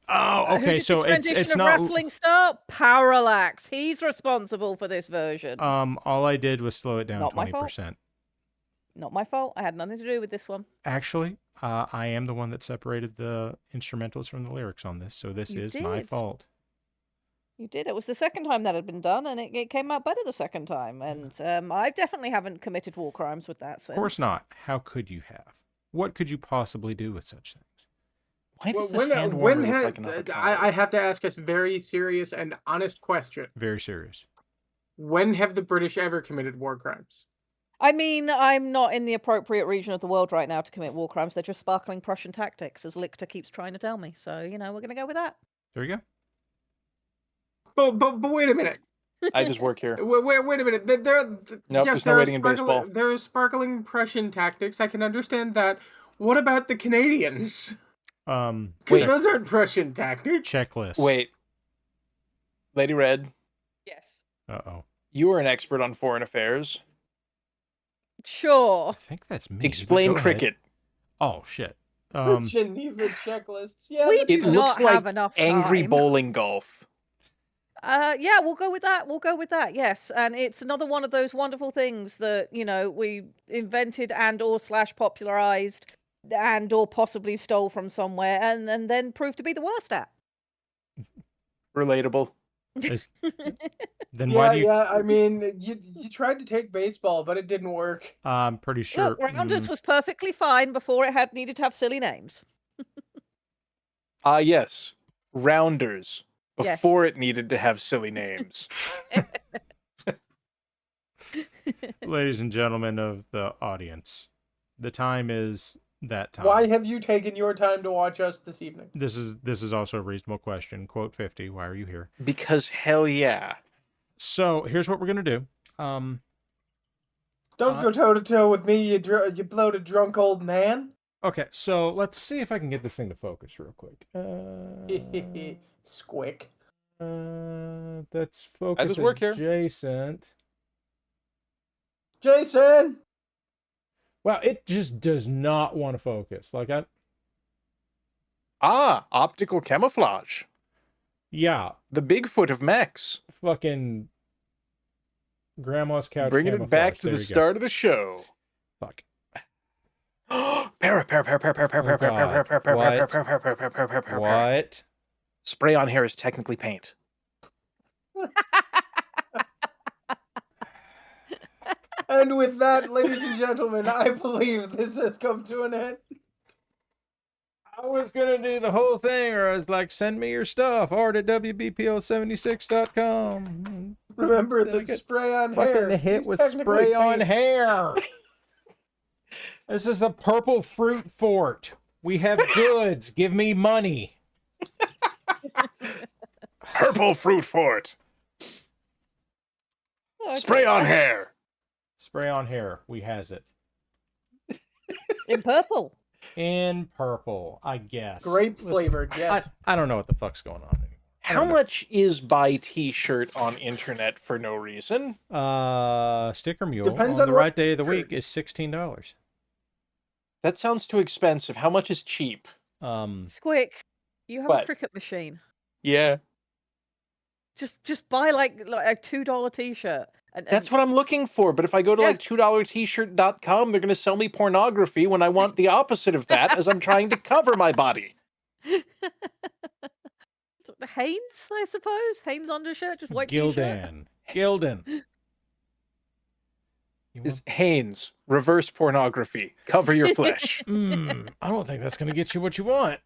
Oh, okay. Who did So this rendition it's of not Wrestling Star? Parallax. He's responsible for this version. All I did was slow it down Not my 20%. Not my fault. I had nothing to do with this one. Actually, I am the one that separated the instrumentals from the lyrics on this, so this is my fault. You did. It was the second time that had been done, and it came out better the second time. And I definitely haven't committed war crimes with that since. Of course not. How could you have? What could you possibly do with such things? Why does this When hand warmer look has like an avocado? I have to ask a very serious and honest question. Very serious. When have the British ever committed war crimes? I mean, I'm not in the appropriate region of the world right now to commit war crimes. They're just sparkling Prussian tactics, as Lichter keeps trying to tell me. So, we're going to go with that. There you go. But wait a minute. I just work here. Wait a minute. There's no waiting in baseball. There are sparkling Prussian tactics. I can understand that. What about the Canadians? Wait. Those aren't Prussian tactics. Checklist. Wait. Lady Red. Yes. Uh-oh. You are an expert on foreign affairs. Sure. I think that's me. Explain cricket. Oh, shit. Geneva checklists. Yeah, it looks like angry time. bowling golf. Yeah, we'll go with that. Yes, and it's another one of those wonderful things that we invented and or / popularized and or possibly stole from somewhere, and then proved to be the worst at. Relatable. Then why do you? Yeah. I mean, you tried to take baseball, but it didn't work. I'm pretty sure. Look, Rounders was perfectly fine before it needed to have silly names. Yes, Rounders. Before it needed to have silly names. Ladies and gentlemen of the audience, the time is that time. Why have you taken your time to watch us this evening? This is also a reasonable question. Quote 50. Why are you here? Because hell yeah. So here's what we're gonna do. Don't go toe to toe with me, you bloated drunk old man. Okay, so let's see if I can get this thing to focus real quick. Squick. That's focus. I just work here. Adjacent. Jason. Well, it just does not want to focus. Optical camouflage. Yeah. The Bigfoot of mechs. Fucking grandma's couch. Bringing it back to the start of the show. Fuck. What? Spray on hair is technically paint. And with that, ladies and gentlemen, I believe this has come to an end. I was gonna do the whole thing, or I was like, send me your stuff, art at WBPL76.com. Remember that spray on hair. Fucking hit with spray on hair. This is the Purple Fruit Fort. We have goods. Give me money. Purple Fruit Fort. Okay. Spray on hair. Spray on hair. We has it. In purple. In purple, I guess. Grape flavored, yes. I don't know what the fuck's going on anymore. How much is buy t-shirt on internet for no reason? Sticker Mule Depends on the what right day of the week is $16. That sounds too expensive. How much is cheap? Squick, you have a cricket machine. Yeah. Just buy like a $2 t-shirt. That's what I'm looking for. But if I go to like $2tshirt.com, they're going to sell me pornography when I want the opposite of that, as I'm trying to cover my body. Hanes, I suppose. Hanes undershirt, just white Gildan. t-shirt. Gildan. Is Hanes reverse pornography? Cover your flesh. I don't think that's going to get you what you want.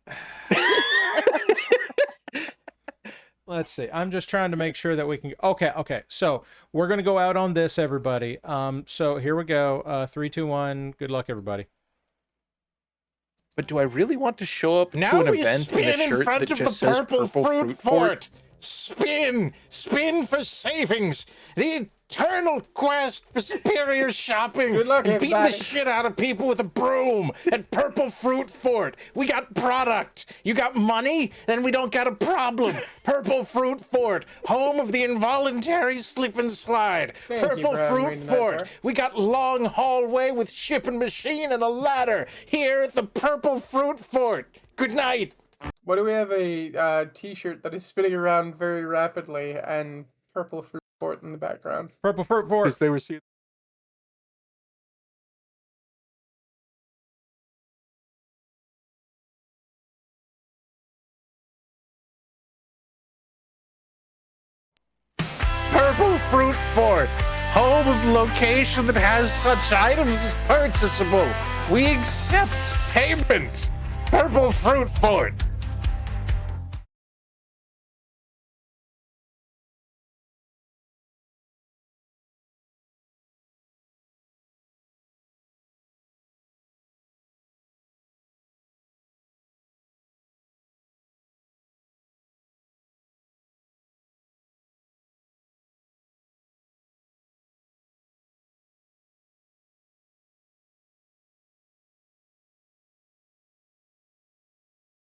Let's see. I'm just trying to make sure that we can. Okay. So we're going to go out on this, everybody. So here we go. 3, 2, 1. Good luck, everybody. But do I really want to show up to an event in a shirt that just says Purple Fruit Fort? Spin for savings. The eternal quest for superior shopping. Good luck, and beating the everybody. shit out of people with a broom at Purple Fruit Fort. We got product. You got money? Then we don't got a problem. Purple Fruit Fort, home of the involuntary slip and slide. Thank you Purple for Fruit reading that Fort. part. We got long hallway with shipping machine and a ladder here at the Purple Fruit Fort. Good night. What do we have a t-shirt that is spinning around very rapidly and Purple Fruit Fort in the background? Purple Fruit Fort. Because they were seeing. Purple Fruit Fort, home of location that has such items as purchasable. We accept payment. Purple Fruit Fort.